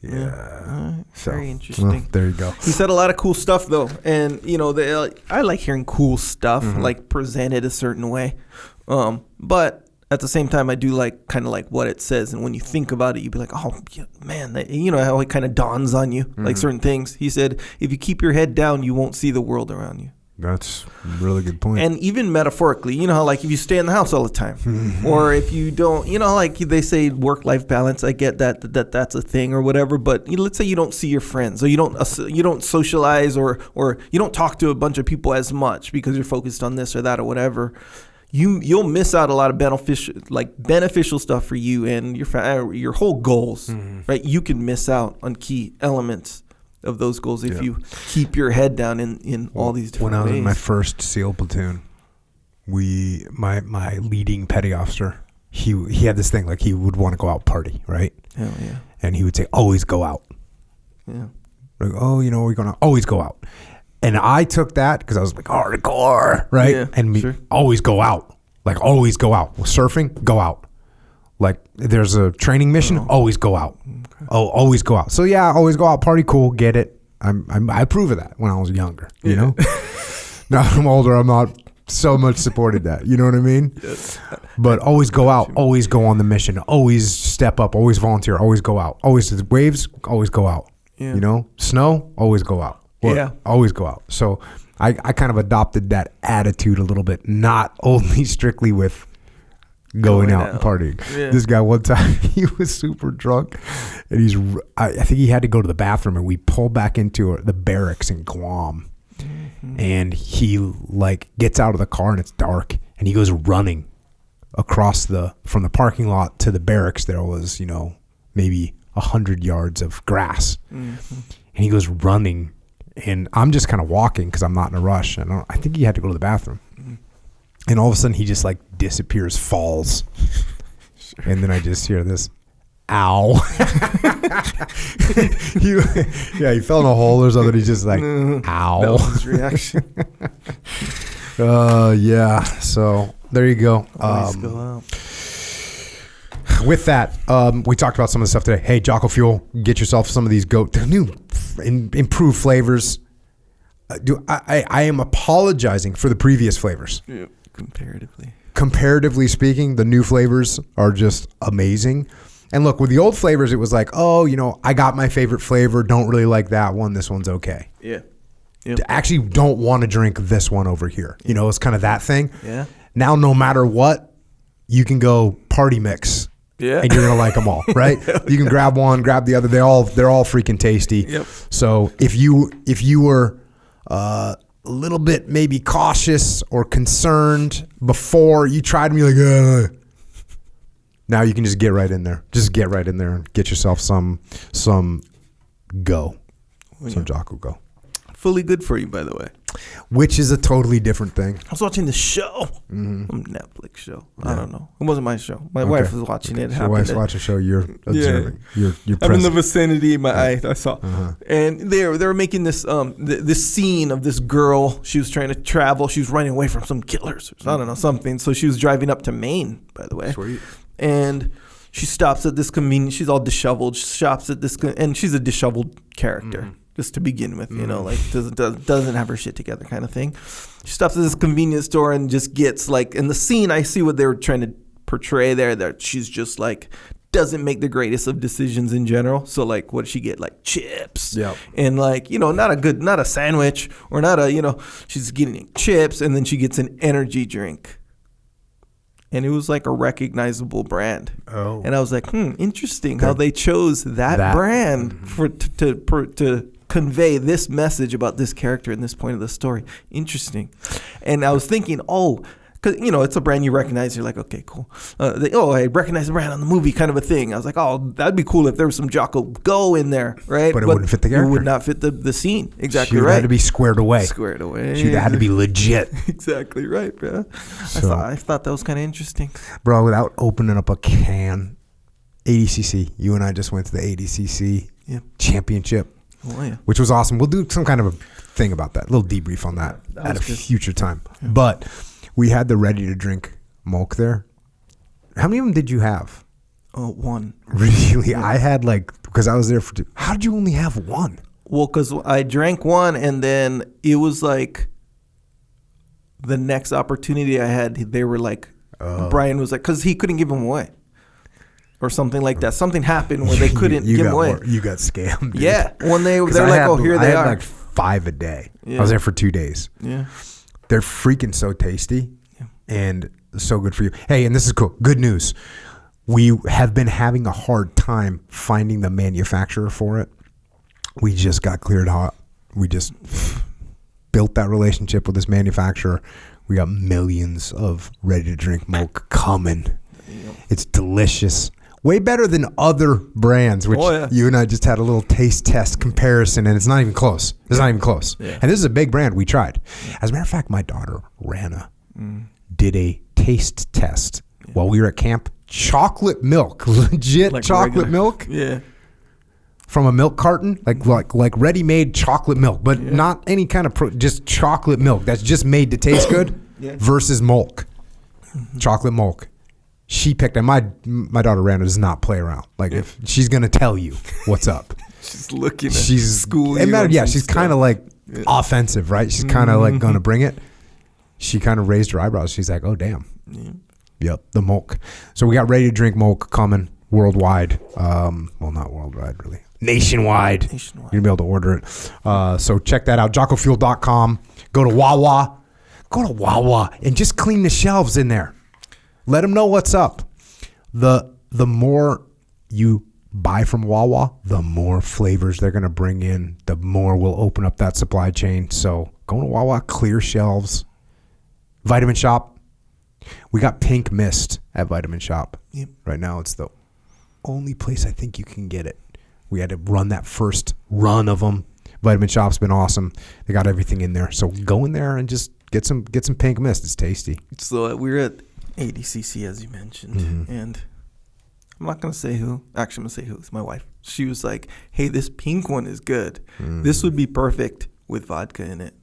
Yeah. Very interesting. There you go. He said a lot of cool stuff though, and I like hearing cool stuff like presented a certain way, but. At the same time, I do like kind of like what it says. And when you think about it, you'd be like, oh, man, how it kind of dawns on you, like certain things. He said, if you keep your head down, you won't see the world around you. That's a really good point. And even metaphorically, how like if you stay in the house all the time or if you don't, like they say work-life balance. I get that's a thing or whatever. But let's say you don't see your friends or you don't socialize or you don't talk to a bunch of people as much because you're focused on this or that or whatever. You'll miss out a lot of beneficial stuff for you and your whole goals, right? You can miss out on key elements of those goals if you keep your head down in all these different ways. When I was in my first SEAL platoon, my leading petty officer, he had this thing like he would want to go out party, right? Hell yeah! And he would say, "Always go out." Yeah. Like, we're gonna always go out. And I took that because I was like, hardcore, right? Yeah, and always go out. Like, always go out. Surfing, go out. Like, there's a training mission, always go out. Okay. Oh, always go out. So, yeah, always go out, party, cool, get it. I approve of that when I was younger, you know? Now I'm older, I'm not so much supported that. You know what I mean? Yes. But always go out, always go on the mission, always step up, always volunteer, always go out. Always waves, always go out. Yeah. Snow, always go out. Yeah. Always go out. So I kind of adopted that attitude a little bit, not only strictly with going out and partying. Yeah. This guy one time, he was super drunk, and I think he had to go to the bathroom, and we pulled back into the barracks in Guam. Mm-hmm. And he like gets out of the car and it's dark, and he goes running across from the parking lot to the barracks. There was, maybe 100 yards of grass. Mm-hmm. And he goes running, and I'm just kind of walking because I'm not in a rush. I think he had to go to the bathroom. Mm-hmm. And all of a sudden he just like disappears, falls. Sure. And then I just hear this, ow. he fell in a hole or something. He's just like, ow. That was his reaction. Yeah. So there you go. Always go out. With that, we talked about some of the stuff today. Hey, Jocko Fuel, get yourself some of these new improved flavors. I am apologizing for the previous flavors. Yeah, Comparatively speaking, the new flavors are just amazing. And look, with the old flavors, it was like, I got my favorite flavor. Don't really like that one. This one's okay. Yeah. Yep. Actually don't want to drink this one over here. It's kind of that thing. Yeah. Now, no matter what, you can go party mix. Yeah. And you're going to like them all, right? You can grab one, grab the other. They're all freaking tasty. Yep. So if you were a little bit maybe cautious or concerned before you tried them, you're like, now you can just get right in there. Just get right in there and get yourself some Go. Some Jocko Go. Fully good for you, by the way. Which is a totally different thing. I was watching the show. Some Netflix show. Yeah. I don't know. It wasn't my show. My wife was watching it. Your wife's watching a show. You're observing. You're I'm in the vicinity. My eye. I saw. And they were making this this scene of this girl. She was trying to travel. She was running away from some killers. Or I don't know, something. So she was driving up to Maine, by the way. Sweet. And she stops at this convenience. She's all disheveled. She stops at this, and she's a disheveled character. Just to begin with, like doesn't have her shit together kind of thing. She stops at this convenience store and just gets like, in the scene, I see what they were trying to portray there, that she's just like, doesn't make the greatest of decisions in general. So like, what does she get? Like chips. Yep. And like, not a sandwich or not a, she's getting chips, and then she gets an energy drink. And it was like a recognizable brand. Oh. And I was like, interesting how they chose that brand for to convey this message about this character in this point of the story. Interesting. And I was thinking, because, it's a brand you recognize. You're like, okay, cool. I recognize the brand on the movie, kind of a thing. I was like, that'd be cool if there was some Jocko Go in there, right? But it wouldn't fit the character. It would not fit the scene. Exactly She right. had to be squared away. She had to be legit. Exactly right, bro. I thought that was kind of interesting. Bro, without opening up a can, ADCC. You and I just went to the ADCC championship. Oh, yeah. Which was awesome. We'll do some kind of a thing about that. A little debrief on that at a future time. Yeah. But we had the ready-to-drink Moke there. How many of them did you have? One. Really? Yeah. I had because I was there for two. How did you only have one? Well, because I drank one, and then it was like the next opportunity I had, they were like, Brian was like, because he couldn't give them away. Or something like that. Something happened where they couldn't give them away. You got scammed. Dude. Yeah. When they're like, here they are. I had 5 a day. Yeah. I was there for 2 days. Yeah. They're freaking so tasty and so good for you. Hey, and this is cool. Good news. We have been having a hard time finding the manufacturer for it. We just got cleared hot. We just built that relationship with this manufacturer. We got millions of ready-to-drink Moke coming. It's delicious. Way better than other brands, which you and I just had a little taste test comparison, and it's not even close. It's not even close. Yeah. And this is a big brand we tried. As a matter of fact, my daughter, Rana, did a taste test while we were at camp. Chocolate milk, legit chocolate milk. Yeah. From a milk carton, like ready-made chocolate milk, but not any kind of just chocolate milk that's just made to taste good versus milk. Chocolate milk. She picked, and my daughter Rana does not play around. If she's gonna tell you what's up, she's looking at school. She's kind of offensive, right? She's kind of gonna bring it. She kind of raised her eyebrows. She's like, "Oh damn, yep, the milk." So we got ready to drink milk coming worldwide. Well, not worldwide really. nationwide. You're gonna be able to order it. So check that out. JockoFuel.com. Go to Wawa. Go to Wawa and just clean the shelves in there. Let them know what's up. The more you buy from Wawa, the more flavors they're gonna bring in. The more will open up that supply chain. So go to Wawa, clear shelves. Vitamin Shop. We got Pink Mist at Vitamin Shop. Yep. Right now, it's the only place I think you can get it. We had to run that first run of them. Vitamin Shop's been awesome. They got everything in there. So go in there and just get some Pink Mist. It's tasty. So we were at ADCC, as you mentioned, and I'm not going to say who. Actually, I'm going to say who. It's my wife. She was like, hey, this pink one is good. This would be perfect with vodka in it.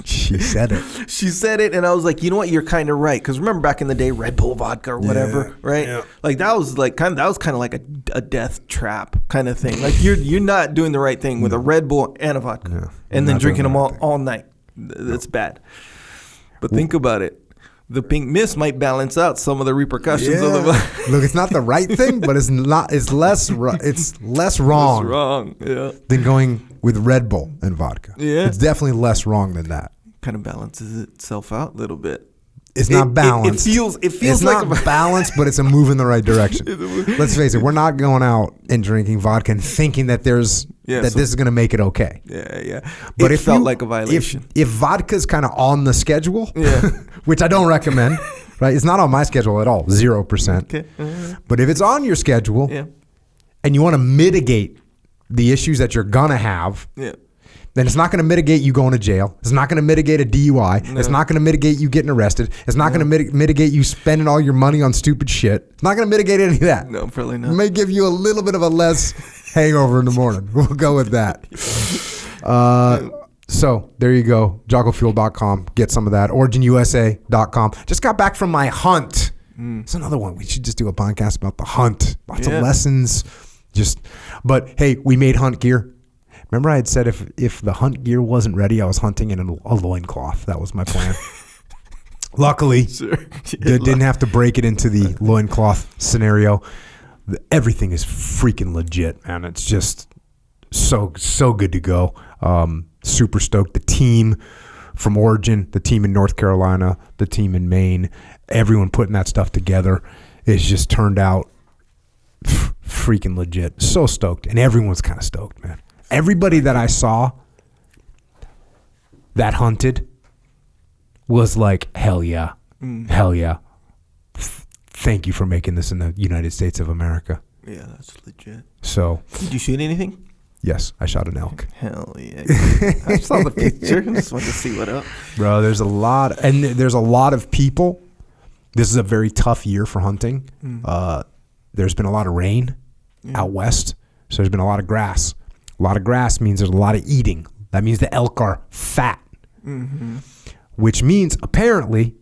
She said it. She said it, and I was like, you know what? You're kind of right. Because remember back in the day, Red Bull vodka or whatever, right? Yeah. Like that was kind of like a death trap kind of thing. Like you're not doing the right thing with a Red Bull and a vodka, and then drinking them all night. That's bad. But think about it. The Pink Mist might balance out some of the repercussions of the vodka. Look, it's not the right thing, but it's not. It's less wrong. Less wrong. Yeah. Than going with Red Bull and vodka. Yeah. It's definitely less wrong than that. Kind of balances itself out a little bit. It's not balanced. It feels it's like not balanced, but it's a move in the right direction. Let's face it, we're not going out and drinking vodka and thinking that this is going to make it okay. Yeah. But it felt like a violation. If vodka's kind of on the schedule, which I don't recommend, right? It's not on my schedule at all, 0%. Okay. But if it's on your schedule, and you want to mitigate the issues that you're gonna have, then it's not going to mitigate you going to jail. It's not going to mitigate a DUI. No. It's not going to mitigate you getting arrested. It's not going to mitigate you spending all your money on stupid shit. It's not going to mitigate any of that. No, probably not. It may give you a little bit of a less hangover in the morning. We'll go with that. So there you go. JockoFuel.com. Get some of that. OriginUSA.com. Just got back from my hunt. It's another one. We should just do a podcast about the hunt. Lots of lessons. But hey, we made hunt gear. Remember I had said if the hunt gear wasn't ready, I was hunting in a loincloth. That was my plan. Luckily, didn't have to break it into the loincloth scenario. Everything is freaking legit, man. It's just so good to go. Super stoked. The team from Origin, the team in North Carolina, the team in Maine, everyone putting that stuff together, it's just turned out freaking legit. So stoked. And everyone's kind of stoked, man. Everybody that I saw that hunted was like, hell yeah. Hell yeah. Thank you for making this in the United States of America. Yeah, that's legit. So. Did you shoot anything? Yes, I shot an elk. Hell yeah. I saw the picture. I just wanted to see what up. Bro, there's a lot of people. This is a very tough year for hunting. There's been a lot of rain out west. So there's been a lot of grass. A lot of grass means there's a lot of eating. That means the elk are fat. Which means apparently,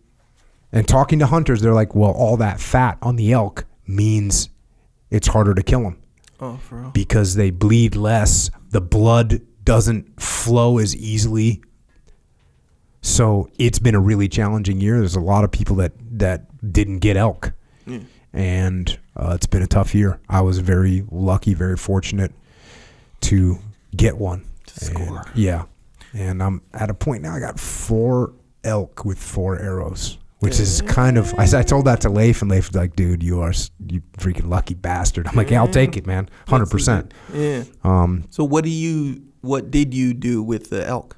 and talking to hunters, they're like, well, all that fat on the elk means it's harder to kill them. Oh, for real? Because they bleed less. The blood doesn't flow as easily. So it's been a really challenging year. There's a lot of people that didn't get elk. And it's been a tough year. I was very lucky, very fortunate to get one. To score. Yeah. And I'm at a point now, I got 4 elk with 4 arrows, which is kind of, I told that to Leif, and Leif was like, dude, you freaking lucky bastard. I'm like, yeah, I'll take it, man. 100%. Yeah. So what did you do with the elk?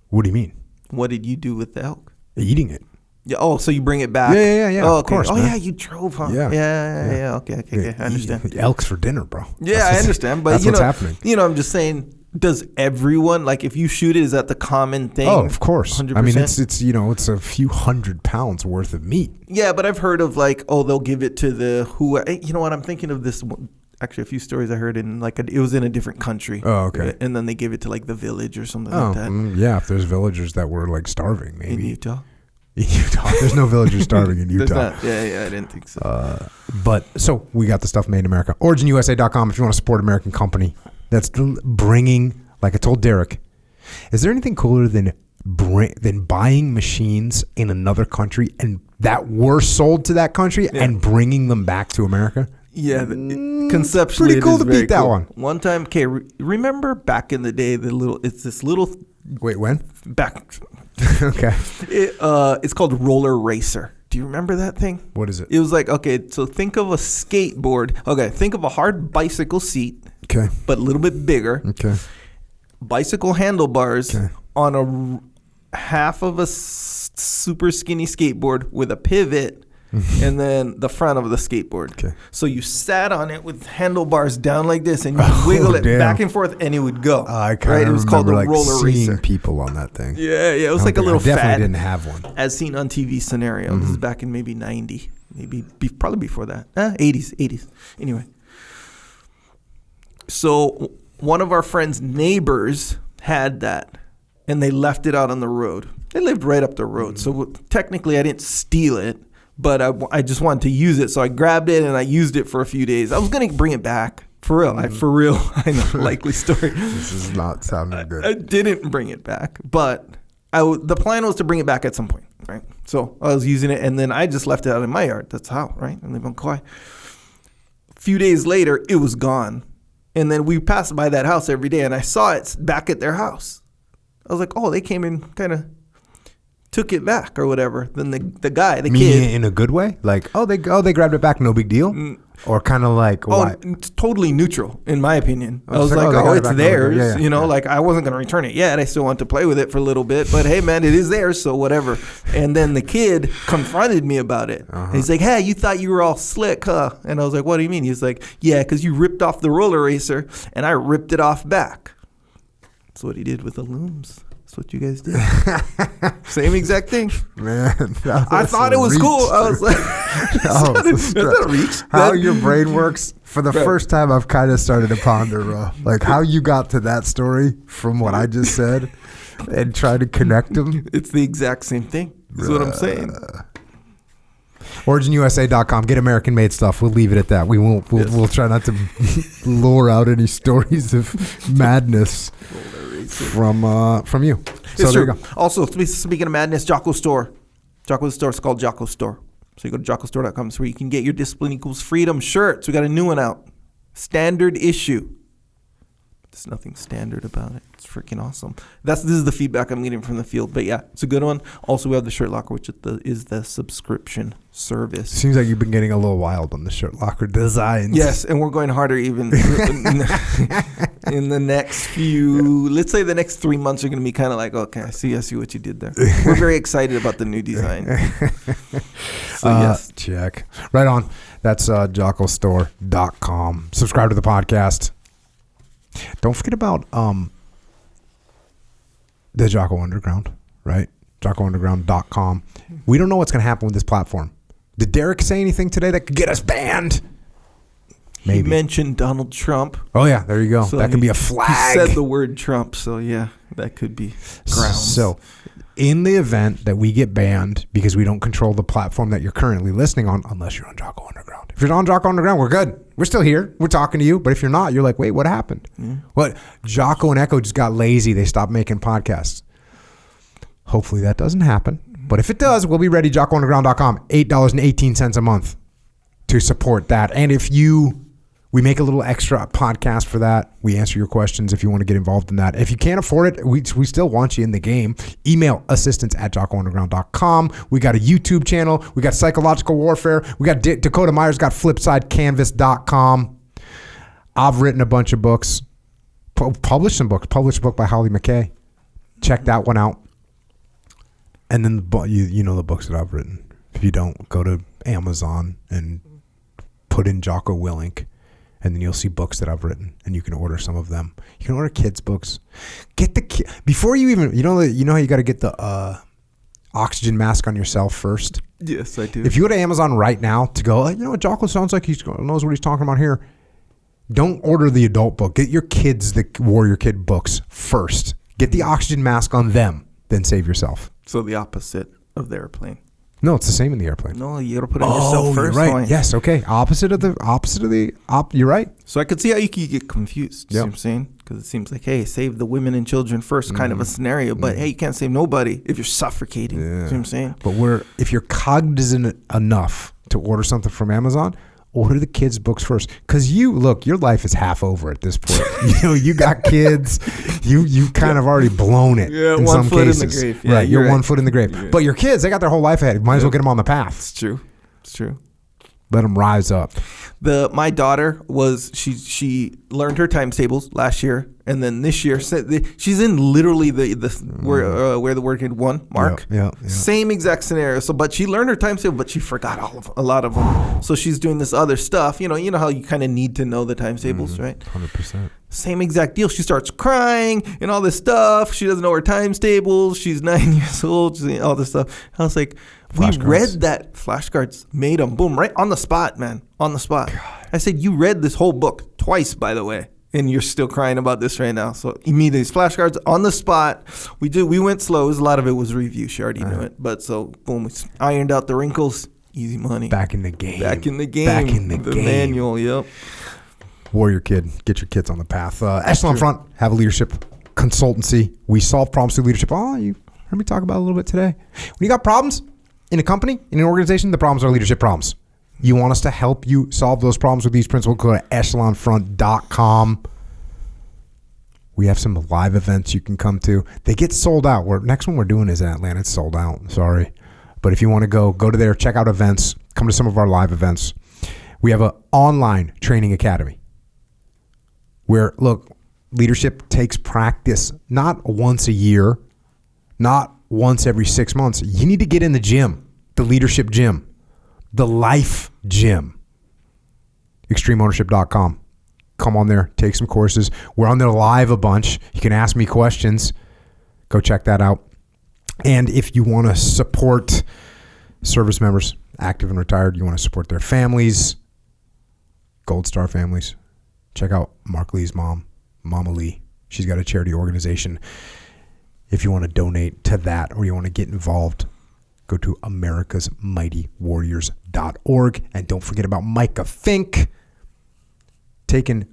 What do you mean? What did you do with the elk? Eating it. Yeah. Oh, so you bring it back? Yeah. Oh, of course. Oh, man. yeah. You drove, huh? Yeah. Okay. I understand. Elk's for dinner, bro. Yeah, I understand. But that's what's happening. I'm just saying. Does everyone, like, if you shoot it, is that the common thing? Oh, of course. 100%? I mean, it's a few 100 pounds worth of meat. Yeah, but I've heard of like, they'll give it to you know what? I'm thinking of this one. Actually, a few stories I heard in it was in a different country. Oh, okay. And then they gave it to like the village or something like that. Yeah, if there's villagers that were like starving, maybe. In Utah? In Utah. There's no villagers starving in Utah. Yeah, I didn't think so. But so we got the stuff made in America. OriginUSA.com if you want to support an American company that's bringing, like I told Derrick, is there anything cooler than buying machines in another country and that were sold to that country and bringing them back to America? Yeah, conceptually, pretty cool to beat that cool. one. One time, okay, remember back in the day, it's this little. Wait, when? Back. Okay. It's called Roller Racer. Do you remember that thing? What is it? It was like, okay, so think of a skateboard. Okay, think of a hard bicycle seat. Okay. But a little bit bigger. Okay. Bicycle handlebars Okay. on a half of a super skinny skateboard with a pivot. And then the front of the skateboard. Okay. So you sat on it with handlebars down like this, and you wiggle it back and forth, and it would go. I kind of It was called the like Roller seeing Racer. people on that thing. Yeah, it was like a little I definitely fad. didn't have one. As seen on TV scenario. This is back in maybe 90, probably before that. 80s. Anyway, so one of our friends' neighbors had that, and they left it out on the road. They lived right up the road, so technically I didn't steal it. But I just wanted to use it, so I grabbed it and I used it for a few days. I was gonna bring it back for real. I know, likely story. This is not sounding good. I didn't bring it back, but the plan was to bring it back at some point, right? So I was using it, and then I just left it out in my yard. That's how, right? I live on Kauai. A few days later, it was gone, and then we passed by that house every day, and I saw it back at their house. I was like, oh, they came in kind of. Took it back or whatever. Then the kid. In a good way? Like, they grabbed it back, no big deal? Or kind of like, why? It's totally neutral, in my opinion. I was like, like, they got it it's back, theirs. yeah, You know, like I wasn't going to return it yet. I still want to play with it for a little bit. But hey, man, it is theirs, so whatever. And then the kid confronted me about it. And he's like, hey, you thought you were all slick, huh? And I was like, what do you mean? He's like, yeah, because you ripped off the roller racer, and I ripped it off back. That's what he did with the looms. That's what you guys did. Same exact thing. Man, I thought it was cool. I was like, that's not a reach. How your brain works. For the first time, I've kind of started to ponder, bro. Like how you got to that story from what I just said and try to connect them. It's the exact same thing. That's what I'm saying. OriginUSA.com. Get American-made stuff. We'll leave it at that. We won't. We'll try not to lure out any stories of madness from you. So there you go. Also, speaking of madness, Jocko store. Jocko's store is called Jocko Store. So you go to jockostore.com. It's where you can get your Discipline Equals Freedom shirts. We got a new one out. Standard issue. There's nothing standard about it. It's freaking awesome. This is the feedback I'm getting from the field. But yeah, it's a good one. Also, we have the Shirt Locker, which is the subscription service. Seems like you've been getting a little wild on the Shirt Locker designs. Yes, and we're going harder even in the next few. Let's say the next 3 months are going to be kind of like, okay, I see what you did there. We're very excited about the new design. So yes, check right on. That's jockostore.com. Subscribe to the podcast. Don't forget about the Jocko Underground, right? JockoUnderground.com. We don't know what's going to happen with this platform. Did Derrick say anything today that could get us banned? Maybe. He mentioned Donald Trump. Oh, yeah, there you go. So that could be a flag. He said the word Trump, so yeah, that could be grounds. So in the event that we get banned because we don't control the platform that you're currently listening on, unless you're on Jocko Underground. If you're on Jocko Underground, we're good. We're still here. We're talking to you. But if you're not, you're like, wait, what happened? What? Jocko and Echo just got lazy. They stopped making podcasts. Hopefully that doesn't happen. But if it does, we'll be ready. JockoUnderground.com. $8.18 a month to support that. And if we make a little extra podcast for that. We answer your questions if you want to get involved in that. If you can't afford it, we still want you in the game. Email assistance@jockounderground.com. We got a YouTube channel. We got Psychological Warfare. We got Dakota Myers got FlipsideCanvas.com. I've written a bunch of books. Published some books. Published a book by Holly McKay. Check that one out. And then you know the books that I've written. If you don't, go to Amazon and put in Jocko Willink. And then you'll see books that I've written, and you can order some of them. You can order kids' books. Get the before you even you know how you got to get the oxygen mask on yourself first. Yes, I do. If you go to Amazon right now to go, you know what, Jocko sounds like he knows what he's talking about here. Don't order the adult book. Get your kids the Warrior Kid books first. Get the oxygen mask on them, then save yourself. So the opposite of the airplane. No, it's the same in the airplane. No, you gotta put it on yourself first. You're right. Yes, okay. Opposite of the you're right. So I could see how you could get confused. You know what I'm saying? Because it seems like, hey, save the women and children first kind of a scenario. But hey, you can't save nobody if you're suffocating. You know what I'm saying? But if you're cognizant enough to order something from Amazon, order the kids' books first. Because your life is half over at this point. You got kids. You kind of already blown it in some cases. In the grave. Yeah, right, you're 1 foot in the grave. Yeah. But your kids, they got their whole life ahead. Might as well get them on the path. It's true. Let them rise up. My daughter she learned her times tables last year, and then this year she's in literally where the word had one mark. Yeah. Same exact scenario. So, but she learned her times table, but she forgot a lot of them. So she's doing this other stuff. You know how you kind of need to know the times tables, right? 100%. Same exact deal. She starts crying and all this stuff. She doesn't know her times tables. She's 9 years old. She's all this stuff. I was like, read that. Flashcards, made them, boom, right on the spot, man, on the spot. God. I said, you read this whole book twice, by the way, and you're still crying about this right now. So immediately, these flashcards on the spot. We went slow. A lot of it was review. She already knew it, but so boom, we ironed out the wrinkles. Easy money. Back in the game. The manual. Yep. Warrior Kid, get your kids on the path. Echelon Front, have a leadership consultancy. We solve problems through leadership. Oh, you heard me talk about it a little bit today. When you got problems in a company, in an organization, the problems are leadership problems. You want us to help you solve those problems with these principles, go to echelonfront.com. We have some live events you can come to. They get sold out. Next one we're doing is in Atlanta. It's sold out. Sorry. But if you want to go to there, check out events, come to some of our live events. We have an online training academy where, look, leadership takes practice, not once a year, not once every 6 months. You need to get in the gym, the leadership gym, the life gym. ExtremeOwnership.com. Come on there, take some courses. We're on there live a bunch. You can ask me questions. Go check that out. And if you want to support service members, active and retired, you want to support their families, Gold Star families, check out Mark Lee's mom, Mama Lee. She's got a charity organization. If you want to donate to that or you want to get involved, go to americasmightywarriors.org. And don't forget about Micah Fink taking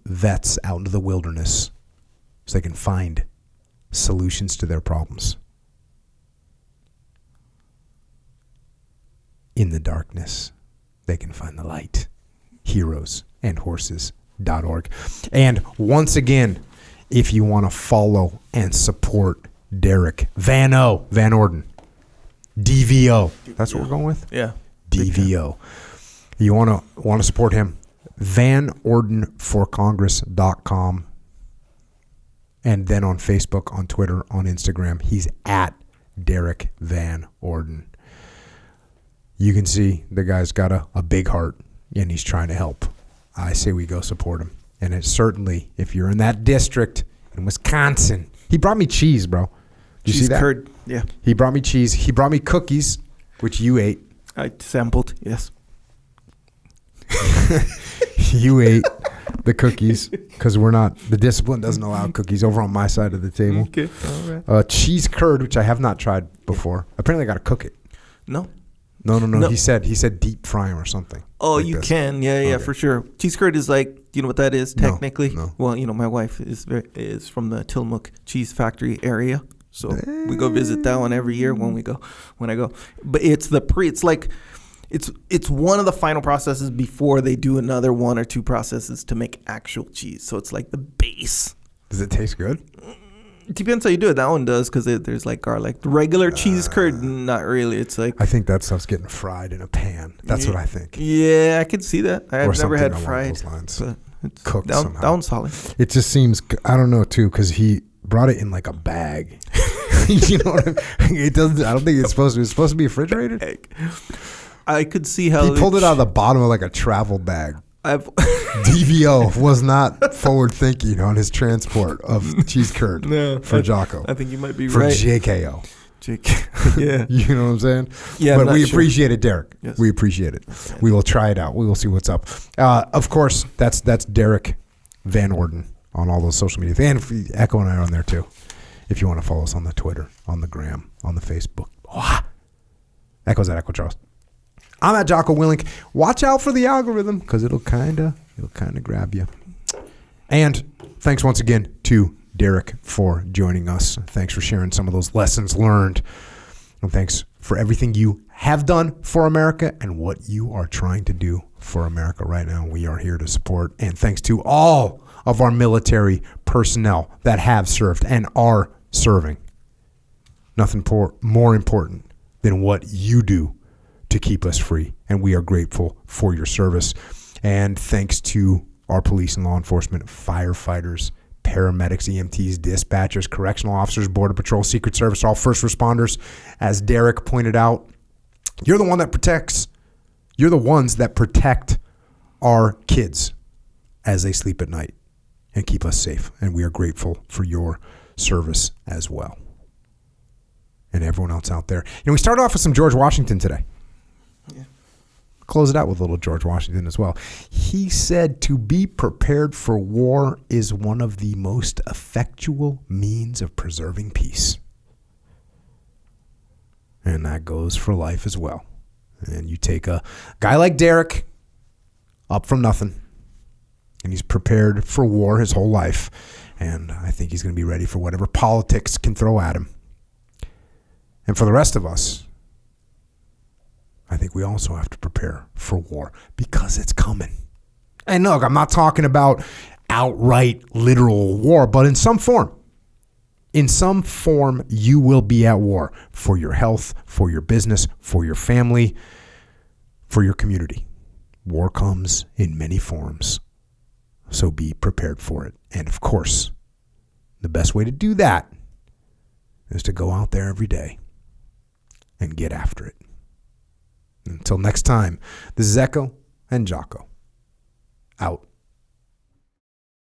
vets out into the wilderness so they can find solutions to their problems. In the darkness, they can find the light. Heroesandhorses.org. And once again, if you want to follow and support Derrick Van Orden, DVO. That's what we're going with? Yeah. DVO. You want to support him? VanOrdenForCongress.com. And then on Facebook, on Twitter, on Instagram, he's at Derrick Van Orden. You can see the guy's got a big heart and he's trying to help. I say we go support him. And it's certainly, if you're in that district in Wisconsin, he brought me cheese, bro. Did you see that? Curd, yeah. He brought me cheese. He brought me cookies, which you ate. I sampled, yes. You ate the cookies because the discipline doesn't allow cookies over on my side of the table. Okay, all right. Cheese curd, which I have not tried before. Apparently, I got to cook it. No. He said deep fry them or something. Oh, like you can. Yeah, okay. For sure. Cheese curd is like, do you know what that is technically? No. Well, my wife is from the Tillamook Cheese Factory area. So we go visit that one every year when I go. But it's it's one of the final processes before they do another one or two processes to make actual cheese. So it's like the base. Does it taste good? It depends how you do it. That one does because there's like garlic. The regular cheese curd, not really. It's like, I think that stuff's getting fried in a pan. That's what I think. Yeah, I can see that. I've never had fried. Those lines. But it's cooked somehow. That one's solid. It just seems, I don't know too, because he brought it in like a bag. You know what I mean? It doesn't. I don't think it's supposed to. It's supposed to be refrigerated. I could see how he pulled it out of the bottom of like a travel bag. DVO was not forward thinking on his transport of cheese curd for Jocko. I think you might be for right. JKO. Yeah. You know what I'm saying? Yeah. But we appreciate it, Derrick. Yes. We appreciate it. We will try it out. We will see what's up. Of course, that's Derrick Van Orden on all those social media. And Echo and I are on there too. If you want to follow us on the Twitter, on the Gram, on the Facebook. Echo's at Echo Charles. I'm at Jocko Willink. Watch out for the algorithm because it'll kind of grab you. And thanks once again to Derrick for joining us. Thanks for sharing some of those lessons learned. And thanks for everything you have done for America and what you are trying to do for America right now. We are here to support. And thanks to all of our military personnel that have served and are serving. Nothing more important than what you do to keep us free. And we are grateful for your service. And thanks to our police and law enforcement, firefighters, paramedics, EMTs, dispatchers, correctional officers, Border Patrol, Secret Service, all first responders. As Derrick pointed out, you're the one that protects. You're the ones that protect our kids as they sleep at night and keep us safe. And we are grateful for your service as well. And everyone else out there. We started off with some George Washington today. Yeah. Close it out with a little George Washington as well. He said, to be prepared for war is one of the most effectual means of preserving peace. And that goes for life as well. And you take a guy like Derrick, up from nothing, and he's prepared for war his whole life. And I think he's going to be ready for whatever politics can throw at him. And for the rest of us, I think we also have to prepare for war because it's coming. And look, I'm not talking about outright literal war, but in some form. In some form, you will be at war for your health, for your business, for your family, for your community. War comes in many forms, so be prepared for it. And of course, the best way to do that is to go out there every day and get after it. Until next time, this is Echo and Jocko. Out.